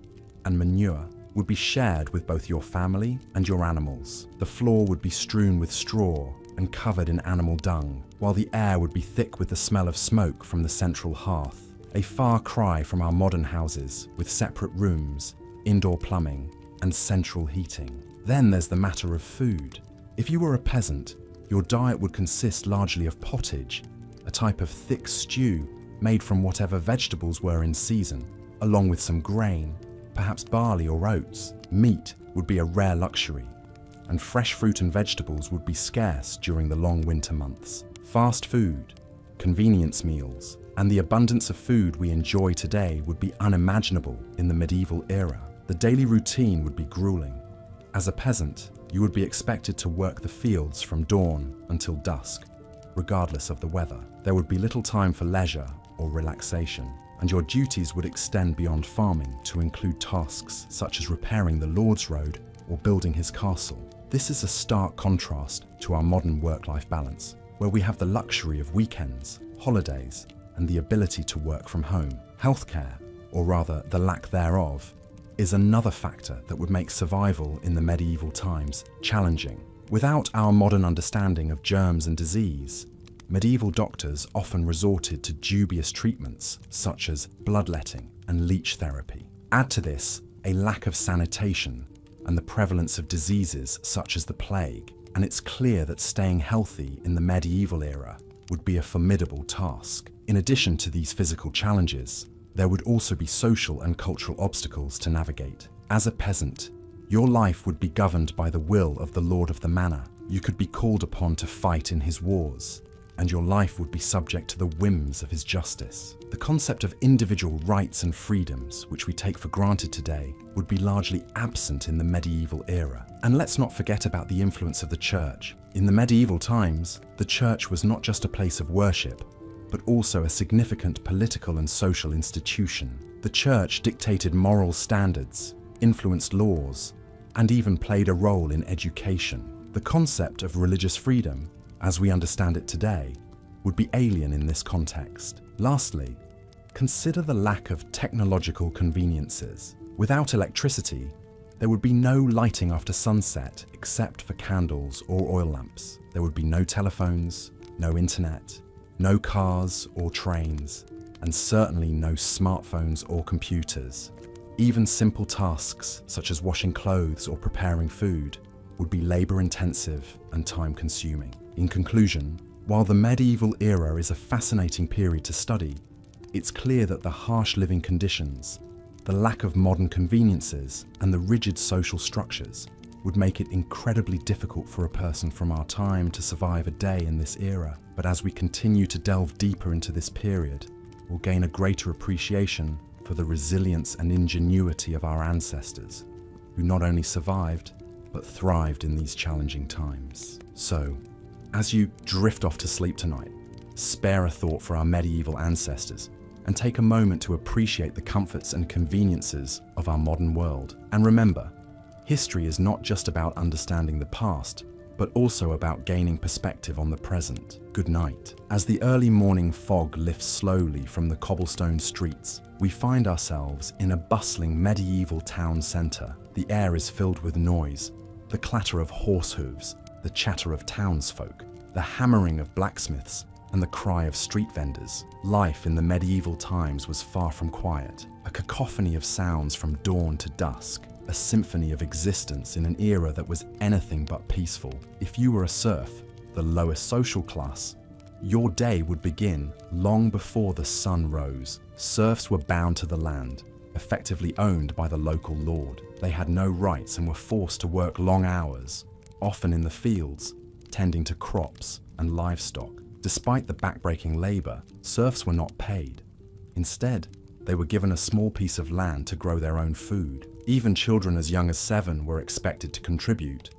Speaker 1: and manure, would be shared with both your family and your animals. The floor would be strewn with straw and covered in animal dung, while the air would be thick with the smell of smoke from the central hearth. A far cry from our modern houses, with separate rooms, indoor plumbing, and central heating. Then there's the matter of food. If you were a peasant, your diet would consist largely of pottage, a type of thick stew made from whatever vegetables were in season, along with some grain, perhaps barley or oats. Meat would be a rare luxury, and fresh fruit and vegetables would be scarce during the long winter months. Fast food, convenience meals, and the abundance of food we enjoy today would be unimaginable in the medieval era. The daily routine would be grueling. As a peasant, you would be expected to work the fields from dawn until dusk, regardless of the weather. There would be little time for leisure or relaxation, and your duties would extend beyond farming to include tasks such as repairing the Lord's Road or building his castle. This is a stark contrast to our modern work-life balance, where we have the luxury of weekends, holidays, and the ability to work from home. Healthcare, or rather the lack thereof, is another factor that would make survival in the medieval times challenging. Without our modern understanding of germs and disease, medieval doctors often resorted to dubious treatments such as bloodletting and leech therapy. Add to this a lack of sanitation and the prevalence of diseases such as the plague, and it's clear that staying healthy in the medieval era would be a formidable task. In addition to these physical challenges, there would also be social and cultural obstacles to navigate. As a peasant, your life would be governed by the will of the lord of the manor. You could be called upon to fight in his wars, and your life would be subject to the whims of his justice. The concept of individual rights and freedoms, which we take for granted today, would be largely absent in the medieval era. And let's not forget about the influence of the church. In the medieval times, the church was not just a place of worship, but also a significant political and social institution. The church dictated moral standards, influenced laws, and even played a role in education. The concept of religious freedom, as we understand it today, would be alien in this context. Lastly, consider the lack of technological conveniences. Without electricity, there would be no lighting after sunset except for candles or oil lamps. There would be no telephones, no internet, no cars or trains, and certainly no smartphones or computers. Even simple tasks such as washing clothes or preparing food would be labor-intensive and time-consuming. In conclusion, while the medieval era is a fascinating period to study, it's clear that the harsh living conditions, the lack of modern conveniences, and the rigid social structures would make it incredibly difficult for a person from our time to survive a day in this era. But as we continue to delve deeper into this period, we'll gain a greater appreciation for the resilience and ingenuity of our ancestors, who not only survived, but thrived in these challenging times. So, as you drift off to sleep tonight, spare a thought for our medieval ancestors and take a moment to appreciate the comforts and conveniences of our modern world. And remember, history is not just about understanding the past, but also about gaining perspective on the present. Good night. As the early morning fog lifts slowly from the cobblestone streets, we find ourselves in a bustling medieval town centre. The air is filled with noise, the clatter of horse hooves, the chatter of townsfolk, the hammering of blacksmiths, and the cry of street vendors. Life in the medieval times was far from quiet, a cacophony of sounds from dawn to dusk, a symphony of existence in an era that was anything but peaceful. If you were a serf, the lowest social class, your day would begin long before the sun rose. Serfs were bound to the land, effectively owned by the local lord. They had no rights and were forced to work long hours, often in the fields, tending to crops and livestock. Despite the backbreaking labor, serfs were not paid. Instead, they were given a small piece of land to grow their own food. Even children as young as 7 were expected to contribute,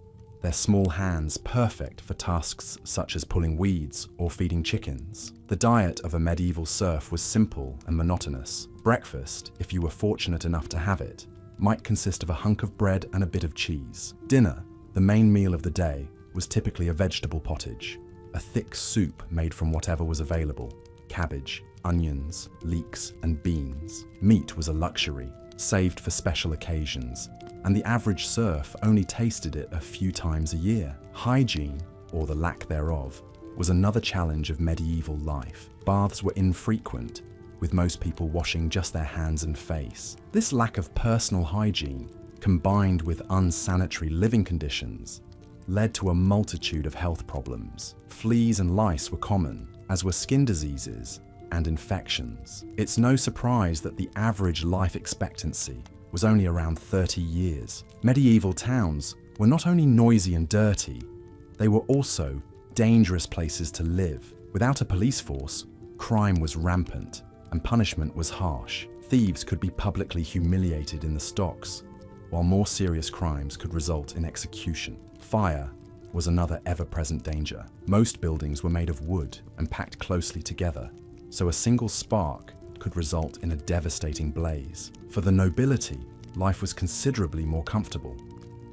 Speaker 1: their small hands perfect for tasks such as pulling weeds or feeding chickens. The diet of a medieval serf was simple and monotonous. Breakfast, if you were fortunate enough to have it, might consist of a hunk of bread and a bit of cheese. Dinner, the main meal of the day, was typically a vegetable pottage, a thick soup made from whatever was available: cabbage, onions, leeks, and beans. Meat was a luxury, saved for special occasions, and the average serf only tasted it a few times a year. Hygiene, or the lack thereof, was another challenge of medieval life. Baths were infrequent, with most people washing just their hands and face. This lack of personal hygiene, combined with unsanitary living conditions, led to a multitude of health problems. Fleas and lice were common, as were skin diseases and infections. It's no surprise that the average life expectancy was only around 30 years. Medieval towns were not only noisy and dirty, they were also dangerous places to live. Without a police force, crime was rampant and punishment was harsh. Thieves could be publicly humiliated in the stocks, while more serious crimes could result in execution. Fire was another ever-present danger. Most buildings were made of wood and packed closely together, so a single spark could result in a devastating blaze. For the nobility, life was considerably more comfortable,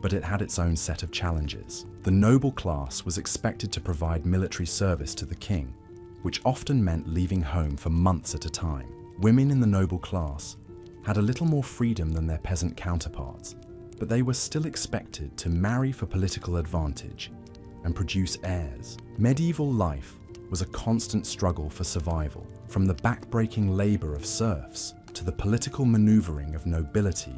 Speaker 1: but it had its own set of challenges. The noble class was expected to provide military service to the king, which often meant leaving home for months at a time. Women in the noble class had a little more freedom than their peasant counterparts, but they were still expected to marry for political advantage and produce heirs. Medieval life was a constant struggle for survival. From the backbreaking labor of serfs to the political maneuvering of nobility,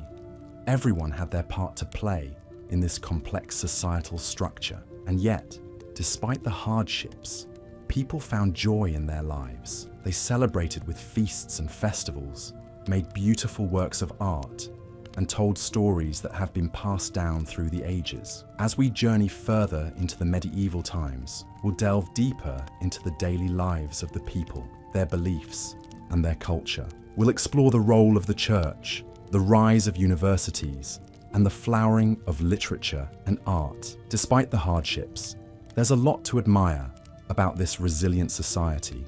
Speaker 1: everyone had their part to play in this complex societal structure. And yet, despite the hardships, people found joy in their lives. They celebrated with feasts and festivals, made beautiful works of art, and told stories that have been passed down through the ages. As we journey further into the medieval times, we'll delve deeper into the daily lives of the people, their beliefs, and their culture. We'll explore the role of the church, the rise of universities, and the flowering of literature and art. Despite the hardships, there's a lot to admire about this resilient society,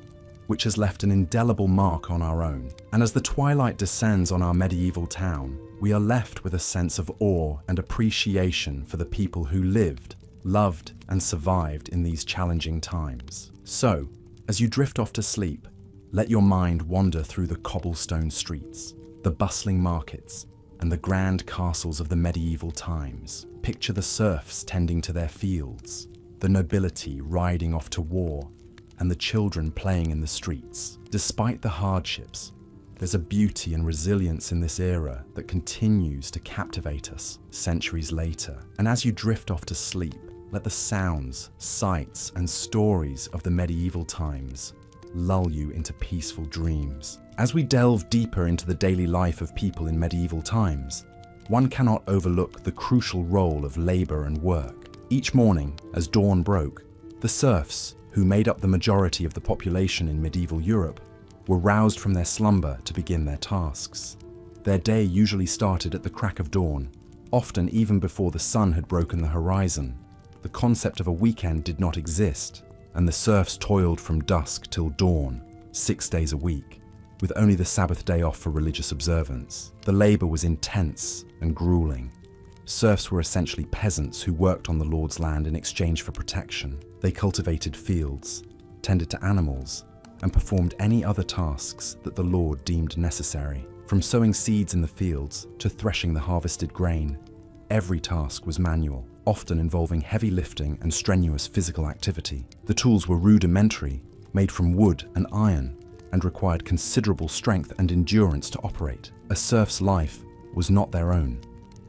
Speaker 1: which has left an indelible mark on our own. And as the twilight descends on our medieval town, we are left with a sense of awe and appreciation for the people who lived, loved, and survived in these challenging times. So, as you drift off to sleep, let your mind wander through the cobblestone streets, the bustling markets, and the grand castles of the medieval times. Picture the serfs tending to their fields, the nobility riding off to war, and the children playing in the streets. Despite the hardships, there's a beauty and resilience in this era that continues to captivate us centuries later. And as you drift off to sleep, let the sounds, sights, and stories of the medieval times lull you into peaceful dreams. As we delve deeper into the daily life of people in medieval times, one cannot overlook the crucial role of labor and work. Each morning, as dawn broke, the serfs, who made up the majority of the population in medieval Europe, were roused from their slumber to begin their tasks. Their day usually started at the crack of dawn, often even before the sun had broken the horizon. The concept of a weekend did not exist, and the serfs toiled from dusk till dawn, 6 days a week, with only the Sabbath day off for religious observance. The labor was intense and grueling. Serfs were essentially peasants who worked on the Lord's land in exchange for protection. They cultivated fields, tended to animals, and performed any other tasks that the Lord deemed necessary. From sowing seeds in the fields to threshing the harvested grain, every task was manual, often involving heavy lifting and strenuous physical activity. The tools were rudimentary, made from wood and iron, and required considerable strength and endurance to operate. A serf's life was not their own.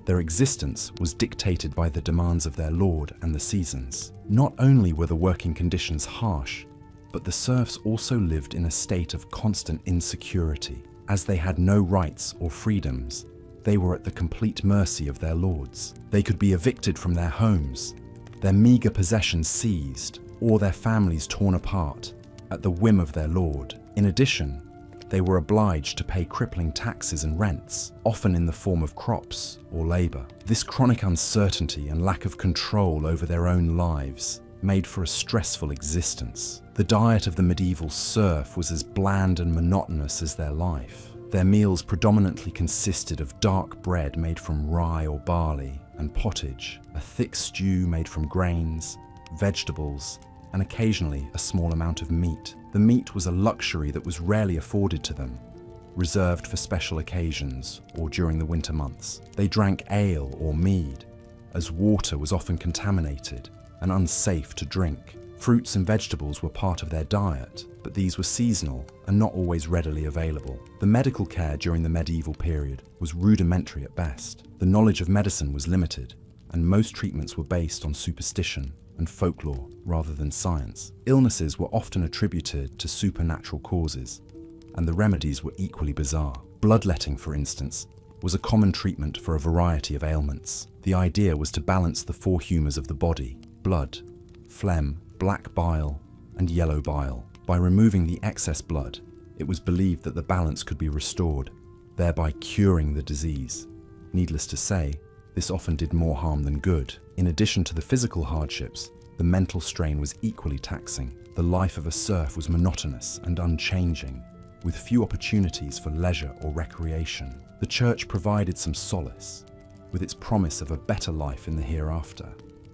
Speaker 1: Their existence was dictated by the demands of their lord and the seasons. Not only were the working conditions harsh, but the serfs also lived in a state of constant insecurity. As they had no rights or freedoms, they were at the complete mercy of their lords. They could be evicted from their homes, their meager possessions seized, or their families torn apart at the whim of their lord. In addition, they were obliged to pay crippling taxes and rents, often in the form of crops or labor. This chronic uncertainty and lack of control over their own lives made for a stressful existence. The diet of the medieval serf was as bland and monotonous as their life. Their meals predominantly consisted of dark bread made from rye or barley and pottage, a thick stew made from grains, vegetables, and occasionally a small amount of meat. The meat was a luxury that was rarely afforded to them, reserved for special occasions or during the winter months. They drank ale or mead, as water was often contaminated and unsafe to drink. Fruits and vegetables were part of their diet, but these were seasonal and not always readily available. The medical care during the medieval period was rudimentary at best. The knowledge of medicine was limited, and most treatments were based on superstition and folklore rather than science. Illnesses were often attributed to supernatural causes, and the remedies were equally bizarre. Bloodletting, for instance, was a common treatment for a variety of ailments. The idea was to balance the four humours of the body: blood, phlegm, black bile, and yellow bile. By removing the excess blood, it was believed that the balance could be restored, thereby curing the disease. Needless to say, this often did more harm than good. In addition to the physical hardships, the mental strain was equally taxing. The life of a serf was monotonous and unchanging, with few opportunities for leisure or recreation. The church provided some solace, with its promise of a better life in the hereafter.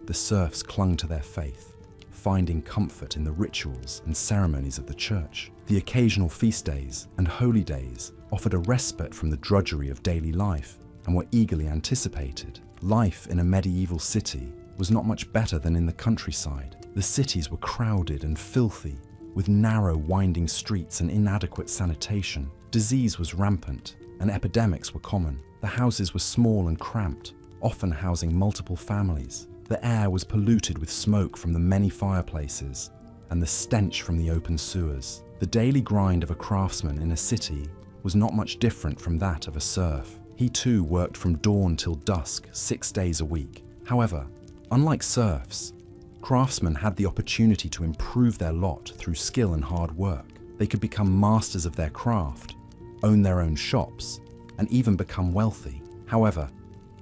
Speaker 1: The serfs clung to their faith, finding comfort in the rituals and ceremonies of the church. The occasional feast days and holy days offered a respite from the drudgery of daily life and were eagerly anticipated. Life in a medieval city was not much better than in the countryside. The cities were crowded and filthy, with narrow, winding streets and inadequate sanitation. Disease was rampant, and epidemics were common. The houses were small and cramped, often housing multiple families. The air was polluted with smoke from the many fireplaces and the stench from the open sewers. The daily grind of a craftsman in a city was not much different from that of a serf. He too worked from dawn till dusk, 6 days a week. However, unlike serfs, craftsmen had the opportunity to improve their lot through skill and hard work. They could become masters of their craft, own their own shops, and even become wealthy. However,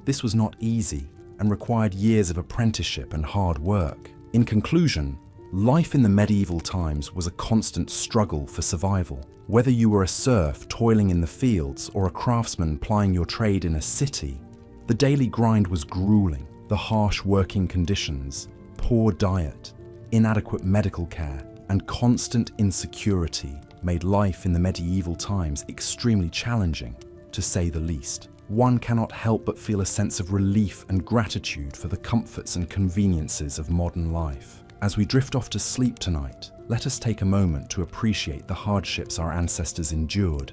Speaker 1: this was not easy and required years of apprenticeship and hard work. In conclusion, life in the medieval times was a constant struggle for survival. Whether you were a serf toiling in the fields or a craftsman plying your trade in a city, the daily grind was grueling. The harsh working conditions, poor diet, inadequate medical care, and constant insecurity made life in the medieval times extremely challenging, to say the least. One cannot help but feel a sense of relief and gratitude for the comforts and conveniences of modern life. As we drift off to sleep tonight, let us take a moment to appreciate the hardships our ancestors endured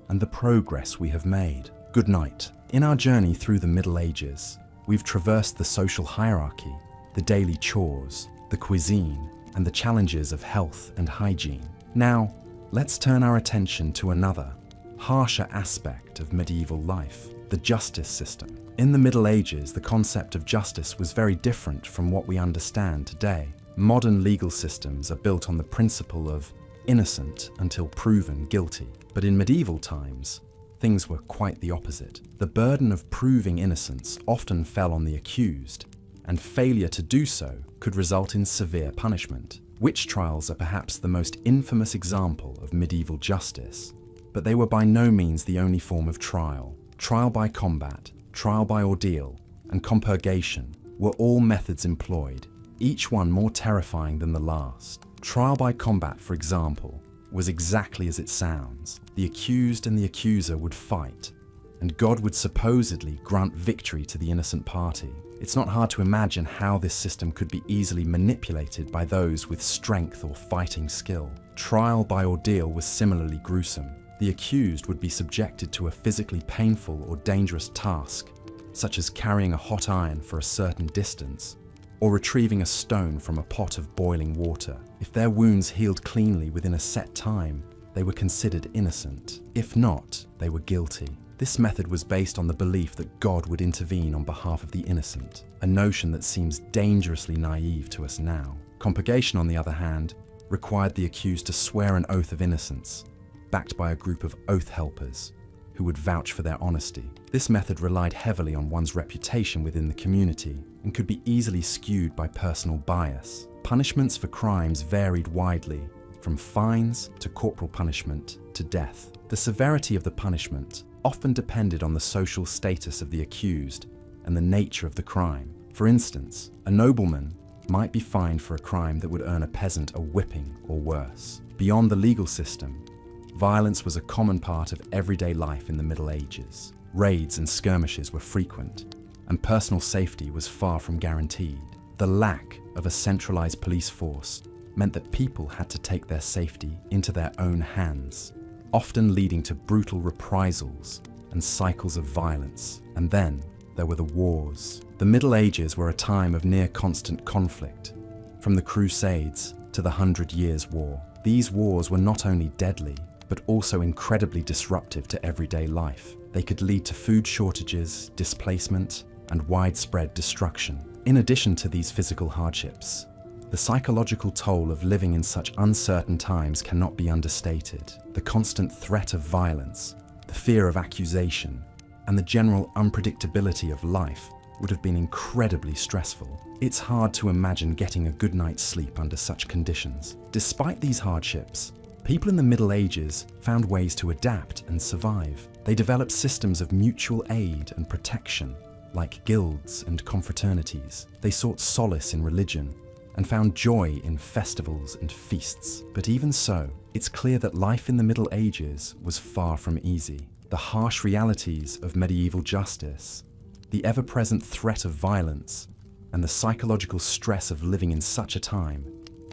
Speaker 1: and the progress we have made. Good night. In our journey through the Middle Ages, we've traversed the social hierarchy, the daily chores, the cuisine, and the challenges of health and hygiene. Now, let's turn our attention to another, harsher aspect of medieval life, the justice system. In the Middle Ages, the concept of justice was very different from what we understand today. Modern legal systems are built on the principle of innocent until proven guilty. But in medieval times, things were quite the opposite. The burden of proving innocence often fell on the accused, and failure to do so could result in severe punishment. Witch trials are perhaps the most infamous example of medieval justice, but they were by no means the only form of trial. Trial by combat, trial by ordeal, and compurgation were all methods employed, each one more terrifying than the last. Trial by combat, for example, was exactly as it sounds. The accused and the accuser would fight, and God would supposedly grant victory to the innocent party. It's not hard to imagine how this system could be easily manipulated by those with strength or fighting skill. Trial by ordeal was similarly gruesome. The accused would be subjected to a physically painful or dangerous task, such as carrying a hot iron for a certain distance, or retrieving a stone from a pot of boiling water. If their wounds healed cleanly within a set time, they were considered innocent. If not, they were guilty. This method was based on the belief that God would intervene on behalf of the innocent, a notion that seems dangerously naive to us now. Compurgation, on the other hand, required the accused to swear an oath of innocence, backed by a group of oath helpers who would vouch for their honesty. This method relied heavily on one's reputation within the community and could be easily skewed by personal bias. Punishments for crimes varied widely, from fines to corporal punishment to death. The severity of the punishment often depended on the social status of the accused and the nature of the crime. For instance, a nobleman might be fined for a crime that would earn a peasant a whipping or worse. Beyond the legal system, violence was a common part of everyday life in the Middle Ages. Raids and skirmishes were frequent, and personal safety was far from guaranteed. The lack of a centralized police force meant that people had to take their safety into their own hands, often leading to brutal reprisals and cycles of violence. And then there were the wars. The Middle Ages were a time of near constant conflict, from the Crusades to the 100 Years' War. These wars were not only deadly, but also incredibly disruptive to everyday life. They could lead to food shortages, displacement, and widespread destruction. In addition to these physical hardships, the psychological toll of living in such uncertain times cannot be understated. The constant threat of violence, the fear of accusation, and the general unpredictability of life would have been incredibly stressful. It's hard to imagine getting a good night's sleep under such conditions. Despite these hardships, people in the Middle Ages found ways to adapt and survive. They developed systems of mutual aid and protection, like guilds and confraternities. They sought solace in religion and found joy in festivals and feasts. But even so, it's clear that life in the Middle Ages was far from easy. The harsh realities of medieval justice, the ever-present threat of violence, and the psychological stress of living in such a time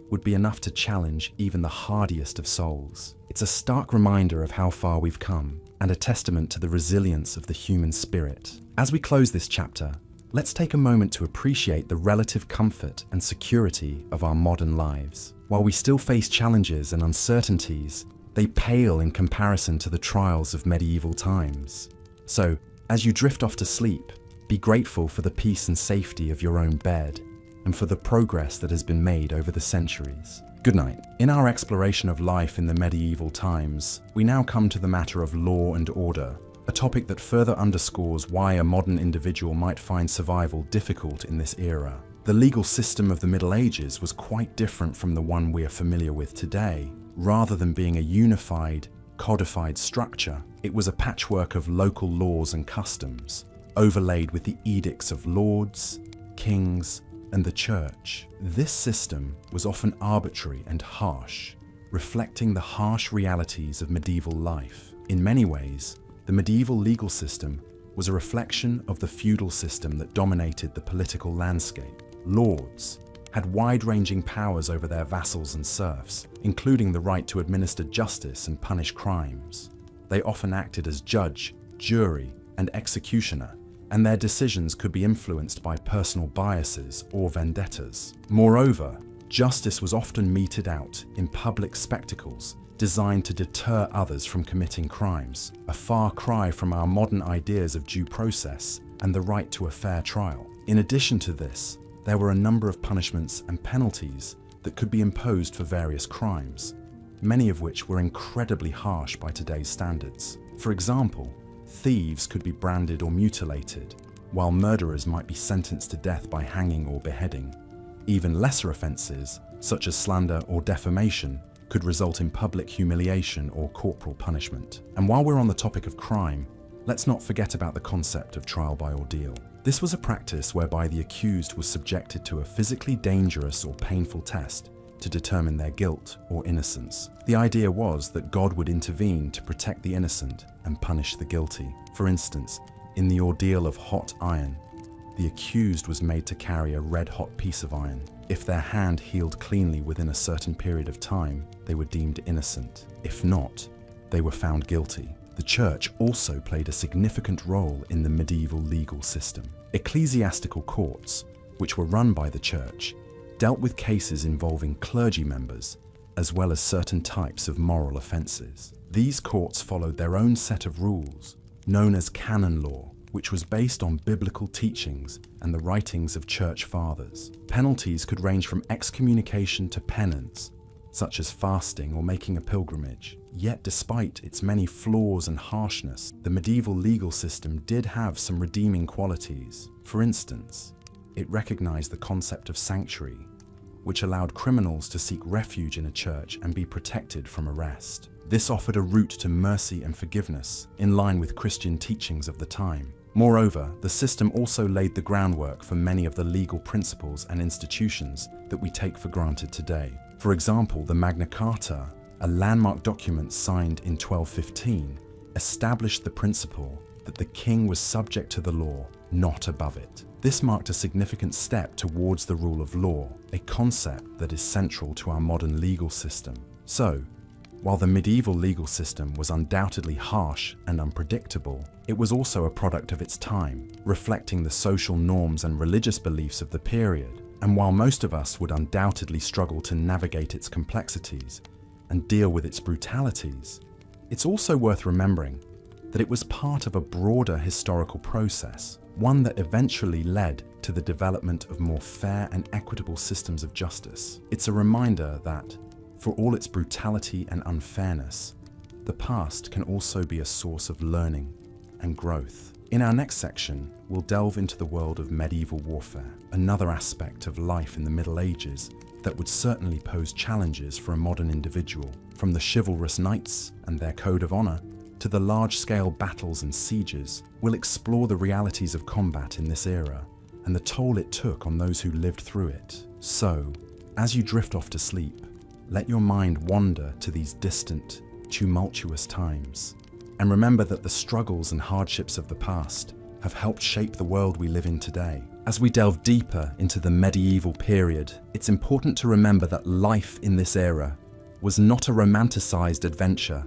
Speaker 1: would be enough to challenge even the hardiest of souls. It's a stark reminder of how far we've come, and a testament to the resilience of the human spirit. As we close this chapter, let's take a moment to appreciate the relative comfort and security of our modern lives. While we still face challenges and uncertainties, they pale in comparison to the trials of medieval times. So, as you drift off to sleep, be grateful for the peace and safety of your own bed, and for the progress that has been made over the centuries. Good night. In our exploration of life in the medieval times, we now come to the matter of law and order, a topic that further underscores why a modern individual might find survival difficult in this era. The legal system of the Middle Ages was quite different from the one we are familiar with today. Rather than being a unified, codified structure, it was a patchwork of local laws and customs, overlaid with the edicts of lords, kings, and the church. This system was often arbitrary and harsh, reflecting the harsh realities of medieval life. In many ways, the medieval legal system was a reflection of the feudal system that dominated the political landscape. Lords, had wide-ranging powers over their vassals and serfs, including the right to administer justice and punish crimes. They often acted as judge, jury, and executioner, and their decisions could be influenced by personal biases or vendettas. Moreover, justice was often meted out in public spectacles designed to deter others from committing crimes, a far cry from our modern ideas of due process and the right to a fair trial. In addition to this, there were a number of punishments and penalties that could be imposed for various crimes, many of which were incredibly harsh by today's standards. For example, thieves could be branded or mutilated, while murderers might be sentenced to death by hanging or beheading. Even lesser offences, such as slander or defamation, could result in public humiliation or corporal punishment. And while we're on the topic of crime, let's not forget about the concept of trial by ordeal. This was a practice whereby the accused was subjected to a physically dangerous or painful test to determine their guilt or innocence. The idea was that God would intervene to protect the innocent and punish the guilty. For instance, in the ordeal of hot iron, the accused was made to carry a red-hot piece of iron. If their hand healed cleanly within a certain period of time, they were deemed innocent. If not, they were found guilty. The church also played a significant role in the medieval legal system. Ecclesiastical courts, which were run by the church, dealt with cases involving clergy members, as well as certain types of moral offences. These courts followed their own set of rules, known as canon law, which was based on biblical teachings and the writings of church fathers. Penalties could range from excommunication to penance, such as fasting or making a pilgrimage. Yet despite its many flaws and harshness, the medieval legal system did have some redeeming qualities. For instance, it recognized the concept of sanctuary, which allowed criminals to seek refuge in a church and be protected from arrest. This offered a route to mercy and forgiveness, in line with Christian teachings of the time. Moreover, the system also laid the groundwork for many of the legal principles and institutions that we take for granted today. For example, the Magna Carta, a landmark document signed in 1215, established the principle that the king was subject to the law, not above it. This marked a significant step towards the rule of law, a concept that is central to our modern legal system. So, while the medieval legal system was undoubtedly harsh and unpredictable, it was also a product of its time, reflecting the social norms and religious beliefs of the period. And while most of us would undoubtedly struggle to navigate its complexities and deal with its brutalities, it's also worth remembering that it was part of a broader historical process, one that eventually led to the development of more fair and equitable systems of justice. It's a reminder that, for all its brutality and unfairness, the past can also be a source of learning and growth. In our next section, we'll delve into the world of medieval warfare, another aspect of life in the Middle Ages that would certainly pose challenges for a modern individual. From the chivalrous knights and their code of honor to the large-scale battles and sieges, we'll explore the realities of combat in this era and the toll it took on those who lived through it. So, as you drift off to sleep, let your mind wander to these distant, tumultuous times, and remember that the struggles and hardships of the past have helped shape the world we live in today. As we delve deeper into the medieval period, it's important to remember that life in this era was not a romanticized adventure,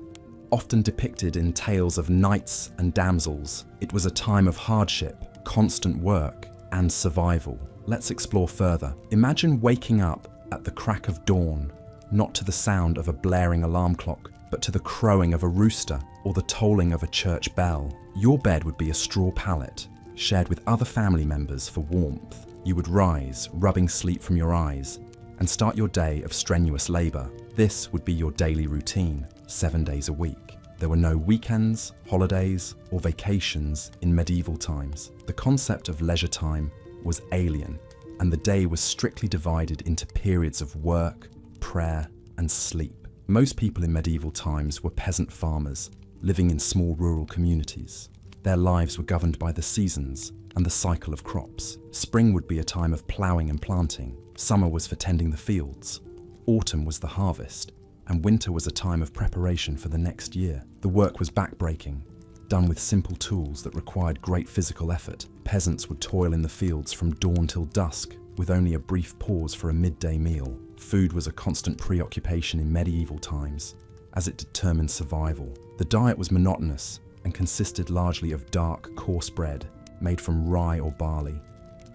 Speaker 1: often depicted in tales of knights and damsels. It was a time of hardship, constant work, and survival. Let's explore further. Imagine waking up at the crack of dawn, not to the sound of a blaring alarm clock, but to the crowing of a rooster or the tolling of a church bell. Your bed would be a straw pallet, shared with other family members for warmth. You would rise, rubbing sleep from your eyes, and start your day of strenuous labor. This would be your daily routine, 7 days a week. There were no weekends, holidays, or vacations in medieval times. The concept of leisure time was alien, and the day was strictly divided into periods of work, prayer, and sleep. Most people in medieval times were peasant farmers, living in small rural communities. Their lives were governed by the seasons and the cycle of crops. Spring would be a time of ploughing and planting. Summer was for tending the fields. Autumn was the harvest, and winter was a time of preparation for the next year. The work was backbreaking, done with simple tools that required great physical effort. Peasants would toil in the fields from dawn till dusk, with only a brief pause for a midday meal. Food was a constant preoccupation in medieval times, as it determined survival. The diet was monotonous and consisted largely of dark, coarse bread made from rye or barley.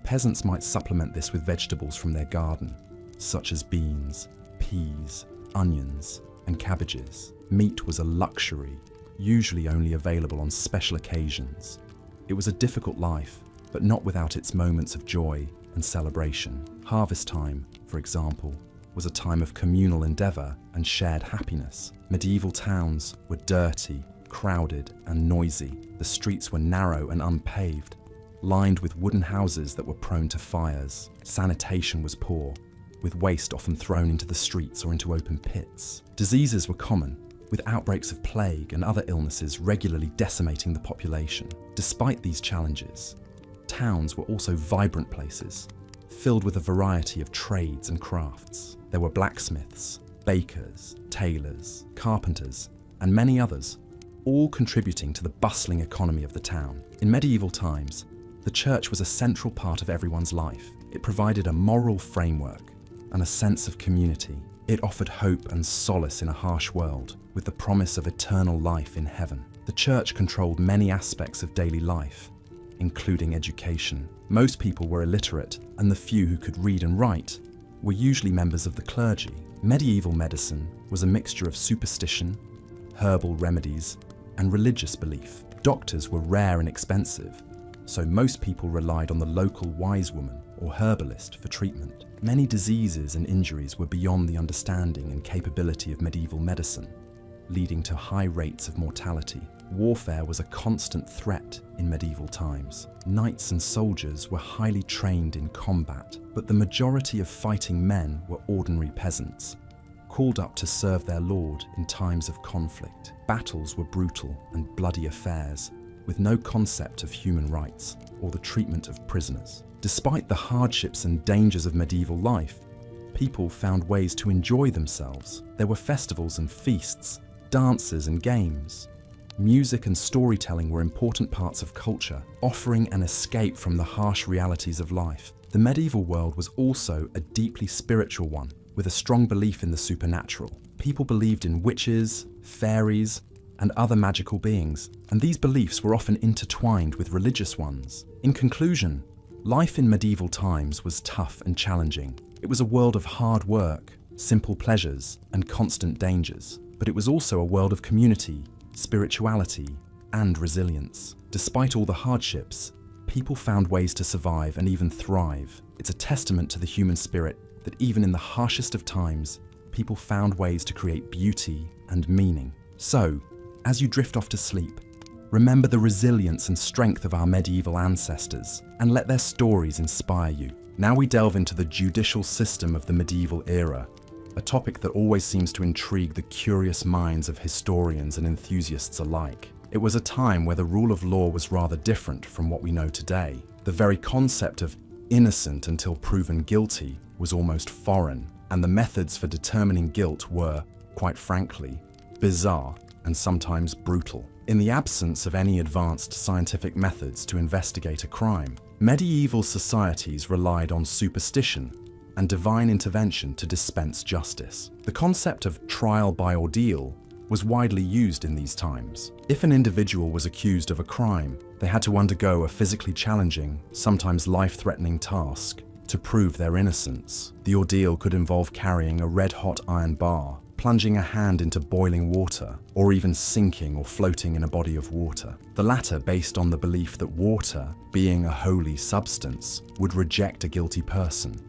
Speaker 1: Peasants might supplement this with vegetables from their garden, such as beans, peas, onions, and cabbages. Meat was a luxury, usually only available on special occasions. It was a difficult life, but not without its moments of joy and celebration. Harvest time, for example, was a time of communal endeavour and shared happiness. Medieval towns were dirty, crowded, and noisy. The streets were narrow and unpaved, lined with wooden houses that were prone to fires. Sanitation was poor, with waste often thrown into the streets or into open pits. Diseases were common, with outbreaks of plague and other illnesses regularly decimating the population. Despite these challenges, towns were also vibrant places, filled with a variety of trades and crafts. There were blacksmiths, bakers, tailors, carpenters, and many others, all contributing to the bustling economy of the town. In medieval times, the church was a central part of everyone's life. It provided a moral framework and a sense of community. It offered hope and solace in a harsh world, with the promise of eternal life in heaven. The church controlled many aspects of daily life, including education. Most people were illiterate, and the few who could read and write were usually members of the clergy. Medieval medicine was a mixture of superstition, herbal remedies, and religious belief. Doctors were rare and expensive, so most people relied on the local wise woman or herbalist for treatment. Many diseases and injuries were beyond the understanding and capability of medieval medicine, leading to high rates of mortality. Warfare was a constant threat in medieval times. Knights and soldiers were highly trained in combat, but the majority of fighting men were ordinary peasants, called up to serve their lord in times of conflict. Battles were brutal and bloody affairs, with no concept of human rights or the treatment of prisoners. Despite the hardships and dangers of medieval life, people found ways to enjoy themselves. There were festivals and feasts, dances and games. Music and storytelling were important parts of culture, offering an escape from the harsh realities of life. The medieval world was also a deeply spiritual one, with a strong belief in the supernatural. People believed in witches, fairies, and other magical beings, and these beliefs were often intertwined with religious ones. In conclusion, life in medieval times was tough and challenging. It was a world of hard work, simple pleasures, and constant dangers. But it was also a world of community, spirituality, and resilience. Despite all the hardships, people found ways to survive and even thrive. It's a testament to the human spirit that even in the harshest of times, people found ways to create beauty and meaning. So, as you drift off to sleep, remember the resilience and strength of our medieval ancestors, and let their stories inspire you. Now we delve into the judicial system of the medieval era, a topic that always seems to intrigue the curious minds of historians and enthusiasts alike. It was a time where the rule of law was rather different from what we know today. The very concept of innocent until proven guilty was almost foreign, and the methods for determining guilt were, quite frankly, bizarre and sometimes brutal. In the absence of any advanced scientific methods to investigate a crime, medieval societies relied on superstition and divine intervention to dispense justice. The concept of trial by ordeal was widely used in these times. If an individual was accused of a crime, they had to undergo a physically challenging, sometimes life-threatening task to prove their innocence. The ordeal could involve carrying a red-hot iron bar, plunging a hand into boiling water, or even sinking or floating in a body of water. The latter based on the belief that water, being a holy substance, would reject a guilty person,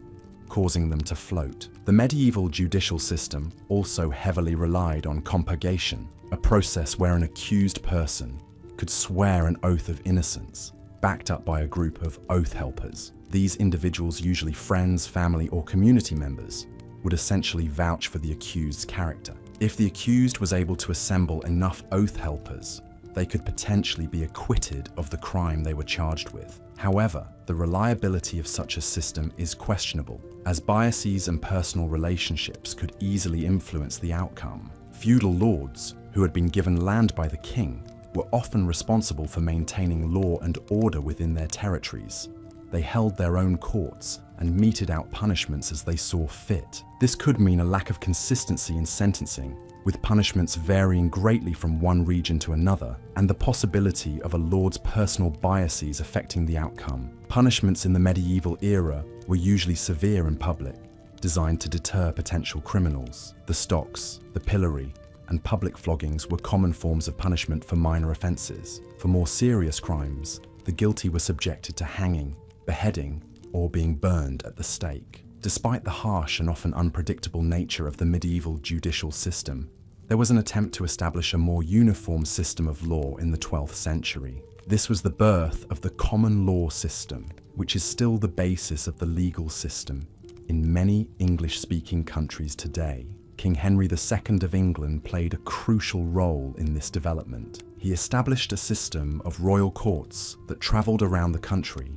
Speaker 1: causing them to float. The medieval judicial system also heavily relied on compurgation, a process where an accused person could swear an oath of innocence, backed up by a group of oath helpers. These individuals, usually friends, family, or community members, would essentially vouch for the accused's character. If the accused was able to assemble enough oath helpers, they could potentially be acquitted of the crime they were charged with. However, the reliability of such a system is questionable, as biases and personal relationships could easily influence the outcome. Feudal lords, who had been given land by the king, were often responsible for maintaining law and order within their territories. They held their own courts and meted out punishments as they saw fit. This could mean a lack of consistency in sentencing, with punishments varying greatly from one region to another, and the possibility of a lord's personal biases affecting the outcome. Punishments in the medieval era were usually severe in public, designed to deter potential criminals. The stocks, the pillory, and public floggings were common forms of punishment for minor offences. For more serious crimes, the guilty were subjected to hanging, beheading, or being burned at the stake. Despite the harsh and often unpredictable nature of the medieval judicial system, there was an attempt to establish a more uniform system of law in the 12th century. This was the birth of the common law system, which is still the basis of the legal system in many English-speaking countries today. King Henry II of England played a crucial role in this development. He established a system of royal courts that travelled around the country,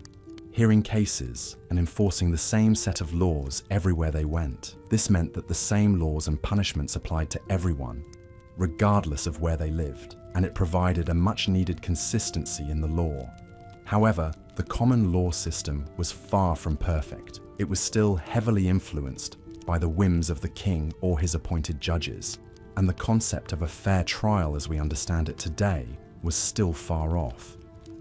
Speaker 1: hearing cases and enforcing the same set of laws everywhere they went. This meant that the same laws and punishments applied to everyone, regardless of where they lived, and it provided a much-needed consistency in the law. However, the common law system was far from perfect. It was still heavily influenced by the whims of the king or his appointed judges, and the concept of a fair trial as we understand it today was still far off.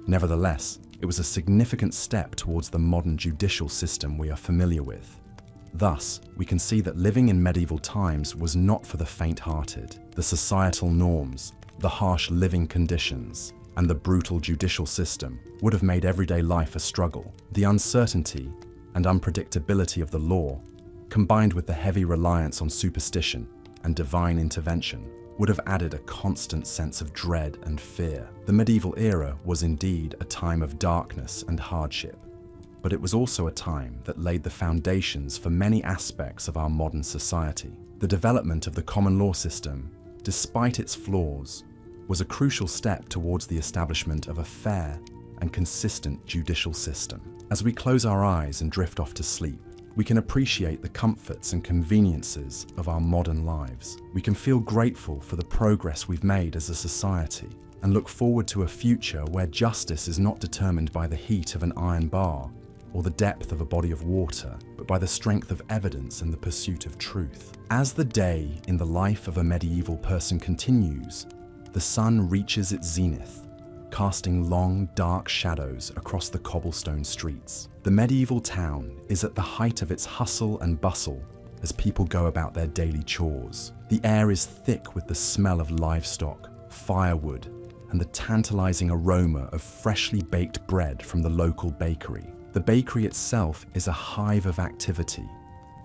Speaker 1: Nevertheless, it was a significant step towards the modern judicial system we are familiar with. Thus, we can see that living in medieval times was not for the faint-hearted. The societal norms, the harsh living conditions, and the brutal judicial system would have made everyday life a struggle. The uncertainty and unpredictability of the law, combined with the heavy reliance on superstition and divine intervention, would have added a constant sense of dread and fear. The medieval era was indeed a time of darkness and hardship, but it was also a time that laid the foundations for many aspects of our modern society. The development of the common law system, despite its flaws, was a crucial step towards the establishment of a fair and consistent judicial system. As we close our eyes and drift off to sleep, we can appreciate the comforts and conveniences of our modern lives. We can feel grateful for the progress we've made as a society and look forward to a future where justice is not determined by the heat of an iron bar or the depth of a body of water, but by the strength of evidence and the pursuit of truth. As the day in the life of a medieval person continues, the sun reaches its zenith, casting long, dark shadows across the cobblestone streets. The medieval town is at the height of its hustle and bustle as people go about their daily chores. The air is thick with the smell of livestock, firewood, and the tantalizing aroma of freshly baked bread from the local bakery. The bakery itself is a hive of activity,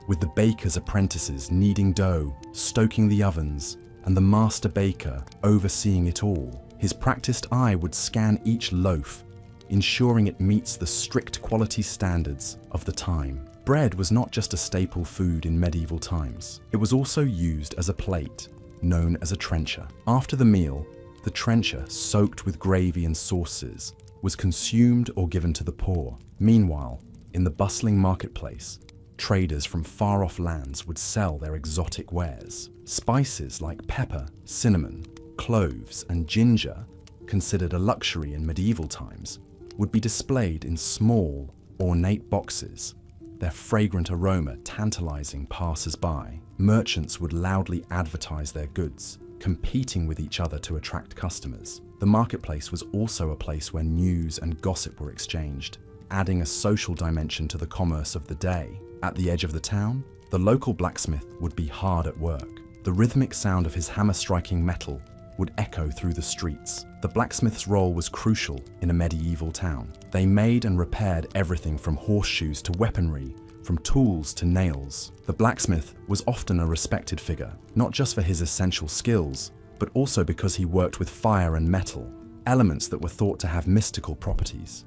Speaker 1: with the baker's apprentices kneading dough, stoking the ovens, and the master baker overseeing it all. His practiced eye would scan each loaf, ensuring it meets the strict quality standards of the time. Bread was not just a staple food in medieval times. It was also used as a plate, known as a trencher. After the meal, the trencher, soaked with gravy and sauces, was consumed or given to the poor. Meanwhile, in the bustling marketplace, traders from far-off lands would sell their exotic wares. Spices like pepper, cinnamon, cloves, and ginger, considered a luxury in medieval times, would be displayed in small, ornate boxes, their fragrant aroma tantalizing passers-by. Merchants would loudly advertise their goods, competing with each other to attract customers. The marketplace was also a place where news and gossip were exchanged, adding a social dimension to the commerce of the day. At the edge of the town, the local blacksmith would be hard at work. The rhythmic sound of his hammer striking metal would echo through the streets. The blacksmith's role was crucial in a medieval town. They made and repaired everything from horseshoes to weaponry, from tools to nails. The blacksmith was often a respected figure, not just for his essential skills, but also because he worked with fire and metal, elements that were thought to have mystical properties.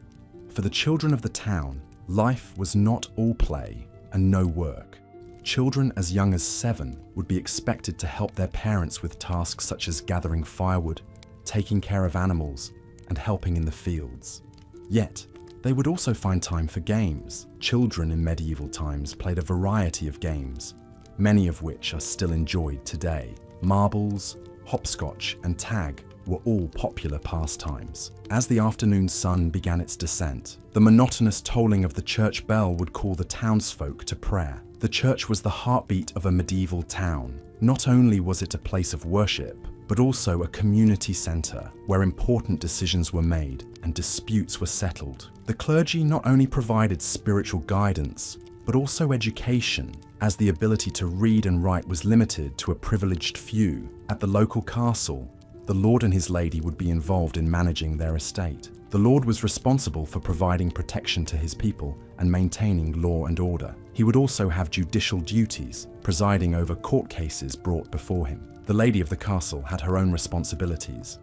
Speaker 1: For the children of the town, life was not all play and no work. Children as young as 7 would be expected to help their parents with tasks such as gathering firewood, taking care of animals, and helping in the fields. Yet, they would also find time for games. Children in medieval times played a variety of games, many of which are still enjoyed today. Marbles, hopscotch, and tag were all popular pastimes. As the afternoon sun began its descent, the monotonous tolling of the church bell would call the townsfolk to prayer. The church was the heartbeat of a medieval town. Not only was it a place of worship, but also a community centre where important decisions were made and disputes were settled. The clergy not only provided spiritual guidance, but also education, as the ability to read and write was limited to a privileged few. At the local castle, the lord and his lady would be involved in managing their estate. The lord was responsible for providing protection to his people and maintaining law and order. He would also have judicial duties, presiding over court cases brought before him. The lady of the castle had her own responsibilities,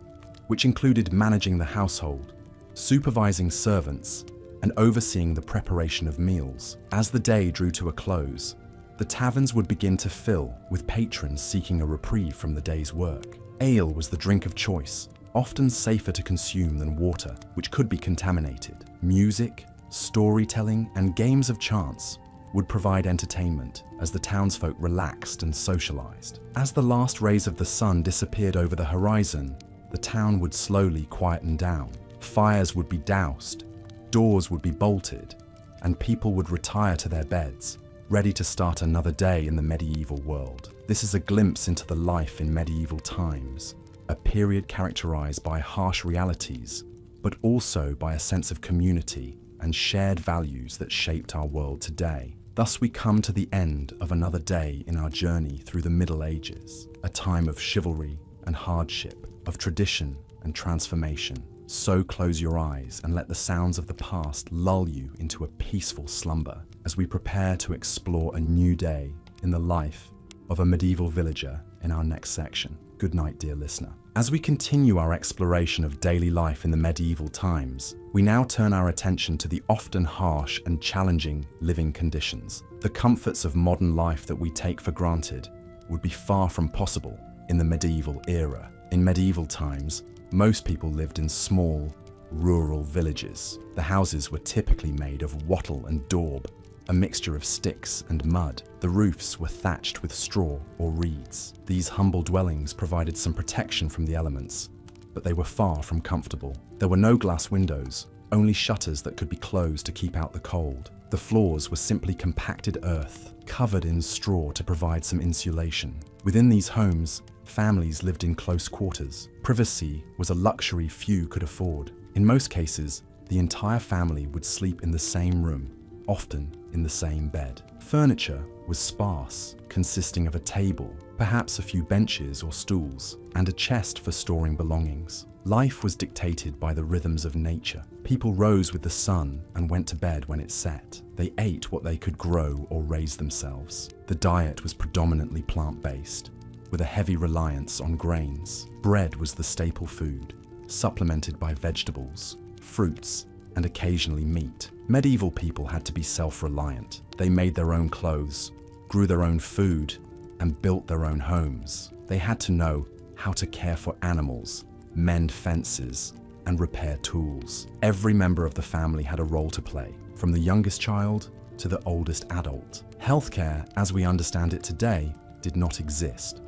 Speaker 1: which included managing the household, supervising servants, and overseeing the preparation of meals. As the day drew to a close, the taverns would begin to fill, with patrons seeking a reprieve from the day's work. Ale was the drink of choice, often safer to consume than water, which could be contaminated. Music, storytelling, and games of chance would provide entertainment as the townsfolk relaxed and socialized. As the last rays of the sun disappeared over the horizon, the town would slowly quieten down. Fires would be doused, doors would be bolted, and people would retire to their beds, ready to start another day in the medieval world. This is a glimpse into the life in medieval times, a period characterized by harsh realities, but also by a sense of community and shared values that shaped our world today. Thus we come to the end of another day in our journey through the Middle Ages, a time of chivalry and hardship, of tradition and transformation. So close your eyes and let the sounds of the past lull you into a peaceful slumber as we prepare to explore a new day in the life of a medieval villager in our next section. Good night, dear listener. As we continue our exploration of daily life in the medieval times, we now turn our attention to the often harsh and challenging living conditions. The comforts of modern life that we take for granted would be far from possible in the medieval era. In medieval times, most people lived in small, rural villages. The houses were typically made of wattle and daub, a mixture of sticks and mud. The roofs were thatched with straw or reeds. These humble dwellings provided some protection from the elements, but they were far from comfortable. There were no glass windows, only shutters that could be closed to keep out the cold. The floors were simply compacted earth, covered in straw to provide some insulation. Within these homes, families lived in close quarters. Privacy was a luxury few could afford. In most cases, the entire family would sleep in the same room, often in the same bed. Furniture was sparse, consisting of a table, perhaps a few benches or stools, and a chest for storing belongings. Life was dictated by the rhythms of nature. People rose with the sun and went to bed when it set. They ate what they could grow or raise themselves. The diet was predominantly plant-based, with a heavy reliance on grains. Bread was the staple food, supplemented by vegetables, fruits, and occasionally meat. Medieval people had to be self-reliant. They made their own clothes, grew their own food, and built their own homes. They had to know how to care for animals, mend fences, and repair tools. Every member of the family had a role to play, from the youngest child to the oldest adult. Healthcare, as we understand it today, did not exist.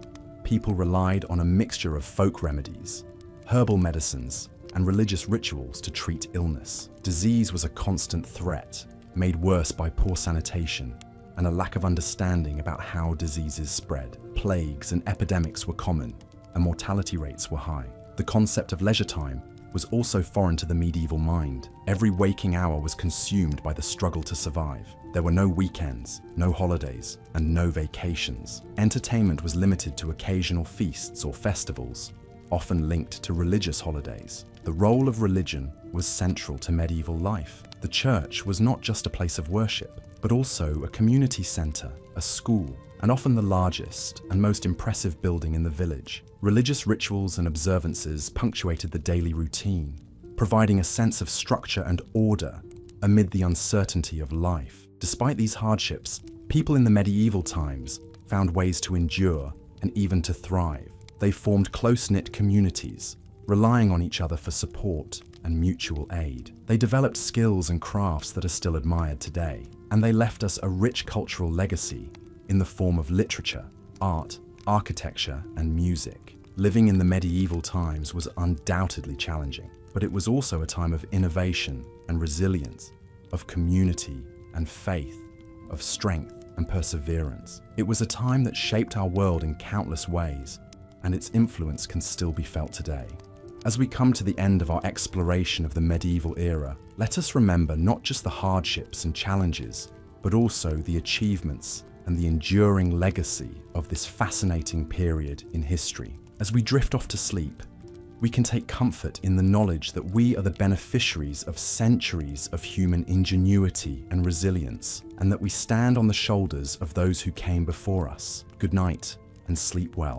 Speaker 1: People relied on a mixture of folk remedies, herbal medicines, and religious rituals to treat illness. Disease was a constant threat, made worse by poor sanitation and a lack of understanding about how diseases spread. Plagues and epidemics were common, and mortality rates were high. The concept of leisure time was also foreign to the medieval mind. Every waking hour was consumed by the struggle to survive. There were no weekends, no holidays, and no vacations. Entertainment was limited to occasional feasts or festivals, often linked to religious holidays. The role of religion was central to medieval life. The church was not just a place of worship, but also a community centre, a school, and often the largest and most impressive building in the village. Religious rituals and observances punctuated the daily routine, providing a sense of structure and order amid the uncertainty of life. Despite these hardships, people in the medieval times found ways to endure and even to thrive. They formed close-knit communities, relying on each other for support and mutual aid. They developed skills and crafts that are still admired today, and they left us a rich cultural legacy in the form of literature, art, architecture, and music. Living in the medieval times was undoubtedly challenging, but it was also a time of innovation and resilience, of community and faith, of strength and perseverance. It was a time that shaped our world in countless ways, and its influence can still be felt today. As we come to the end of our exploration of the medieval era, let us remember not just the hardships and challenges, but also the achievements and the enduring legacy of this fascinating period in history. As we drift off to sleep, we can take comfort in the knowledge that we are the beneficiaries of centuries of human ingenuity and resilience, and that we stand on the shoulders of those who came before us. Good night and sleep well.